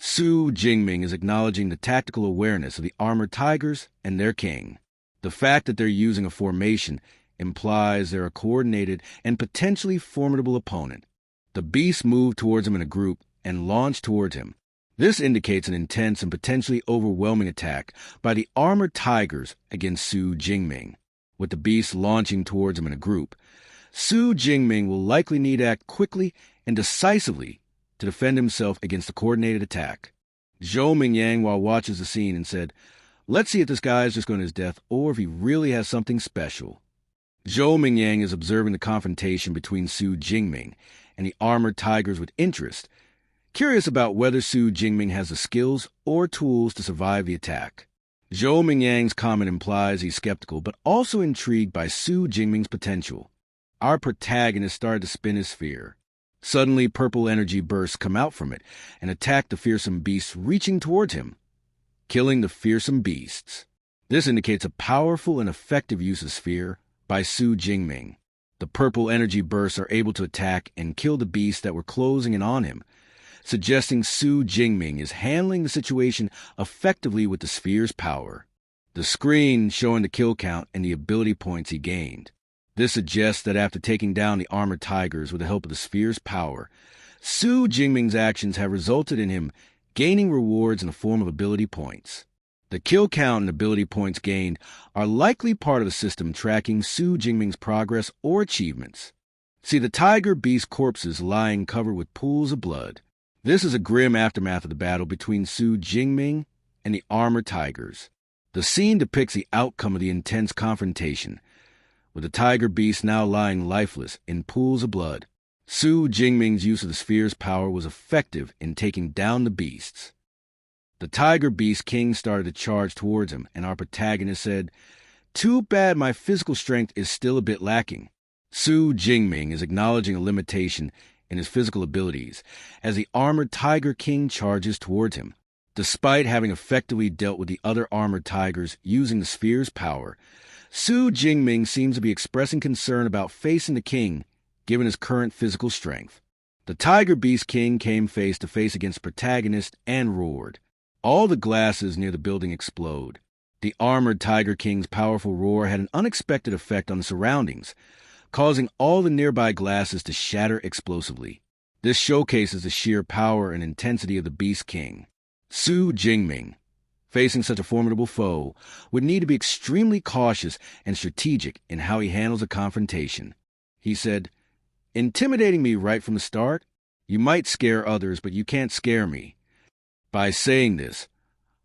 [SPEAKER 1] Su Jingming is acknowledging the tactical awareness of the armored tigers and their king. The fact that they're using a formation implies they're a coordinated and potentially formidable opponent. The beasts move towards him in a group and launch towards him. This indicates an intense and potentially overwhelming attack by the armored tigers against Su Jingming. With the beasts launching towards him in a group, Su Jingming will likely need to act quickly and decisively to defend himself against a coordinated attack. Zhou Mingyang watches the scene and said, "Let's see if this guy is just going to his death or if he really has something special." Zhou Mingyang is observing the confrontation between Su Jingming and the armored tigers with interest, curious about whether Su Jingming has the skills or tools to survive the attack. Zhou Mingyang's comment implies he's skeptical, but also intrigued by Su Jingming's potential. Our protagonist started to spin his sphere. Suddenly, purple energy bursts come out from it and attack the fearsome beasts reaching towards him, killing the fearsome beasts. This indicates a powerful and effective use of sphere by Su Jingming. The purple energy bursts are able to attack and kill the beasts that were closing in on him, suggesting Su Jingming is handling the situation effectively with the sphere's power. The screen showing the kill count and the ability points he gained. This suggests that after taking down the armored tigers with the help of the sphere's power, Su Jingming's actions have resulted in him gaining rewards in the form of ability points. The kill count and ability points gained are likely part of the system tracking Su Jingming's progress or achievements. See the tiger beast corpses lying covered with pools of blood. This is a grim aftermath of the battle between Su Jingming and the armored tigers. The scene depicts the outcome of the intense confrontation, with the tiger beast now lying lifeless in pools of blood. Su Jingming's use of the sphere's power was effective in taking down the beasts. The tiger beast king started to charge towards him, and our protagonist said, "Too bad my physical strength is still a bit lacking." Su Jingming is acknowledging a limitation in his physical abilities as the armored tiger king charges towards him. Despite having effectively dealt with the other armored tigers using the sphere's power, Su Jingming seems to be expressing concern about facing the king given his current physical strength. The tiger beast king came face to face against the protagonist and roared. All the glasses near the building explode. The armored tiger king's powerful roar had an unexpected effect on the surroundings, causing all the nearby glasses to shatter explosively. This showcases the sheer power and intensity of the Beast King. Su Jingming, facing such a formidable foe, would need to be extremely cautious and strategic in how he handles a confrontation. He said, "Intimidating me right from the start? You might scare others, but you can't scare me." By saying this,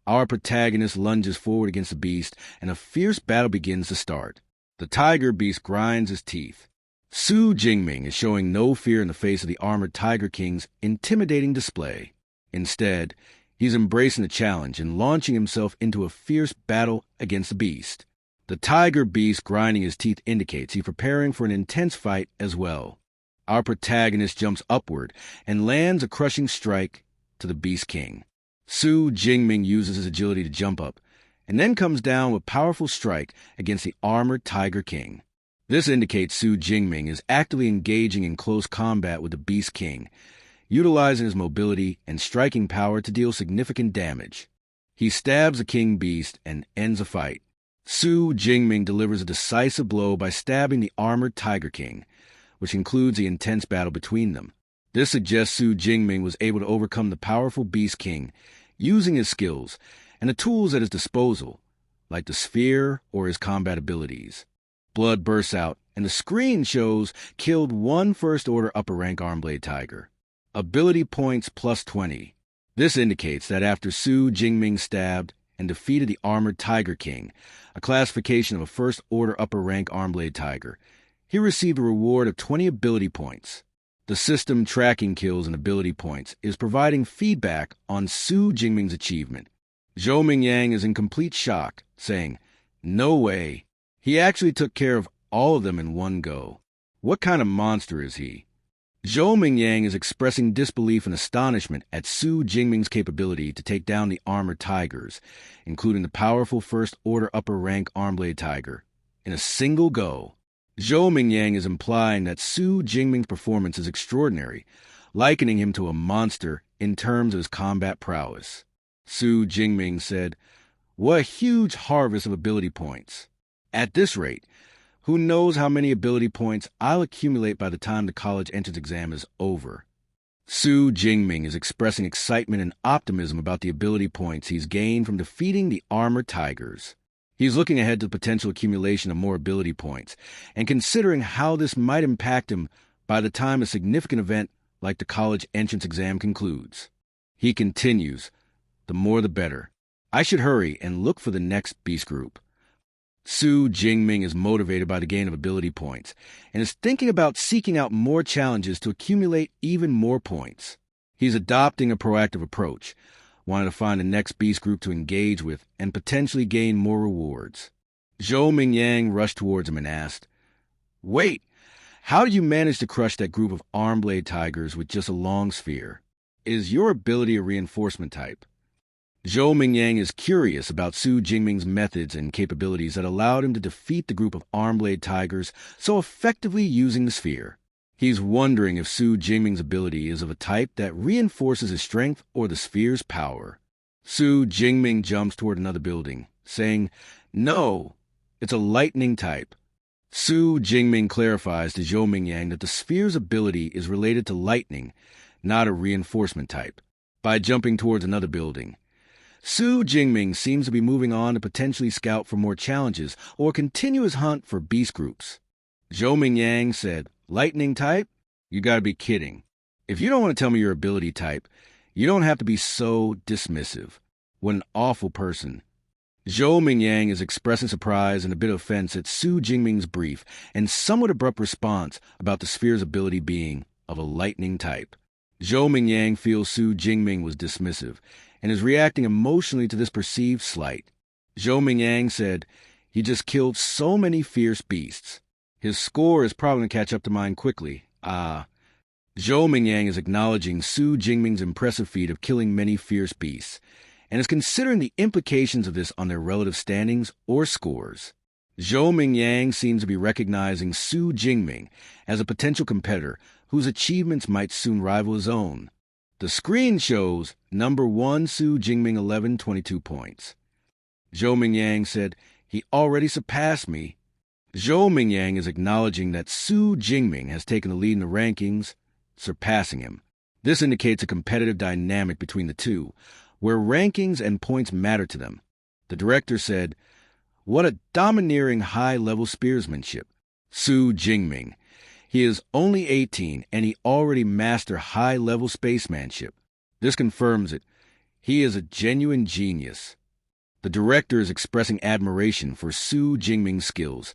[SPEAKER 1] our protagonist lunges forward against the beast, and a fierce battle begins to start. The tiger beast grinds his teeth. Su Jingming is showing no fear in the face of the armored Tiger King's intimidating display. Instead, he's embracing the challenge and launching himself into a fierce battle against the beast. The tiger beast grinding his teeth indicates he's preparing for an intense fight as well. Our protagonist jumps upward and lands a crushing strike to the Beast King. Su Jingming uses his agility to jump up, and then comes down with a powerful strike against the armored Tiger King. This indicates Su Jingming is actively engaging in close combat with the Beast King, utilizing his mobility and striking power to deal significant damage. He stabs the King Beast and ends the fight. Su Jingming delivers a decisive blow by stabbing the armored Tiger King, which concludes the intense battle between them. This suggests Su Jingming was able to overcome the powerful Beast King using his skills and the tools at his disposal, like the sphere or his combat abilities. Blood bursts out, and the screen shows killed one first-order upper-rank Armblade Tiger. Ability points +20. This indicates that after Su Jingming stabbed and defeated the Armored Tiger King, a classification of a first-order upper-rank arm-blade tiger. He received a reward of 20 ability points. The system tracking kills and ability points is providing feedback on Su Jingming's achievement. Zhou Mingyang is in complete shock, saying, "No way. He actually took care of all of them in one go. What kind of monster is he?" Zhou Mingyang is expressing disbelief and astonishment at Su Jingming's capability to take down the armored tigers, including the powerful first-order upper-rank arm-blade tiger, in a single go. Zhou Mingyang is implying that Su Jingming's performance is extraordinary, likening him to a monster in terms of his combat prowess. Su Jingming said, "What a huge harvest of ability points. At this rate, who knows how many ability points I'll accumulate by the time the college entrance exam is over." Su Jingming is expressing excitement and optimism about the ability points he's gained from defeating the armored tigers. He's looking ahead to the potential accumulation of more ability points and considering how this might impact him by the time a significant event like the college entrance exam concludes. He continues, "The more the better. I should hurry and look for the next beast group." Su Jingming is motivated by the gain of ability points and is thinking about seeking out more challenges to accumulate even more points. He's adopting a proactive approach, wanting to find the next beast group to engage with and potentially gain more rewards. Zhou Mingyang rushed towards him and asked, "Wait, how did you manage to crush that group of arm-blade tigers with just a long sphere? Is your ability a reinforcement type?" Zhou Mingyang is curious about Su Jingming's methods and capabilities that allowed him to defeat the group of arm-blade tigers so effectively using the sphere. He's wondering if Su Jingming's ability is of a type that reinforces his strength or the sphere's power. Su Jingming jumps toward another building, saying, "No, it's a lightning type." Su Jingming clarifies to Zhou Mingyang that the sphere's ability is related to lightning, not a reinforcement type, by jumping towards another building. Su Jingming seems to be moving on to potentially scout for more challenges or continue his hunt for beast groups. Zhou Mingyang said, "Lightning type? You gotta be kidding. If you don't want to tell me your ability type, you don't have to be so dismissive. What an awful person." Zhou Mingyang is expressing surprise and a bit of offense at Su Jingming's brief and somewhat abrupt response about the sphere's ability being of a lightning type. Zhou Mingyang feels Su Jingming was dismissive and is reacting emotionally to this perceived slight. Zhou Mingyang said, "He just killed so many fierce beasts. His score is probably going to catch up to mine quickly. Zhou Mingyang is acknowledging Su Jingming's impressive feat of killing many fierce beasts, and is considering the implications of this on their relative standings or scores. Zhou Mingyang seems to be recognizing Su Jingming as a potential competitor whose achievements might soon rival his own. The screen shows number 1 Su Jingming 1122 points. Zhou Mingyang said, "He already surpassed me." Zhou Mingyang is acknowledging that Su Jingming has taken the lead in the rankings, surpassing him. This indicates a competitive dynamic between the two, where rankings and points matter to them. The director said, "What a domineering high-level spearsmanship. Su Jingming. He is only 18, and he already mastered high-level spacemanship. This confirms it. He is a genuine genius." The director is expressing admiration for Su Jingming's skills,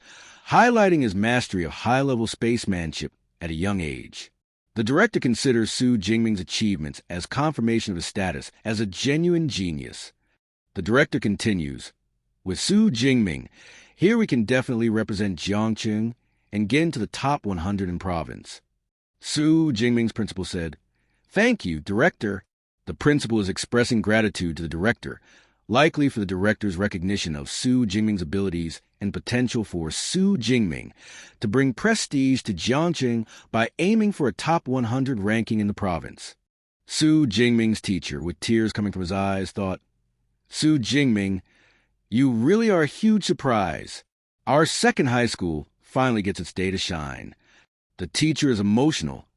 [SPEAKER 1] highlighting his mastery of high-level spacemanship at a young age. The director considers Su Jingming's achievements as confirmation of his status as a genuine genius. The director continues, "With Su Jingming, here we can definitely represent Jiangcheng and get into the top 100 in province." Su Jingming's principal said, "Thank you, director." The principal is expressing gratitude to the director, likely for the director's recognition of Su Jingming's abilities and potential for Su Jingming to bring prestige to Jiangcheng by aiming for a top 100 ranking in the province. Su Jingming's teacher, with tears coming from his eyes, thought, "Su Jingming, you really are a huge surprise. Our second high school finally gets its day to shine." The teacher is emotional,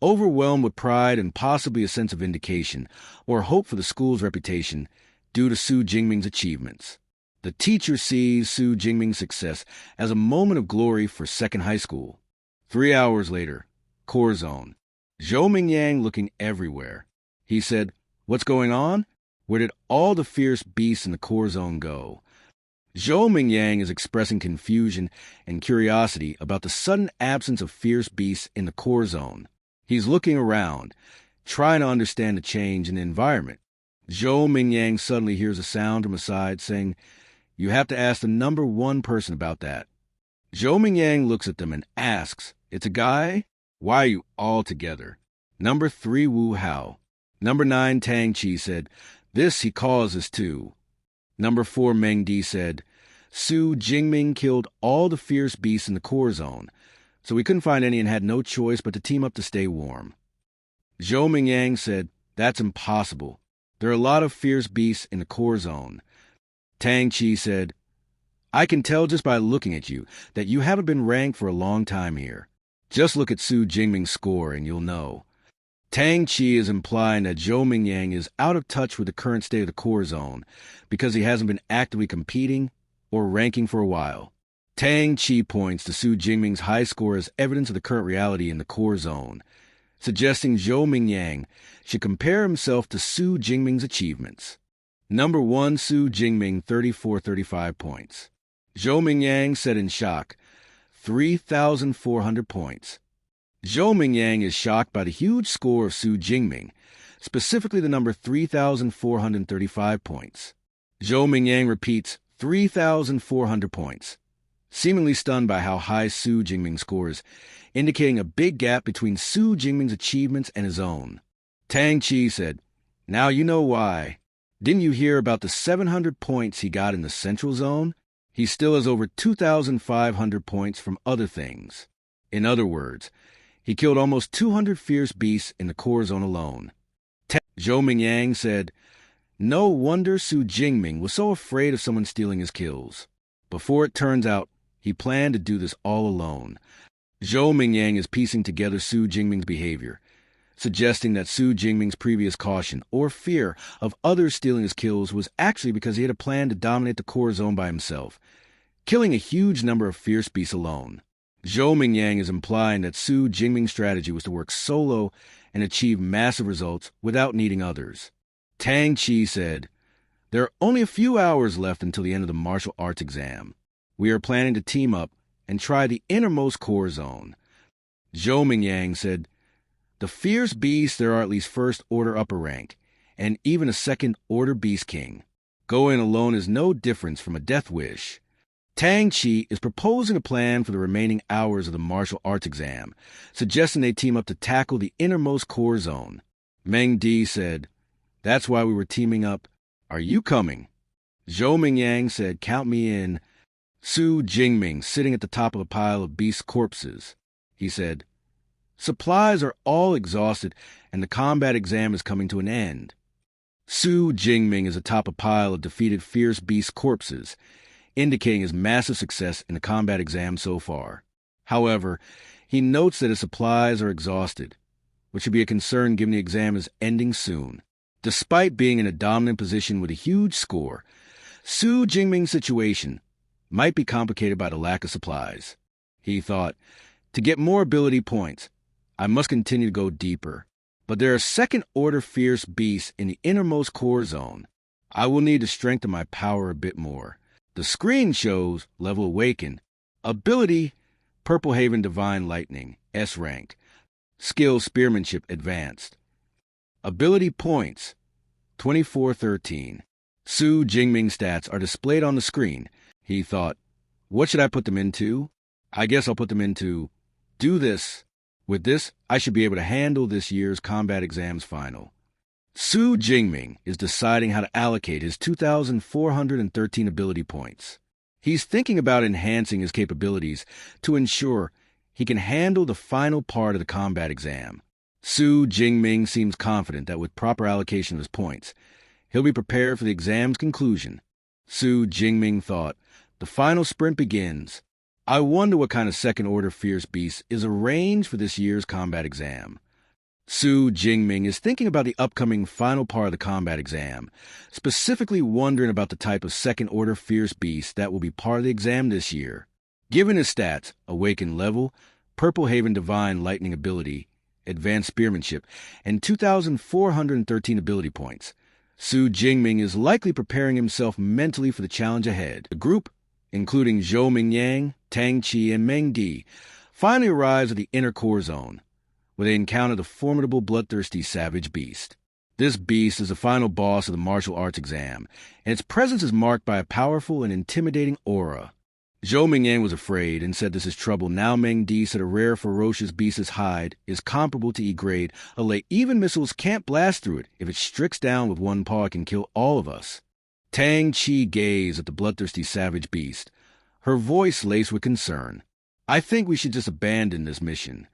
[SPEAKER 1] overwhelmed with pride and possibly a sense of vindication or hope for the school's reputation due to Su Jingming's achievements. The teacher sees Su Jingming's success as a moment of glory for second high school. 3 hours later, core zone. Zhou Mingyang looking everywhere. He said, "What's going on?" Where did all the fierce beasts in the core zone go? Zhao Mingyang is expressing confusion and curiosity about the sudden absence of fierce beasts in the core zone. He's looking around, trying to understand the change in the environment. Zhao Mingyang suddenly hears a sound from his side saying, "You have to ask the number 1 person about that." Zhao Mingyang looks at them and asks, "It's a guy? Why are you all together?" Number 3 Wu Hao. Number 9 Tang Chi said, "This he calls us too." Number 4 Meng Di said, "Su Jingming killed all the fierce beasts in the core zone, so we couldn't find any and had no choice but to team up to stay warm." Zhou Mingyang said, "That's impossible. There are a lot of fierce beasts in the core zone." Tang Chi said, "I can tell just by looking at you that you haven't been ranked for a long time here. Just look at Su Jingming's score and you'll know." Tang Chi is implying that Zhou Mingyang is out of touch with the current state of the core zone because he hasn't been actively competing or ranking for a while. Tang Chi points to Su Jingming's high score as evidence of the current reality in the core zone, suggesting Zhou Mingyang should compare himself to Su Jingming's achievements. Number 1 Su Jingming 3435 points. Zhou Mingyang said in shock, 3,400 points. Zhou Mingyang is shocked by the huge score of Su Jingming, specifically the number 3,435 points. Zhou Mingyang repeats 3,400 points, seemingly stunned by how high Su Jingming scores, indicating a big gap between Su Jingming's achievements and his own. Tang Chi said, "Now you know why. Didn't you hear about the 700 points he got in the central zone? He still has over 2,500 points from other things. In other words, he killed almost 200 fierce beasts in the core zone alone." Zhou Mingyang said, "No wonder Su Jingming was so afraid of someone stealing his kills. Before it turns out, he planned to do this all alone." Zhou Mingyang is piecing together Su Jingming's behavior, suggesting that Su Jingming's previous caution or fear of others stealing his kills was actually because he had a plan to dominate the core zone by himself, killing a huge number of fierce beasts alone. Zhou Mingyang is implying that Su Jingming's strategy was to work solo and achieve massive results without needing others. Tang Chi said, "There are only a few hours left until the end of the martial arts exam. We are planning to team up and try the innermost core zone." Zhou Mingyang said, "The fierce beasts there are at least first order upper rank, and even a second order beast king. Going alone is no difference from a death wish." Tang Chi is proposing a plan for the remaining hours of the martial arts exam, suggesting they team up to tackle the innermost core zone. Meng Di said, "That's why we were teaming up. Are you coming?" Zhou Mingyang said, "Count me in." Su Jingming, sitting at the top of a pile of beast corpses, he said, "Supplies are all exhausted and the combat exam is coming to an end." Su Jingming is atop a pile of defeated fierce beast corpses, indicating his massive success in the combat exam so far. However, he notes that his supplies are exhausted, which should be a concern given the exam is ending soon. Despite being in a dominant position with a huge score, Su Jingming's situation might be complicated by the lack of supplies. He thought, "To get more ability points, I must continue to go deeper. But there are second-order fierce beasts in the innermost core zone. I will need to strengthen my power a bit more." The screen shows level awaken, ability Purple Haven Divine Lightning, S rank, skill Spearmanship Advanced. Ability points 2413. Su Jingming stats are displayed on the screen. He thought, "What should I put them into? I guess I'll put them into do this. With this, I should be able to handle this year's combat exams final." Su Jingming is deciding how to allocate his 2,413 ability points. He's thinking about enhancing his capabilities to ensure he can handle the final part of the combat exam. Su Jingming seems confident that with proper allocation of his points, he'll be prepared for the exam's conclusion. Su Jingming thought, "The final sprint begins. I wonder what kind of second-order fierce beast is arranged for this year's combat exam." Su Jingming is thinking about the upcoming final part of the combat exam, specifically wondering about the type of second-order fierce beast that will be part of the exam this year. Given his stats, Awakened Level, Purple Haven Divine Lightning Ability, Advanced Spearmanship, and 2,413 ability points, Su Jingming is likely preparing himself mentally for the challenge ahead. The group, including Zhou Mingyang, Tang Qi, and Meng Di, finally arrives at the inner core zone, where they encounter the formidable bloodthirsty savage beast. This beast is the final boss of the martial arts exam, and its presence is marked by a powerful and intimidating aura. Zhou Mingyang was afraid and said this is trouble. Now Meng Di said a rare ferocious beast's hide is comparable to E-grade. Even missiles can't blast through it. If it strikes down with one paw, it can kill all of us. Tang Qi gazed at the bloodthirsty savage beast, her voice laced with concern. I think we should just abandon this mission.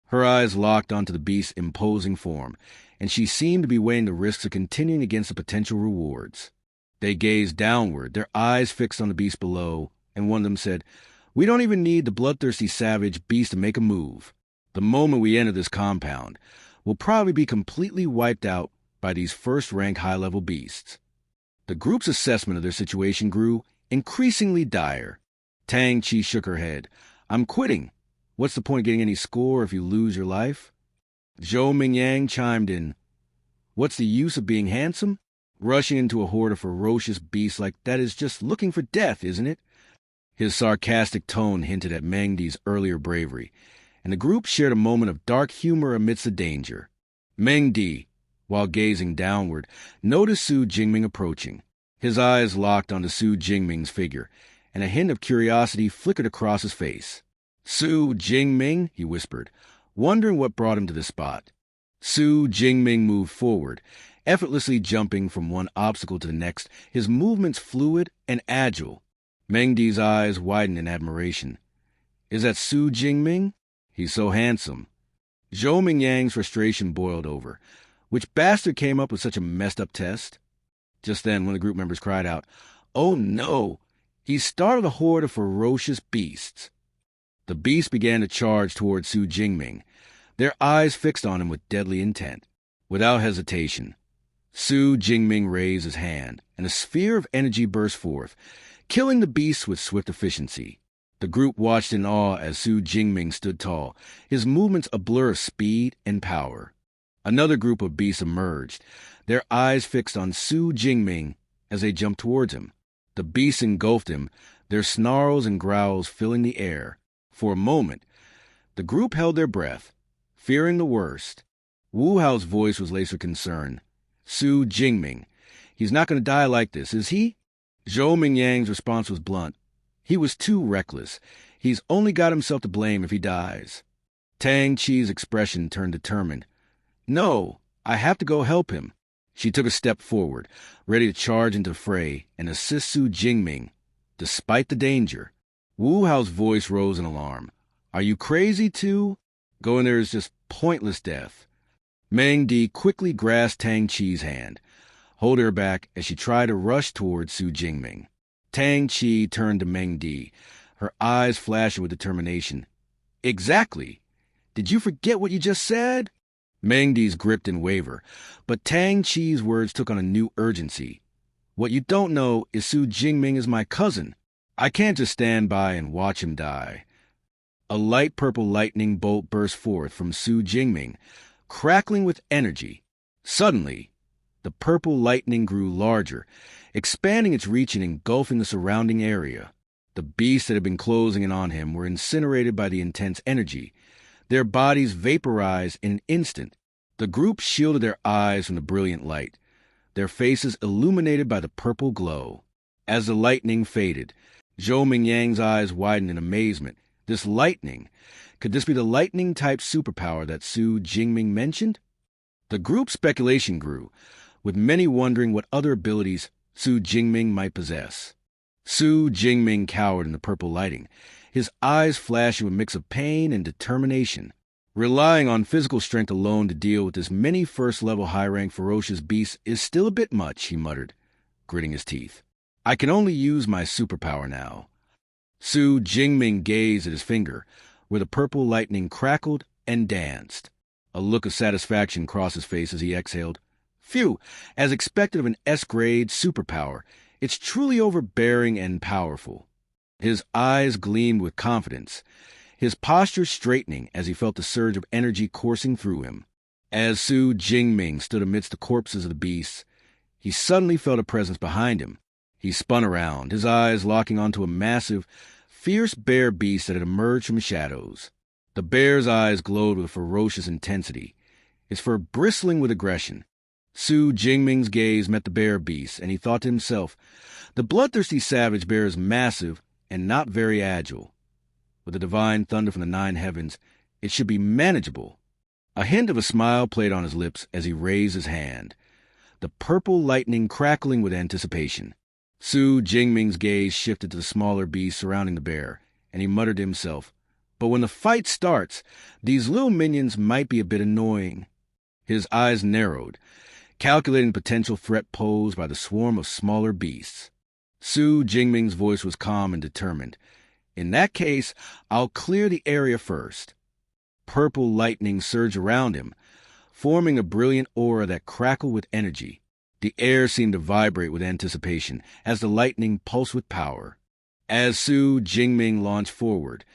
[SPEAKER 1] Her eyes locked onto the beast's imposing form, and she seemed to be weighing the risks of continuing against the potential rewards. They gazed downward, their eyes fixed on the beast below, and one of them said, "We don't even need the bloodthirsty savage beast to make a move. The moment we enter this compound, we'll probably be completely wiped out by these first-rank high-level beasts." The group's assessment of their situation grew increasingly dire. Tang Qi shook her head. "I'm quitting. What's the point of getting any score if you lose your life?" Zhou Mingyang chimed in. "What's the use of being handsome? Rushing into a horde of ferocious beasts like that is just looking for death, isn't it?" His sarcastic tone hinted at Meng Di's earlier bravery, and the group shared a moment of dark humor amidst the danger. Meng Di, while gazing downward, noticed Su Jingming approaching. His eyes locked onto Su Jingming's figure, and a hint of curiosity flickered across his face. "Su Jingming," he whispered, wondering what brought him to this spot. Su Jingming moved forward, effortlessly jumping from one obstacle to the next, his movements fluid and agile. Meng Di's eyes widened in admiration. "Is that Su Jingming? He's so handsome." Zhou Mingyang's frustration boiled over. Which bastard came up with such a messed-up test? Just then, one of the group members cried out, "Oh no! He startled a horde of ferocious beasts." The beasts began to charge toward Su Jingming, their eyes fixed on him with deadly intent. Without hesitation, Su Jingming raised his hand, and a sphere of energy burst forth, killing the beasts with swift efficiency. The group watched in awe as Su Jingming stood tall, his movements a blur of speed and power. Another group of beasts emerged, their eyes fixed on Su Jingming as they jumped towards him. The beasts engulfed him, their snarls and growls filling the air. For a moment, the group held their breath, fearing the worst. Wu Hao's voice was laced with concern. "Su Jingming, he's not going to die like this, is he?" Zhou Mingyang's response was blunt. "He was too reckless. He's only got himself to blame if he dies." Tang Qi's expression turned determined. "No, I have to go help him." She took a step forward, ready to charge into the fray and assist Su Jingming, despite the danger. Wu Hao's voice rose in alarm. "Are you crazy, too? Going there is just pointless death." Meng Di quickly grasped Tang Qi's hand, holding her back as she tried to rush towards Su Jingming. Tang Qi turned to Meng Di, her eyes flashing with determination. "Exactly. Did you forget what you just said?" Meng Di's grip didn't waver, but Tang Qi's words took on a new urgency. "What you don't know is Su Jingming is my cousin. I can't just stand by and watch him die." A light purple lightning bolt burst forth from Su Jingming, crackling with energy. Suddenly, the purple lightning grew larger, expanding its reach and engulfing the surrounding area. The beasts that had been closing in on him were incinerated by the intense energy, their bodies vaporized in an instant. The group shielded their eyes from the brilliant light, their faces illuminated by the purple glow. As the lightning faded, Zhou Mingyang's eyes widened in amazement. This lightning, could this be the lightning-type superpower that Su Jingming mentioned? The group's speculation grew, with many wondering what other abilities Su Jingming might possess. Su Jingming cowered in the purple lighting, his eyes flashing with a mix of pain and determination. Relying on physical strength alone to deal with this many first-level high-rank ferocious beasts is still a bit much, he muttered, gritting his teeth. "I can only use my superpower now." Su Jingming gazed at his finger, where the purple lightning crackled and danced. A look of satisfaction crossed his face as he exhaled. "Phew, as expected of an S-grade superpower, it's truly overbearing and powerful." His eyes gleamed with confidence, his posture straightening as he felt the surge of energy coursing through him. As Su Jingming stood amidst the corpses of the beasts, he suddenly felt a presence behind him. He spun around, his eyes locking onto a massive, fierce bear beast that had emerged from the shadows. The bear's eyes glowed with ferocious intensity, his fur bristling with aggression. Su Jingming's gaze met the bear beast, and he thought to himself, the bloodthirsty savage bear is massive and not very agile. With the divine thunder from the 9 heavens, it should be manageable. A hint of a smile played on his lips as he raised his hand, the purple lightning crackling with anticipation. Su Jingming's gaze shifted to the smaller beast surrounding the bear, and he muttered to himself, but when the fight starts, these little minions might be a bit annoying. His eyes narrowed, calculating the potential threat posed by the swarm of smaller beasts. Su Jingming's voice was calm and determined. In that case, I'll clear the area first. Purple lightning surged around him, forming a brilliant aura that crackled with energy. The air seemed to vibrate with anticipation as the lightning pulsed with power. As Su Jingming launched forward,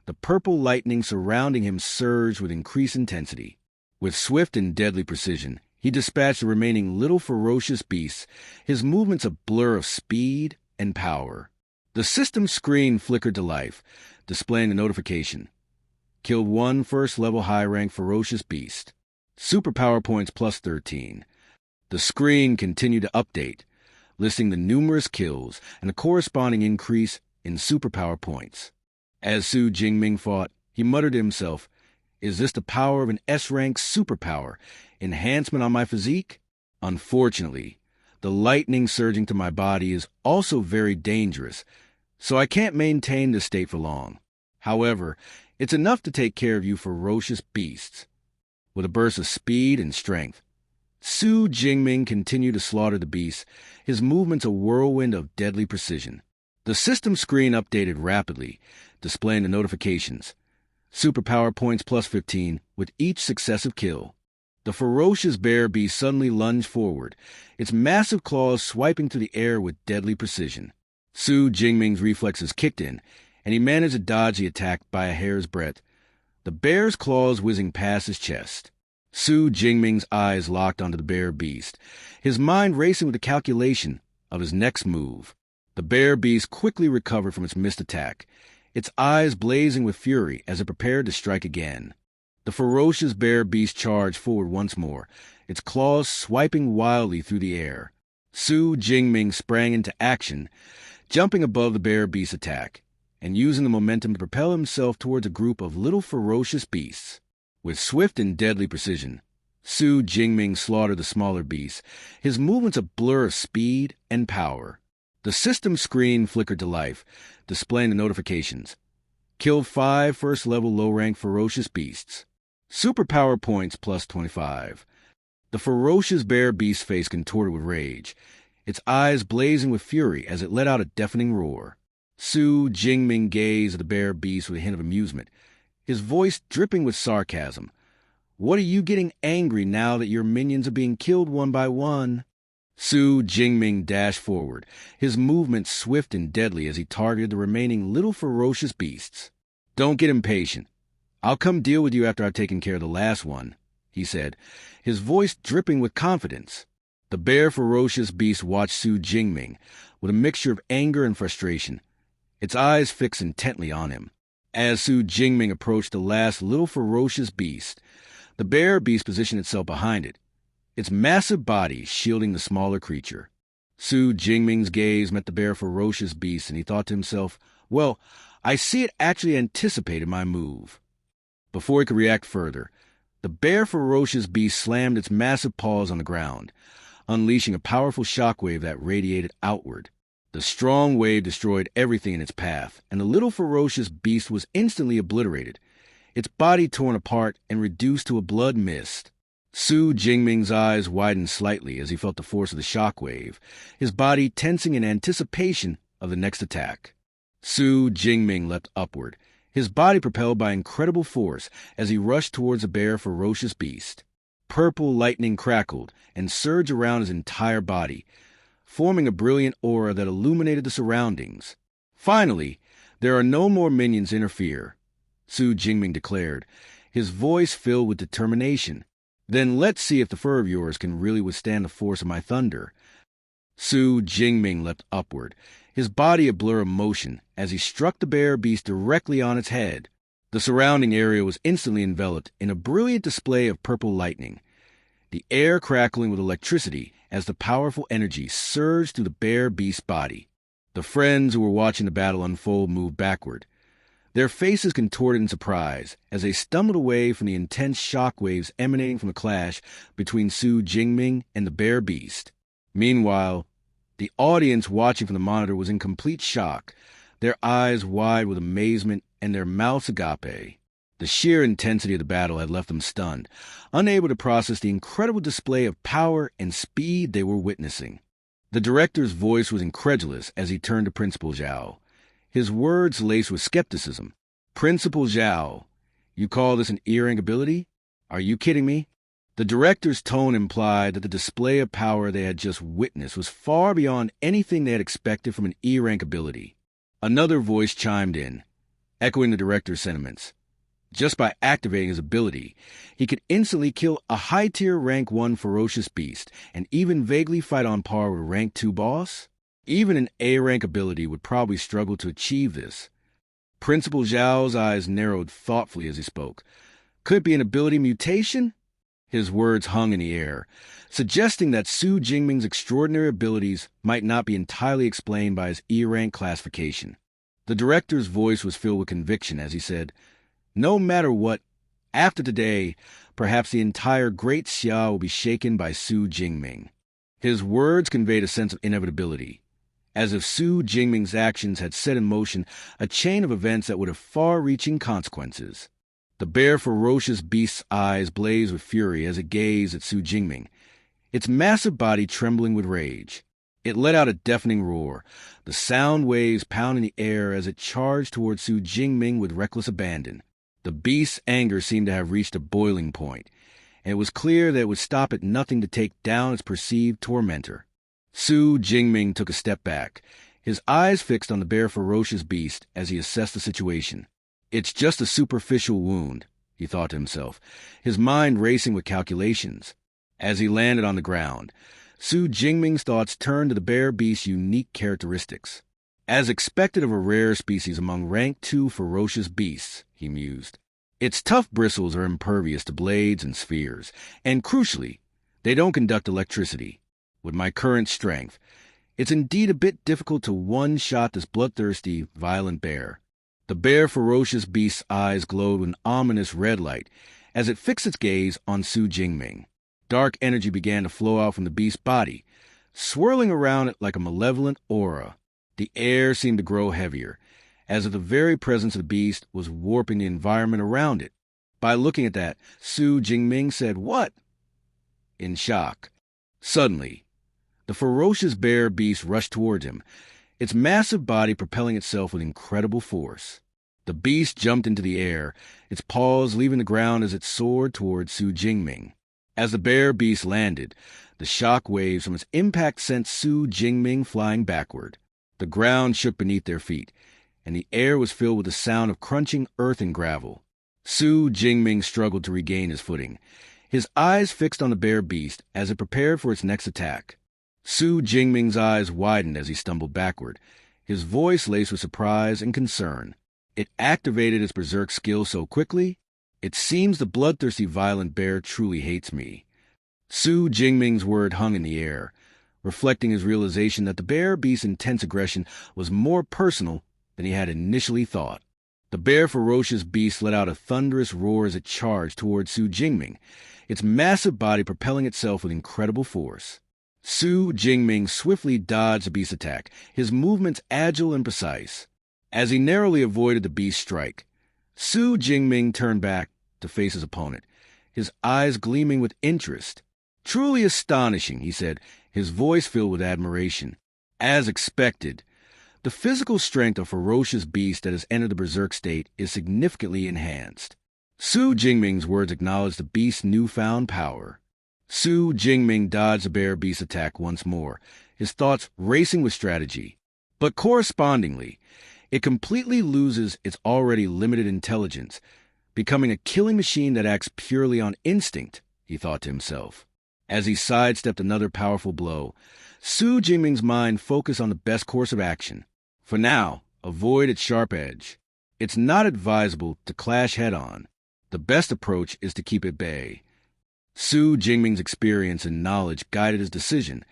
[SPEAKER 1] the purple lightning surrounding him surged with increased intensity. With swift and deadly precision, he dispatched the remaining little ferocious beasts, his movements a blur of speed and power. The system screen flickered to life, displaying a notification. Killed 1 first-level high-rank ferocious beast. Superpower points plus 13. The screen continued to update, listing the numerous kills and the corresponding increase in superpower points. As Su Jingming fought, he muttered to himself, is this the power of an S-rank superpower? Enhancement on my physique? Unfortunately, the lightning surging to my body is also very dangerous, so I can't maintain this state for long. However, it's enough to take care of you ferocious beasts. With a burst of speed and strength, Su Jingming continued to slaughter the beasts, his movements a whirlwind of deadly precision. The system screen updated rapidly, displaying the notifications. Superpower points plus 15 with each successive kill. The ferocious bear beast suddenly lunged forward, its massive claws swiping through the air with deadly precision. Su Jingming's reflexes kicked in, and he managed to dodge the attack by a hair's breadth, the bear's claws whizzing past his chest. Su Jingming's eyes locked onto the bear beast, his mind racing with the calculation of his next move. The bear beast quickly recovered from its missed attack, its eyes blazing with fury as it prepared to strike again. The ferocious bear beast charged forward once more, its claws swiping wildly through the air. Su Jingming sprang into action, jumping above the bear beast's attack, and using the momentum to propel himself towards a group of little ferocious beasts. With swift and deadly precision, Su Jingming slaughtered the smaller beasts, his movements a blur of speed and power. The system screen flickered to life, displaying the notifications. Killed 5 first-level low-rank ferocious beasts. Superpower points plus 25. The ferocious bear beast's face contorted with rage, its eyes blazing with fury as it let out a deafening roar. Su Jingming gazed at the bear beast with a hint of amusement, his voice dripping with sarcasm. What are you getting angry now that your minions are being killed one by one? Su Jingming dashed forward, his movements swift and deadly as he targeted the remaining little ferocious beasts. Don't get impatient. I'll come deal with you after I've taken care of the last one, he said, his voice dripping with confidence. The bear ferocious beast watched Su Jingming with a mixture of anger and frustration, its eyes fixed intently on him. As Su Jingming approached the last little ferocious beast, the bear beast positioned itself behind it, its massive body shielding the smaller creature. Su Jingming's gaze met the bear ferocious beast, and he thought to himself, well, I see it actually anticipated my move. Before he could react further, the bear ferocious beast slammed its massive paws on the ground, unleashing a powerful shockwave that radiated outward. The strong wave destroyed everything in its path, and the little ferocious beast was instantly obliterated, its body torn apart and reduced to a blood mist. Su Jingming's eyes widened slightly as he felt the force of the shockwave, his body tensing in anticipation of the next attack. Su Jingming leapt upward, his body propelled by incredible force as he rushed towards the bear ferocious beast. Purple lightning crackled and surged around his entire body, forming a brilliant aura that illuminated the surroundings. Finally, there are no more minions to interfere, Su Jingming declared, his voice filled with determination. Then let's see if the fur of yours can really withstand the force of my thunder. Su Jingming leapt upward, his body a blur of motion as he struck the bear beast directly on its head. The surrounding area was instantly enveloped in a brilliant display of purple lightning, the air crackling with electricity as the powerful energy surged through the bear beast's body. The friends who were watching the battle unfold moved backward, their faces contorted in surprise as they stumbled away from the intense shock waves emanating from the clash between Su Jingming and the bear beast. Meanwhile, the audience watching from the monitor was in complete shock, their eyes wide with amazement and their mouths agape. The sheer intensity of the battle had left them stunned, unable to process the incredible display of power and speed they were witnessing. The director's voice was incredulous as he turned to Principal Zhao, his words laced with skepticism. "Principal Zhao, you call this an E-rank ability? Are you kidding me?" The director's tone implied that the display of power they had just witnessed was far beyond anything they had expected from an E-rank ability. Another voice chimed in, echoing the director's sentiments. Just by activating his ability, he could instantly kill a high-tier rank 1 ferocious beast and even vaguely fight on par with a rank 2 boss? Even an A-rank ability would probably struggle to achieve this. Principal Zhao's eyes narrowed thoughtfully as he spoke. Could it be an ability mutation? His words hung in the air, suggesting that Su Jingming's extraordinary abilities might not be entirely explained by his E-rank classification. The director's voice was filled with conviction as he said, "No matter what, after today, perhaps the entire Great Xia will be shaken by Su Jingming." His words conveyed a sense of inevitability, as if Su Jingming's actions had set in motion a chain of events that would have far-reaching consequences. The bear ferocious beast's eyes blazed with fury as it gazed at Su Jingming, its massive body trembling with rage. It let out a deafening roar, the sound waves pounding the air as it charged towards Su Jingming with reckless abandon. The beast's anger seemed to have reached a boiling point, and it was clear that it would stop at nothing to take down its perceived tormentor. Su Jingming took a step back, his eyes fixed on the bear ferocious beast as he assessed the situation. "It's just a superficial wound," he thought to himself, his mind racing with calculations. As he landed on the ground, Su Jingming's thoughts turned to the bear beast's unique characteristics. As expected of a rare species among rank 2 ferocious beasts, he mused, its tough bristles are impervious to blades and spheres, and crucially, they don't conduct electricity. With my current strength, it's indeed a bit difficult to one-shot this bloodthirsty, violent bear. The bear ferocious beast's eyes glowed with an ominous red light as it fixed its gaze on Su Jingming. Dark energy began to flow out from the beast's body, swirling around it like a malevolent aura. The air seemed to grow heavier, as if the very presence of the beast was warping the environment around it. By looking at that, Su Jingming said, "What?" in shock. Suddenly, the ferocious bear beast rushed towards him, its massive body propelling itself with incredible force. The beast jumped into the air, its paws leaving the ground as it soared towards Su Jingming. As the bear beast landed, the shock waves from its impact sent Su Jingming flying backward. The ground shook beneath their feet, and the air was filled with the sound of crunching earth and gravel. Su Jingming struggled to regain his footing, his eyes fixed on the bear beast as it prepared for its next attack. Su Jingming's eyes widened as he stumbled backward, his voice laced with surprise and concern. It activated its berserk skill so quickly. "It seems the bloodthirsty violent bear truly hates me." Su Jingming's word hung in the air, reflecting his realization that the bear beast's intense aggression was more personal than he had initially thought. The bear ferocious beast let out a thunderous roar as it charged towards Su Jingming, its massive body propelling itself with incredible force. Su Jingming swiftly dodged the beast's attack, his movements agile and precise. As he narrowly avoided the beast's strike, Su Jingming turned back to face his opponent, his eyes gleaming with interest. "Truly astonishing," he said, his voice filled with admiration. As expected, the physical strength of a ferocious beast that has entered the berserk state is significantly enhanced. Su Jingming's words acknowledged the beast's newfound power. Su Jingming dodged the bear beast's attack once more, his thoughts racing with strategy. But correspondingly, it completely loses its already limited intelligence, becoming a killing machine that acts purely on instinct, he thought to himself. As he sidestepped another powerful blow, Su Jingming's mind focused on the best course of action. For now, avoid its sharp edge. It's not advisable to clash head-on. The best approach is to keep at bay. Su Jingming's experience and knowledge guided his decision,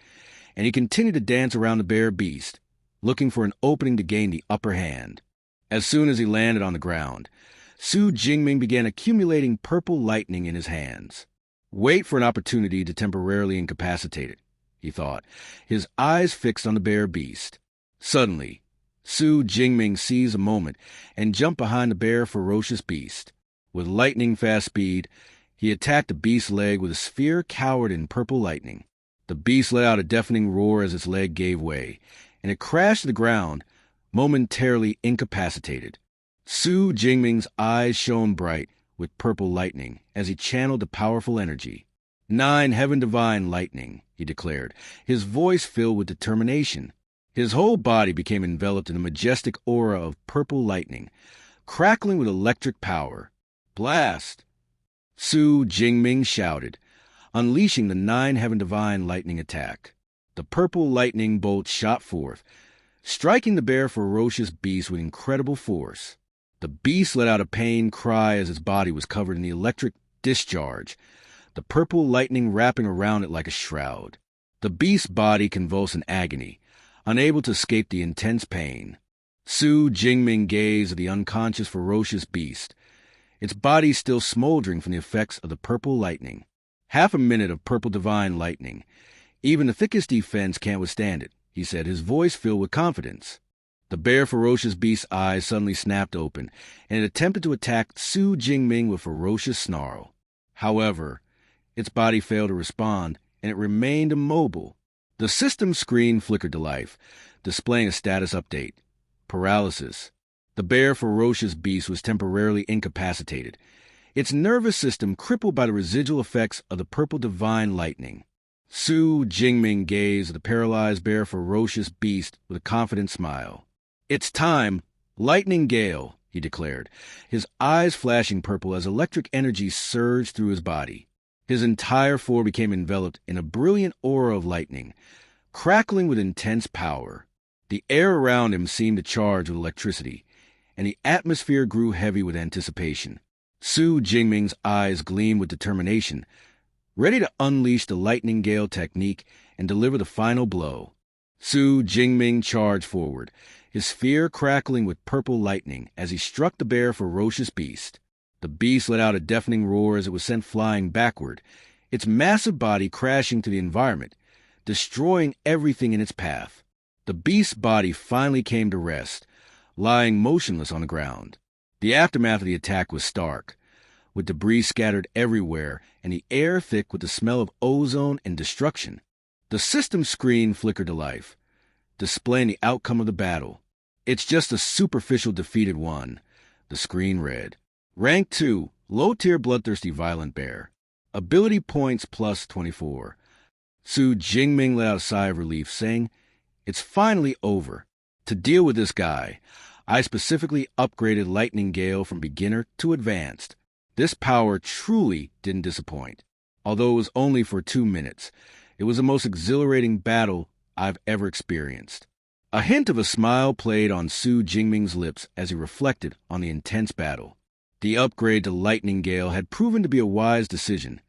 [SPEAKER 1] and he continued to dance around the bear beast, looking for an opening to gain the upper hand. As soon as he landed on the ground, Su Jingming began accumulating purple lightning in his hands. Wait for an opportunity to temporarily incapacitate it, he thought, his eyes fixed on the bear beast. Suddenly, Su Jingming seized a moment and jumped behind the bear ferocious beast. With lightning-fast speed, he attacked the beast's leg with a sphere covered in purple lightning. The beast let out a deafening roar as its leg gave way, and it crashed to the ground, momentarily incapacitated. Su Jingming's eyes shone bright with purple lightning as he channeled the powerful energy. 9 heaven-divine lightning, he declared, his voice filled with determination. His whole body became enveloped in a majestic aura of purple lightning, crackling with electric power. Blast! Su Jingming shouted, unleashing the 9 heaven-divine lightning attack. The purple lightning bolt shot forth, striking the bear ferocious beast with incredible force. The beast let out a pained cry as its body was covered in the electric discharge, the purple lightning wrapping around it like a shroud. The beast's body convulsed in agony, unable to escape the intense pain. Su Jingming gazed at the unconscious ferocious beast, its body still smoldering from the effects of the purple lightning. Half a minute of purple divine lightning. Even the thickest defense can't withstand it, he said, his voice filled with confidence. The bear ferocious beast's eyes suddenly snapped open, and it attempted to attack Su Jingming with ferocious snarl. However, its body failed to respond, and it remained immobile. The system screen flickered to life, displaying a status update. Paralysis. The bear ferocious beast was temporarily incapacitated, its nervous system crippled by the residual effects of the purple divine lightning. Su Jingming gazed at the paralyzed bear ferocious beast with a confident smile. It's time, lightning gale, he declared, his eyes flashing purple as electric energy surged through his body. His entire form became enveloped in a brilliant aura of lightning, crackling with intense power. The air around him seemed to charge with electricity, and the atmosphere grew heavy with anticipation. Su Jingming's eyes gleamed with determination, ready to unleash the lightning gale technique and deliver the final blow. Su Jingming charged forward, his sphere crackling with purple lightning as he struck the bear ferocious beast. The beast let out a deafening roar as it was sent flying backward, its massive body crashing to the environment, destroying everything in its path. The beast's body finally came to rest, lying motionless on the ground. The aftermath of the attack was stark, with debris scattered everywhere and the air thick with the smell of ozone and destruction. The system screen flickered to life, displaying the outcome of the battle. It's just a superficial defeated one, the screen read. Rank 2, low-tier bloodthirsty violent bear. Ability points plus 24. Su Jingming let out a sigh of relief, saying, It's finally over. To deal with this guy, I specifically upgraded Lightning Gale from beginner to advanced. This power truly didn't disappoint. Although it was only for 2 minutes, it was the most exhilarating battle I've ever experienced. A hint of a smile played on Su Jingming's lips as he reflected on the intense battle. The upgrade to Lightning Gale had proven to be a wise decision,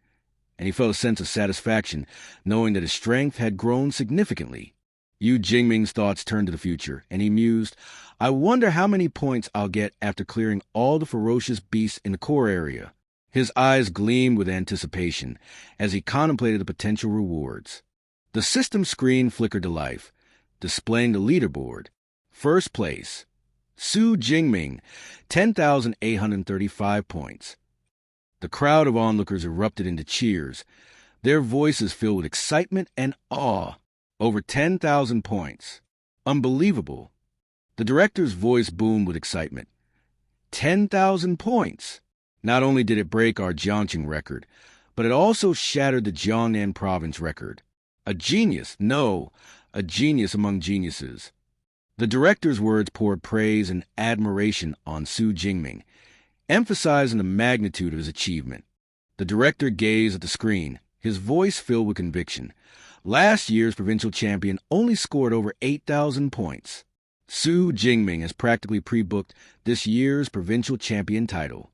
[SPEAKER 1] and he felt a sense of satisfaction knowing that his strength had grown significantly. Yu Jingming's thoughts turned to the future, and he mused, I wonder how many points I'll get after clearing all the ferocious beasts in the core area. His eyes gleamed with anticipation as he contemplated the potential rewards. The system screen flickered to life, displaying the leaderboard. First place, Su Jingming, 10,835 points. The crowd of onlookers erupted into cheers, their voices filled with excitement and awe. Over 10,000 points. Unbelievable. The director's voice boomed with excitement. 10,000 points. Not only did it break our Jiangxing record, but it also shattered the Jiangnan province record. A genius, no, a genius among geniuses. The director's words poured praise and admiration on Su Jingming, emphasizing the magnitude of his achievement. The director gazed at the screen, his voice filled with conviction. Last year's provincial champion only scored over 8,000 points. Su Jingming has practically pre-booked this year's provincial champion title.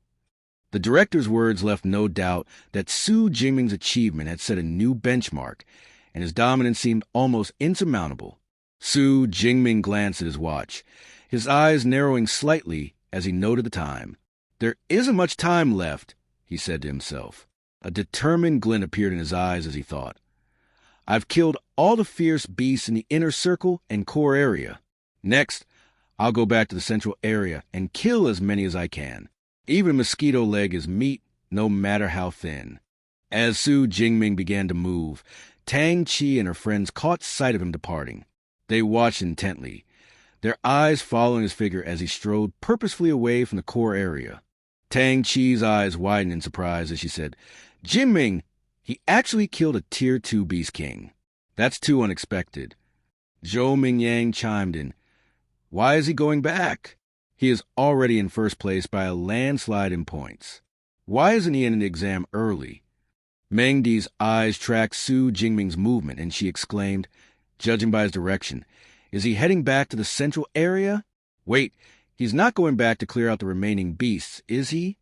[SPEAKER 1] The director's words left no doubt that Su Jingming's achievement had set a new benchmark, and his dominance seemed almost insurmountable. Su Jingming glanced at his watch, his eyes narrowing slightly as he noted the time. There isn't much time left, he said to himself. A determined glint appeared in his eyes as he thought. I've killed all the fierce beasts in the inner circle and core area. Next, I'll go back to the central area and kill as many as I can. Even a mosquito leg is meat, no matter how thin. As Su Jingming began to move, Tang Chi and her friends caught sight of him departing. They watched intently, their eyes following his figure as he strode purposefully away from the core area. Tang Chi's eyes widened in surprise as she said, Jingming, he actually killed a Tier 2 Beast King. That's too unexpected. Zhou Mingyang chimed in. Why is he going back? He is already in first place by a landslide in points. Why isn't he in the exam early? Meng Di's eyes tracked Su Jingming's movement, and she exclaimed, judging by his direction, is he heading back to the central area? Wait, he's not going back to clear out the remaining beasts, is he?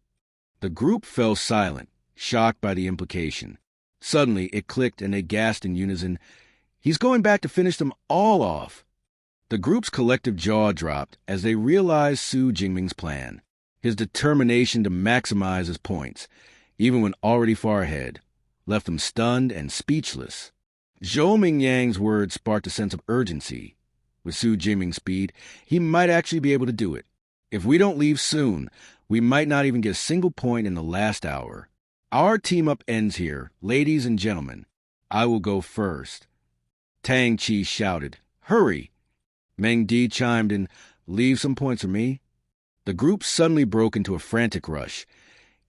[SPEAKER 1] The group fell silent, shocked by the implication. Suddenly, it clicked and they gasped in unison, he's going back to finish them all off. The group's collective jaw dropped as they realized Su Jingming's plan, his determination to maximize his points, even when already far ahead, left them stunned and speechless. Zhou Mingyang's words sparked a sense of urgency. With Su Jingming's speed, he might actually be able to do it. If we don't leave soon, we might not even get a single point in the last hour. Our team-up ends here, ladies and gentlemen. I will go first. Tang Chi shouted, hurry! Meng Di chimed in, leave some points for me. The group suddenly broke into a frantic rush,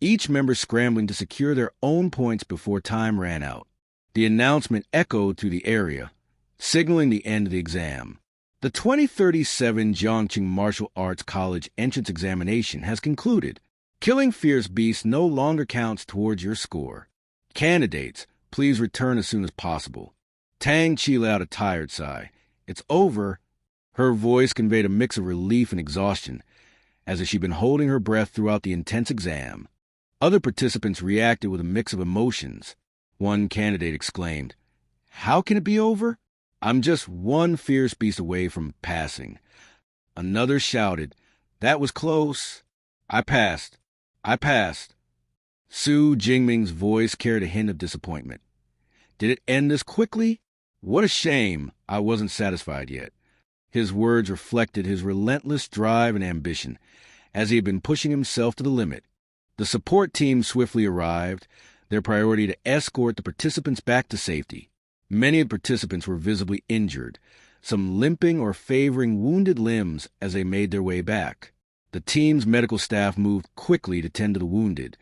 [SPEAKER 1] each member scrambling to secure their own points before time ran out. The announcement echoed through the area, signaling the end of the exam. The 2037 Jiangqing Martial Arts College entrance examination has concluded. Killing fierce beasts no longer counts towards your score. Candidates, please return as soon as possible. Tang Chi let out a tired sigh. It's over. Her voice conveyed a mix of relief and exhaustion, as if she'd been holding her breath throughout the intense exam. Other participants reacted with a mix of emotions. One candidate exclaimed, how can it be over? I'm just one fierce beast away from passing. Another shouted, that was close. I passed. Su Jingming's voice carried a hint of disappointment. Did it end this quickly? What a shame. I wasn't satisfied yet. His words reflected his relentless drive and ambition, as he had been pushing himself to the limit. The support team swiftly arrived, their priority to escort the participants back to safety. Many of the participants were visibly injured, some limping or favoring wounded limbs as they made their way back. The team's medical staff moved quickly to tend to the wounded,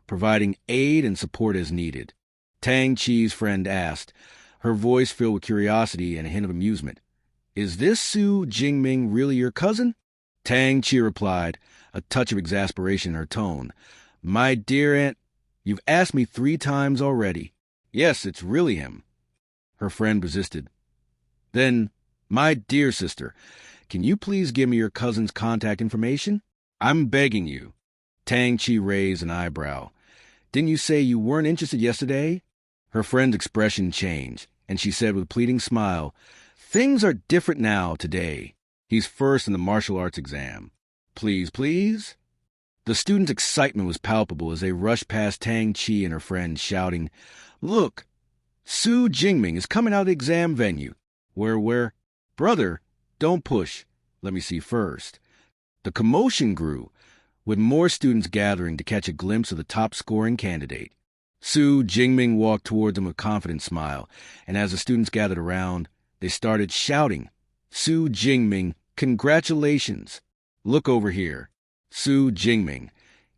[SPEAKER 1] providing aid and support as needed. Tang Chi's friend asked, her voice filled with curiosity and a hint of amusement, is this Su Jingming really your cousin? Tang Chi replied, a touch of exasperation in her tone. My dear aunt, you've asked me 3 times already. Yes, it's really him. Her friend resisted. Then, my dear sister, can you please give me your cousin's contact information? I'm begging you. Tang Chi raised an eyebrow. Didn't you say you weren't interested yesterday? Her friend's expression changed, and she said with a pleading smile, things are different now, today. He's first in the martial arts exam. Please, please? The students' excitement was palpable as they rushed past Tang Chi and her friend, shouting, look, Su Jingming is coming out of the exam venue. Where? Brother, don't push. Let me see first. The commotion grew, with more students gathering to catch a glimpse of the top-scoring candidate. Su Jingming walked toward them with a confident smile, and as the students gathered around, they started shouting, Su Jingming, congratulations. Look over here. Su Jingming,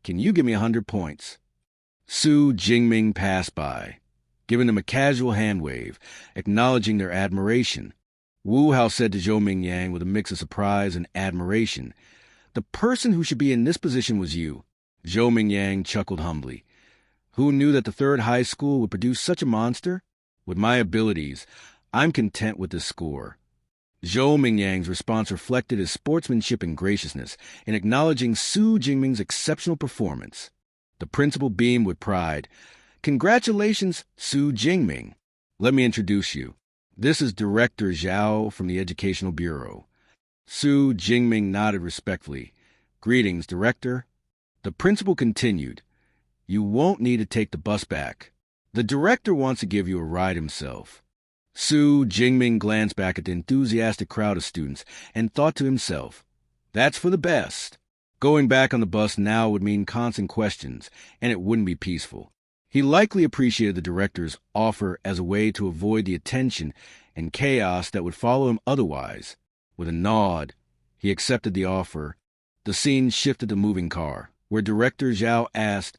[SPEAKER 1] can you give me 100 points? Su Jingming passed by, giving them a casual hand wave, acknowledging their admiration. Wu Hao said to Zhou Mingyang with a mix of surprise and admiration, the person who should be in this position was you. Zhou Mingyang chuckled humbly. Who knew that the third high school would produce such a monster? With my abilities, I'm content with this score. Zhou Mingyang's response reflected his sportsmanship and graciousness in acknowledging Su Jingming's exceptional performance. The principal beamed with pride. Congratulations, Su Jingming. Let me introduce you. This is Director Zhao from the Educational Bureau. Su Jingming nodded respectfully. Greetings, Director. The principal continued. You won't need to take the bus back. The director wants to give you a ride himself. Su Jingming glanced back at the enthusiastic crowd of students and thought to himself, that's for the best. Going back on the bus now would mean constant questions, and it wouldn't be peaceful. He likely appreciated the director's offer as a way to avoid the attention and chaos that would follow him otherwise. With a nod, he accepted the offer. The scene shifted to moving car, where Director Zhao asked,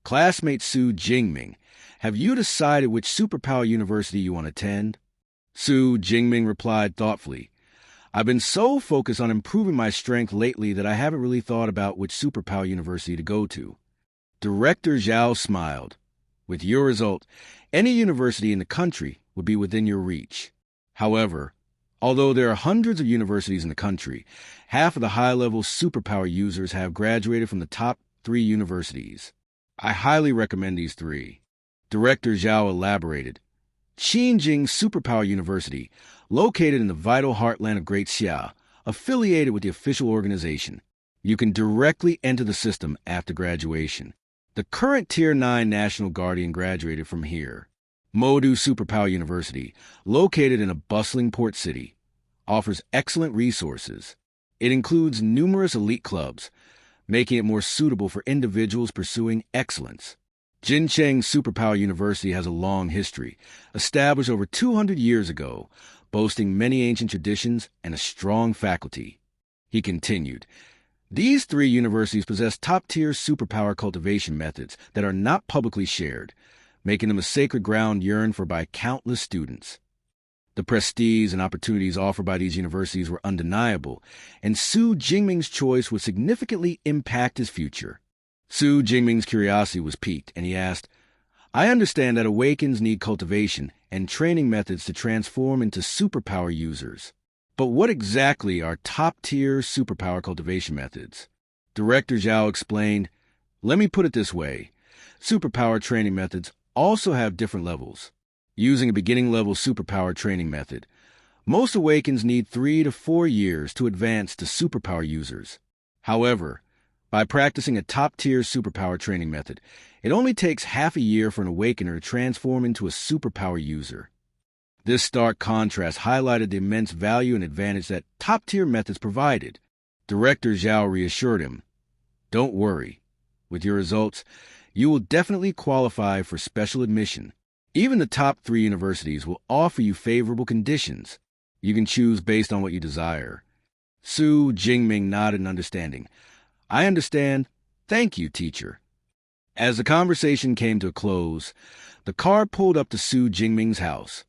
[SPEAKER 1] Classmate Su Jingming, have you decided which superpower university you want to attend? Su Jingming replied thoughtfully, I've been so focused on improving my strength lately that I haven't really thought about which superpower university to go to. Director Zhao smiled. With your result, any university in the country would be within your reach. However, although there are hundreds of universities in the country, half of the high-level superpower users have graduated from the top 3 universities. I highly recommend these 3. Director Zhao elaborated. Xinjing Superpower University, located in the vital heartland of Great Xia, affiliated with the official organization. You can directly enter the system after graduation. The current Tier 9 National Guardian graduated from here. Modu Superpower University, located in a bustling port city, offers excellent resources. It includes numerous elite clubs, making it more suitable for individuals pursuing excellence. Jincheng Superpower University has a long history, established over 200 years ago, boasting many ancient traditions and a strong faculty. He continued, These 3 universities possess top-tier superpower cultivation methods that are not publicly shared, making them a sacred ground yearned for by countless students. The prestige and opportunities offered by these universities were undeniable, and Su Jingming's choice would significantly impact his future. Su Jingming's curiosity was piqued, and he asked, I understand that awakens need cultivation and training methods to transform into superpower users. But what exactly are top-tier superpower cultivation methods? Director Zhao explained, Let me put it this way. Superpower training methods also have different levels. Using a beginning-level superpower training method, most awakens need 3 to 4 years to advance to superpower users. However, by practicing a top-tier superpower training method, it only takes half a year for an awakener to transform into a superpower user. This stark contrast highlighted the immense value and advantage that top-tier methods provided. Director Zhao reassured him, Don't worry. With your results, you will definitely qualify for special admission. Even the top 3 universities will offer you favorable conditions. You can choose based on what you desire. Su Jingming nodded in understanding. I understand. Thank you, teacher. As the conversation came to a close, the car pulled up to Su Jingming's house,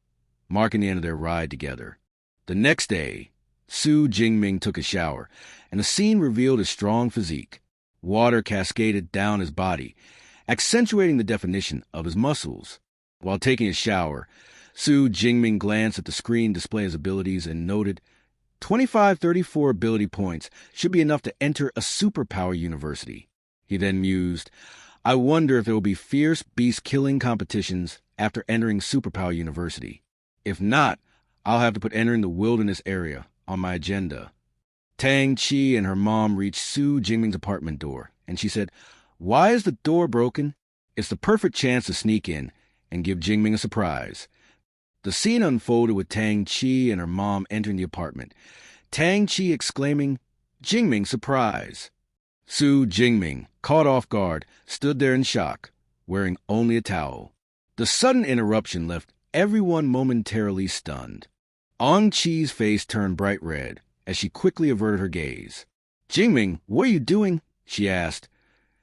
[SPEAKER 1] marking the end of their ride together. The next day, Su Jingming took a shower, and the scene revealed his strong physique. Water cascaded down his body, accentuating the definition of his muscles. While taking a shower, Su Jingming glanced at the screen to display his abilities and noted, 2534 ability points should be enough to enter a superpower university. He then mused, I wonder if there will be fierce beast-killing competitions after entering superpower university. If not, I'll have to put entering the wilderness area on my agenda. Tang Chi and her mom reached Su Jingming's apartment door, and she said, Why is the door broken? It's the perfect chance to sneak in and give Jingming a surprise. The scene unfolded with Tang Chi and her mom entering the apartment, Tang Chi exclaiming, Jingming, surprise! Su Jingming, caught off guard, stood there in shock, wearing only a towel. The sudden interruption left everyone momentarily stunned. Ong Chi's face turned bright red as she quickly averted her gaze. Jingming, what are you doing? She asked,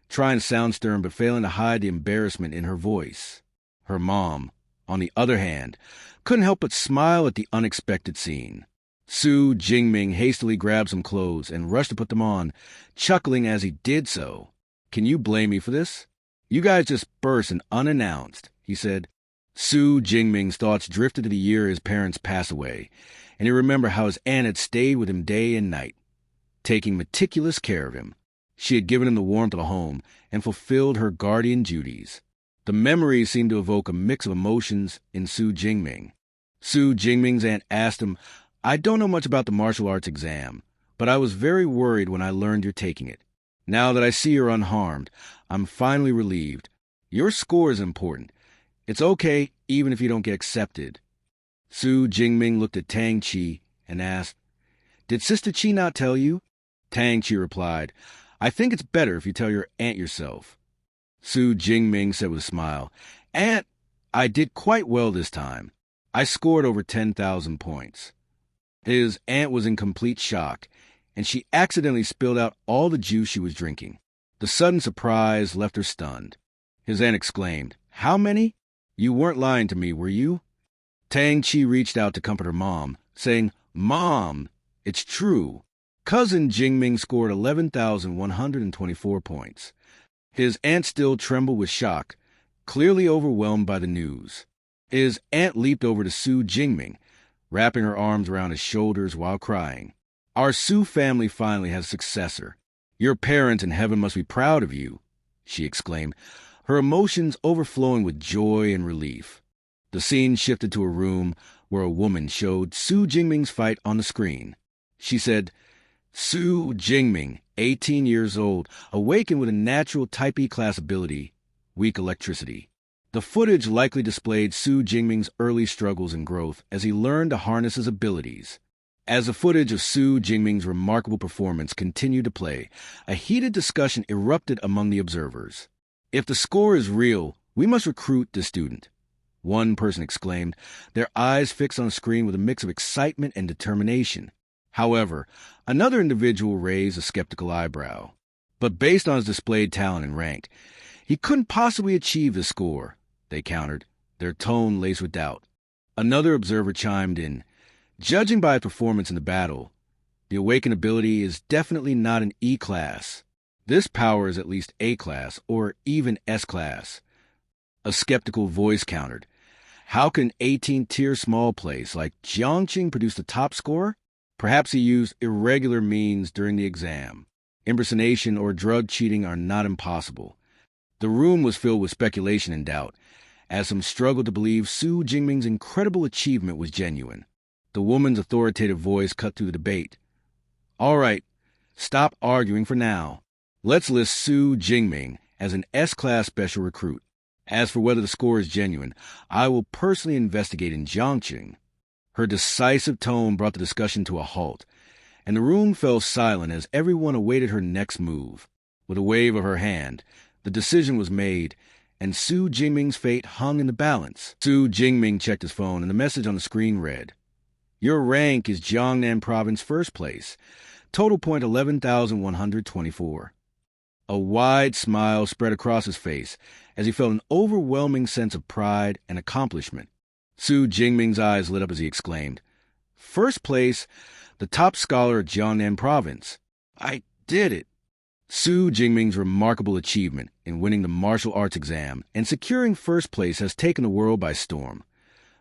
[SPEAKER 1] trying to sound stern but failing to hide the embarrassment in her voice. Her mom, on the other hand, couldn't help but smile at the unexpected scene. Su Jingming hastily grabbed some clothes and rushed to put them on, chuckling as he did so. Can you blame me for this? You guys just burst and unannounced, he said. Su Jingming's thoughts drifted to the year his parents passed away, and he remembered how his aunt had stayed with him day and night, taking meticulous care of him. She had given him the warmth of a home and fulfilled her guardian duties. The memories seemed to evoke a mix of emotions in Su Jingming. Su Jingming's aunt asked him, I don't know much about the martial arts exam, but I was very worried when I learned you're taking it. Now that I see you're unharmed, I'm finally relieved. Your score is important. It's okay even if you don't get accepted. Su Jingming looked at Tang Chi and asked, Did Sister Chi not tell you? Tang Chi replied, I think it's better if you tell your aunt yourself. Su Jingming said with a smile, Aunt, I did quite well this time. I scored over 10,000 points. His aunt was in complete shock, and she accidentally spilled out all the juice she was drinking. The sudden surprise left her stunned. His aunt exclaimed, How many? You weren't lying to me, were you? Tang Chi reached out to comfort her mom, saying, Mom, it's true. Cousin Jingming scored 11,124 points. His aunt still trembled with shock, clearly overwhelmed by the news. His aunt leaped over to Su Jingming, wrapping her arms around his shoulders while crying. Our Su family finally has a successor. Your parents in heaven must be proud of you, she exclaimed, her emotions overflowing with joy and relief. The scene shifted to a room where a woman showed Su Jingming's fight on the screen. She said, Su Jingming, 18 years old, awakened with a natural Type E class ability, weak electricity. The footage likely displayed Su Jingming's early struggles and growth as he learned to harness his abilities. As the footage of Su Jingming's remarkable performance continued to play, a heated discussion erupted among the observers. If the score is real, we must recruit the student, one person exclaimed, their eyes fixed on the screen with a mix of excitement and determination. However, another individual raised a skeptical eyebrow. But based on his displayed talent and rank, he couldn't possibly achieve the score, they countered, their tone laced with doubt. Another observer chimed in, Judging by his performance in the battle, the awakened ability is definitely not an E class. This power is at least A class or even S class. A skeptical voice countered, How can an 18-tier small place like Jiangqing produce the top score? Perhaps he used irregular means during the exam. Impersonation or drug cheating are not impossible. The room was filled with speculation and doubt, as some struggled to believe Su Jingming's incredible achievement was genuine. The woman's authoritative voice cut through the debate. All right, stop arguing for now. Let's list Su Jingming as an S-class special recruit. As for whether the score is genuine, I will personally investigate in Jiangqing. Her decisive tone brought the discussion to a halt, and the room fell silent as everyone awaited her next move. With a wave of her hand, the decision was made, and Su Jingming's fate hung in the balance. Su Jingming checked his phone, and the message on the screen read, Your rank is Jiangnan Province first place. Total point 11,124. A wide smile spread across his face as he felt an overwhelming sense of pride and accomplishment. Su Jingming's eyes lit up as he exclaimed, First place, the top scholar of Jiangnan Province. I did it. Su Jingming's remarkable achievement in winning the martial arts exam and securing first place has taken the world by storm,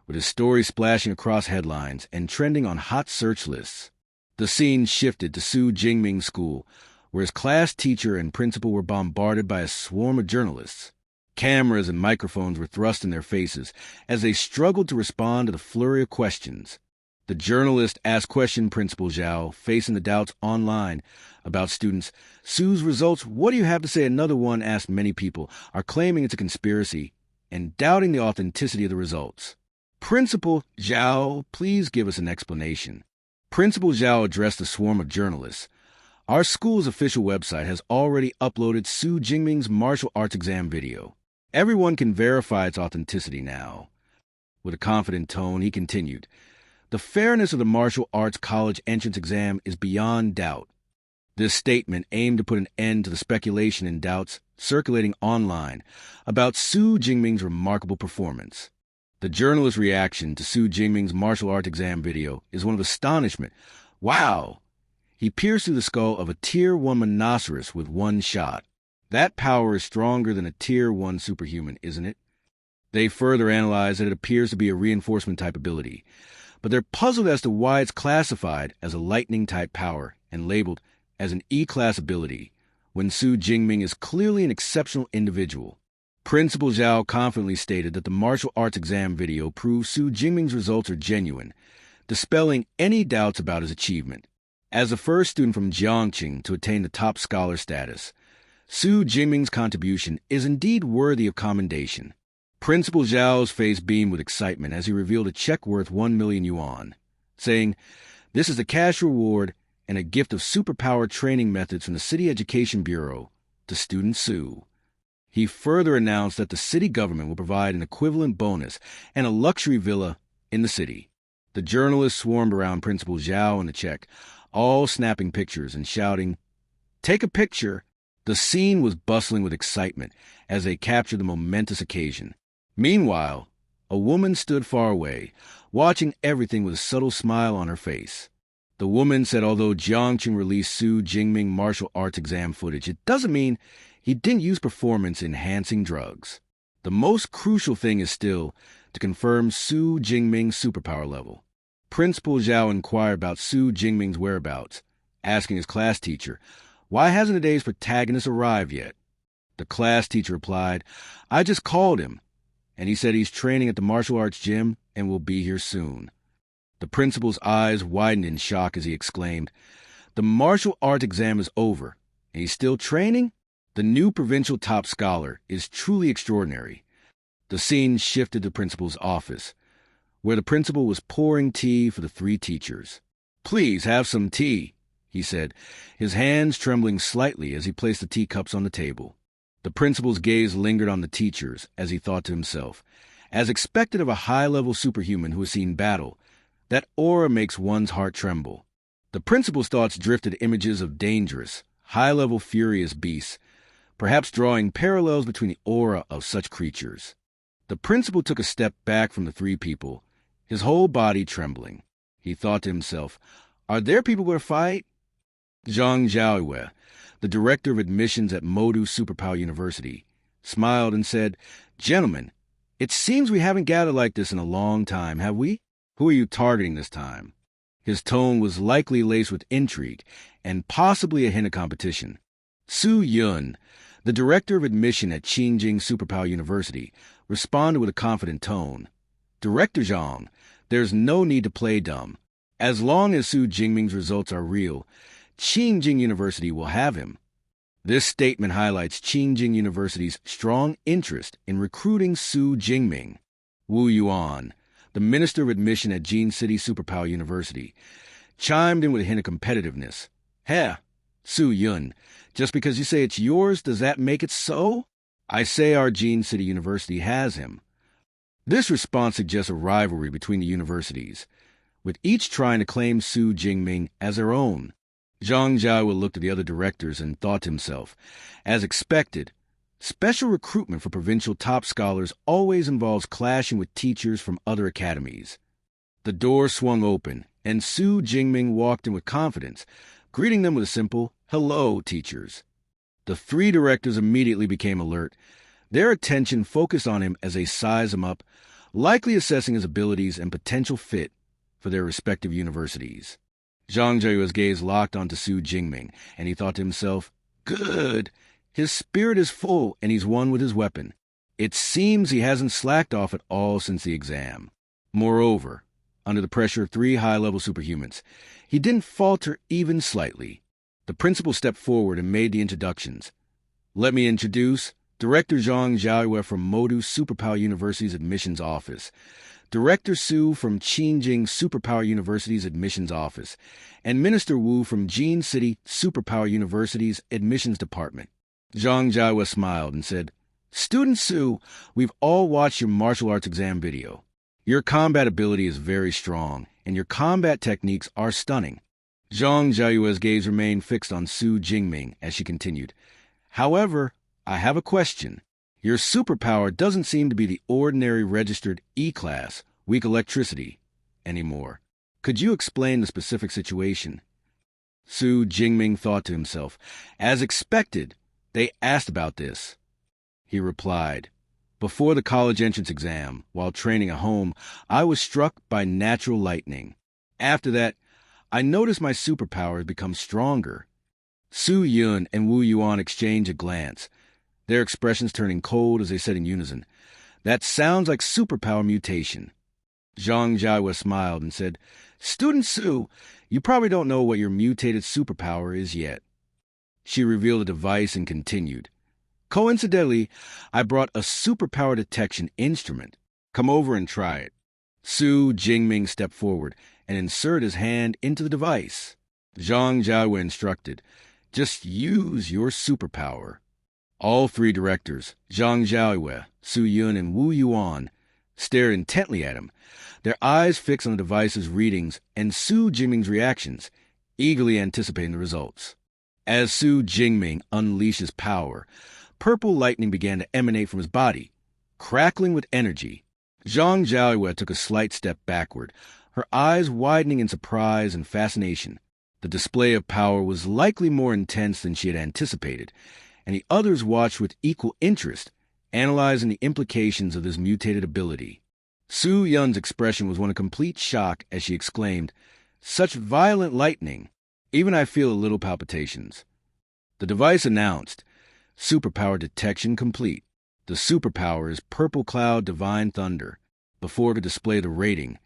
[SPEAKER 1] with his story splashing across headlines and trending on hot search lists. The scene shifted to Su Jingming's school, where his class teacher and principal were bombarded by a swarm of journalists. Cameras and microphones were thrust in their faces as they struggled to respond to the flurry of questions. The journalist asked Principal Zhao, facing the doubts online about students, Su's results, what do you have to say? Another one asked many people, are claiming it's a conspiracy and doubting the authenticity of the results. Principal Zhao, please give us an explanation. Principal Zhao addressed the swarm of journalists. Our school's official website has already uploaded Su Jingming's martial arts exam video. Everyone can verify its authenticity now. With a confident tone, he continued, The fairness of the martial arts college entrance exam is beyond doubt. This statement aimed to put an end to the speculation and doubts circulating online about Su Jingming's remarkable performance. The journalist's reaction to Su Jingming's martial arts exam video is one of astonishment. Wow! He pierced through the skull of a Tier 1 rhinoceros with one shot. That power is stronger than a Tier 1 superhuman, isn't it? They further analyze that it appears to be a reinforcement-type ability, but they're puzzled as to why it's classified as a lightning-type power and labeled as an E-class ability, when Su Jingming is clearly an exceptional individual. Principal Zhao confidently stated that the martial arts exam video proves Su Jingming's results are genuine, dispelling any doubts about his achievement. As the first student from Jiangqing to attain the top scholar status, Su Jingming's contribution is indeed worthy of commendation. Principal Zhao's face beamed with excitement as he revealed a check worth 1 million yuan, saying, "This is a cash reward and a gift of superpower training methods from the City Education Bureau to student Su." He further announced that the city government will provide an equivalent bonus and a luxury villa in the city. The journalists swarmed around Principal Zhao and the check, all snapping pictures and shouting, "Take a picture!" The scene was bustling with excitement as they captured the momentous occasion. Meanwhile, a woman stood far away, watching everything with a subtle smile on her face. The woman said although Jiangqing released Su Jingming martial arts exam footage, it doesn't mean he didn't use performance-enhancing drugs. The most crucial thing is still to confirm Su Jingming's superpower level. Principal Zhao inquired about Su Jingming's whereabouts, asking his class teacher, "Why hasn't today's protagonist arrived yet?" The class teacher replied, "I just called him, and he said he's training at the martial arts gym and will be here soon." The principal's eyes widened in shock as he exclaimed, "The martial arts exam is over, and he's still training? The new provincial top scholar is truly extraordinary." The scene shifted to the principal's office, where the principal was pouring tea for the three teachers. "Please have some tea," he said, his hands trembling slightly as he placed the teacups on the table. The principal's gaze lingered on the teachers as he thought to himself, as expected of a high-level superhuman who has seen battle, that aura makes one's heart tremble. The principal's thoughts drifted to images of dangerous, high-level furious beasts, perhaps drawing parallels between the aura of such creatures. The principal took a step back from the three people, his whole body trembling. He thought to himself, "Are there people who fight?" Zhang Zhaoyue, the director of admissions at Modu Superpower University, smiled and said, "Gentlemen, it seems we haven't gathered like this in a long time, have we? Who are you targeting this time?" His tone was likely laced with intrigue and possibly a hint of competition. Su Yun, the director of admission at Qingjing Superpower University, responded with a confident tone. "Director Zhang, there's no need to play dumb. As long as Su Jingming's results are real, Qingjing University will have him." This statement highlights Qingjing University's strong interest in recruiting Su Jingming. Wu Yuan, the Minister of Admission at Jin City Superpower University, chimed in with a hint of competitiveness. "Heh, Su Yun, just because you say it's yours, does that make it so? I say our Jin City University has him." This response suggests a rivalry between the universities, with each trying to claim Su Jingming as their own. Zhang Zhaoyue looked at the other directors and thought to himself, as expected, special recruitment for provincial top scholars always involves clashing with teachers from other academies. The door swung open, and Su Jingming walked in with confidence, greeting them with a simple, "Hello, teachers." The three directors immediately became alert, their attention focused on him as they sized him up, likely assessing his abilities and potential fit for their respective universities. Zhang Zhaoyue's gaze locked onto Su Jingming, and he thought to himself, "Good. His spirit is full, and he's one with his weapon. It seems he hasn't slacked off at all since the exam." Moreover, under the pressure of three high-level superhumans, he didn't falter even slightly. The principal stepped forward and made the introductions. "Let me introduce Director Zhang Zhaoyue from Modu Superpower University's admissions office, Director Su from Qingjing Superpower University's admissions office, and Minister Wu from Jin City Superpower University's admissions department." Zhang Zhaoyue smiled and said, "Student Su, we've all watched your martial arts exam video. Your combat ability is very strong, and your combat techniques are stunning." Zhang Zhaoyue's gaze remained fixed on Su Jingming as she continued, "However, I have a question. Your superpower doesn't seem to be the ordinary registered E-class, weak electricity, anymore. Could you explain the specific situation?" Su Jingming thought to himself. As expected, They asked about this. He replied, "Before the college entrance exam, while training at home, I was struck by natural lightning. After that, I noticed my superpowers become stronger." Su Yun and Wu Yuan exchanged a glance, their expressions turning cold as they said in unison, "That sounds like superpower mutation." Zhang Jiahua smiled and said, "Student Su, you probably don't know what your mutated superpower is yet." She revealed a device and continued, "Coincidentally, I brought a superpower detection instrument. Come over and try it." Su Jingming stepped forward and inserted his hand into the device. Zhang Jiahua instructed, "Just use your superpower." All three directors, Zhang Jiahua, Su Yun, and Wu Yuan, stared intently at him, their eyes fixed on the device's readings and Su Jingming's reactions, eagerly anticipating the results. As Su Jingming unleashed his power, purple lightning began to emanate from his body, crackling with energy. Zhang Jiahua took a slight step backward, her eyes widening in surprise and fascination. The display of power was likely more intense than she had anticipated, and the others watched with equal interest, analyzing the implications of this mutated ability. Su Yun's expression was one of complete shock as she exclaimed, "Such violent lightning! Even I feel a little palpitations." The device announced, "Superpower detection complete. The superpower is Purple Cloud Divine Thunder." Before it could display the rating,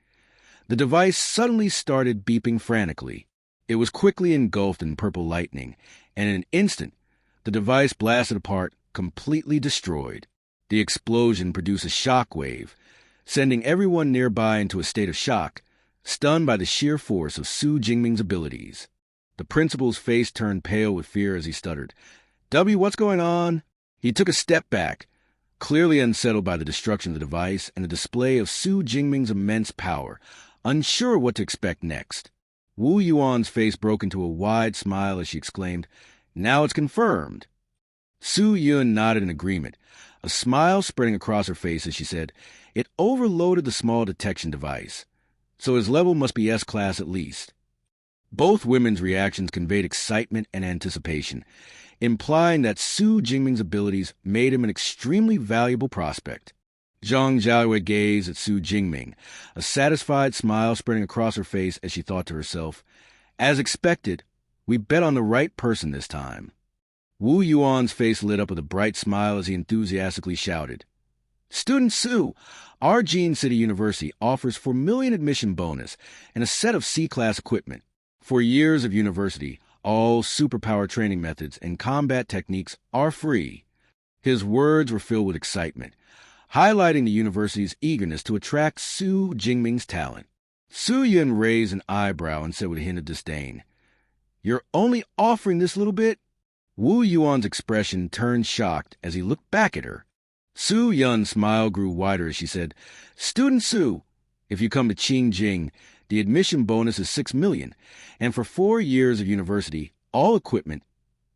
[SPEAKER 1] the device suddenly started beeping frantically. It was quickly engulfed in purple lightning, and in an instant, the device blasted apart, completely destroyed. The explosion produced a shock wave, sending everyone nearby into a state of shock, stunned by the sheer force of Su Jingming's abilities. The principal's face turned pale with fear as he stuttered, "W, what's going on?" He took a step back, clearly unsettled by the destruction of the device and the display of Su Jingming's immense power, unsure what to expect next. Wu Yuan's face broke into a wide smile as she exclaimed, "Now it's confirmed." Su Yun nodded in agreement, a smile spreading across her face as she said, "It overloaded the small detection device, so his level must be S-class at least." Both women's reactions conveyed excitement and anticipation, implying that Su Jingming's abilities made him an extremely valuable prospect. Zhang Jiahua gazed at Su Jingming, a satisfied smile spreading across her face as she thought to herself, "As expected, we bet on the right person this time." Wu Yuan's face lit up with a bright smile as he enthusiastically shouted, "Student Su, our Gene City University offers 4 million admission bonus and a set of C-class equipment. For years of university, all superpower training methods and combat techniques are free." His words were filled with excitement, highlighting the university's eagerness to attract Su Jingming's talent. Su Yun raised an eyebrow and said with a hint of disdain, "You're only offering this little bit?" Wu Yuan's expression turned shocked as he looked back at her. Su Yun's smile grew wider as she said, "Student Su, if you come to Qingjing, the admission bonus is 6 million, and for 4 years of university, all equipment,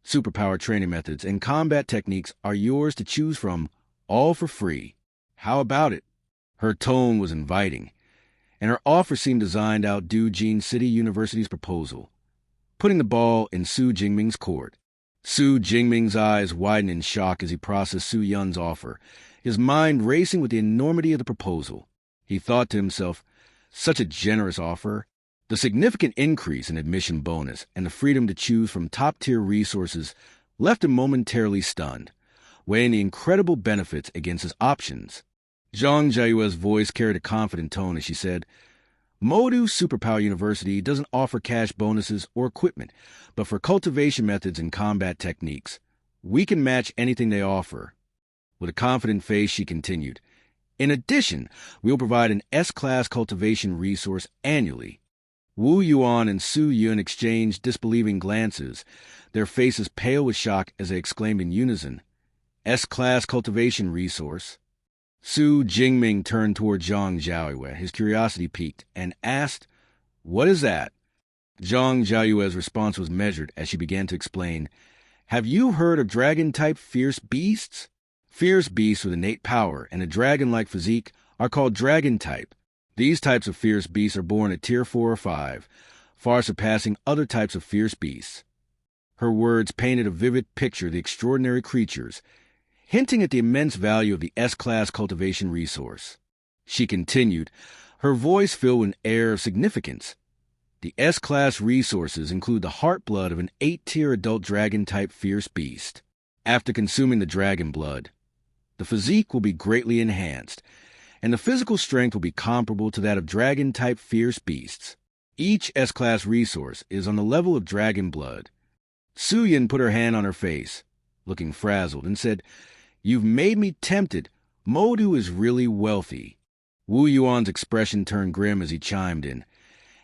[SPEAKER 1] superpower training methods, and combat techniques are yours to choose from, all for free. How about it?" Her tone was inviting, and her offer seemed designed to outdo Gene City University's proposal, putting the ball in Su Jingming's court. Su Jingming's eyes widened in shock as he processed Su Yun's offer, his mind racing with the enormity of the proposal. He thought to himself, such a generous offer. The significant increase in admission bonus and the freedom to choose from top-tier resources left him momentarily stunned, weighing the incredible benefits against his options. Zhang Jiahua's voice carried a confident tone as she said, "Modu Superpower University doesn't offer cash bonuses or equipment, but for cultivation methods and combat techniques, we can match anything they offer." With a confident face, she continued, "In addition, we'll provide an S-class cultivation resource annually." Wu Yuan and Su Yun exchanged disbelieving glances, their faces pale with shock as they exclaimed in unison, "S-class cultivation resource?" Su Jingming turned toward Zhang Jiahua, his curiosity piqued, and asked, "What is that?" Zhang Jiahua's response was measured as she began to explain, "Have you heard of dragon-type fierce beasts? Fierce beasts with innate power and a dragon-like physique are called dragon-type. These types of fierce beasts are born at Tier 4 or 5, far surpassing other types of fierce beasts. Her words painted a vivid picture of the extraordinary creatures, hinting at the immense value of the S-class cultivation resource. She continued, her voice filled with an air of significance. The S-class resources include the heart blood of an 8-tier adult dragon-type fierce beast. After consuming the dragon blood, the physique will be greatly enhanced, and the physical strength will be comparable to that of dragon-type fierce beasts. Each S-class resource is on the level of dragon blood. Suyin put her hand on her face, looking frazzled, and said, "You've made me tempted. Modu is really wealthy." Wu Yuan's expression turned grim as he chimed in.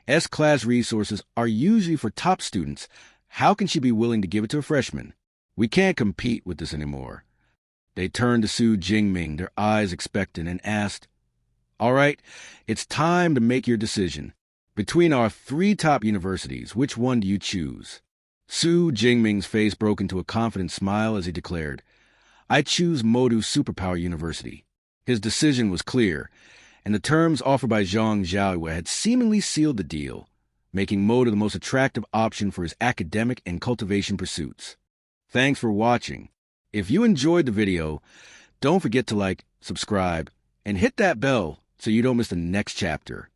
[SPEAKER 1] S-class resources are usually for top students. How can she be willing to give it to a freshman? We can't compete with this anymore. They turned to Su Jingming, their eyes expectant, and asked, "All right, it's time to make your decision. Between our 3 top universities, which one do you choose?" Su Jingming's face broke into a confident smile as he declared, "I choose Modu Superpower University." His decision was clear, and the terms offered by Zhang Zhao had seemingly sealed the deal, making Modu the most attractive option for his academic and cultivation pursuits. Thanks for watching. If you enjoyed the video, don't forget to like, subscribe, and hit that bell so you don't miss the next chapter.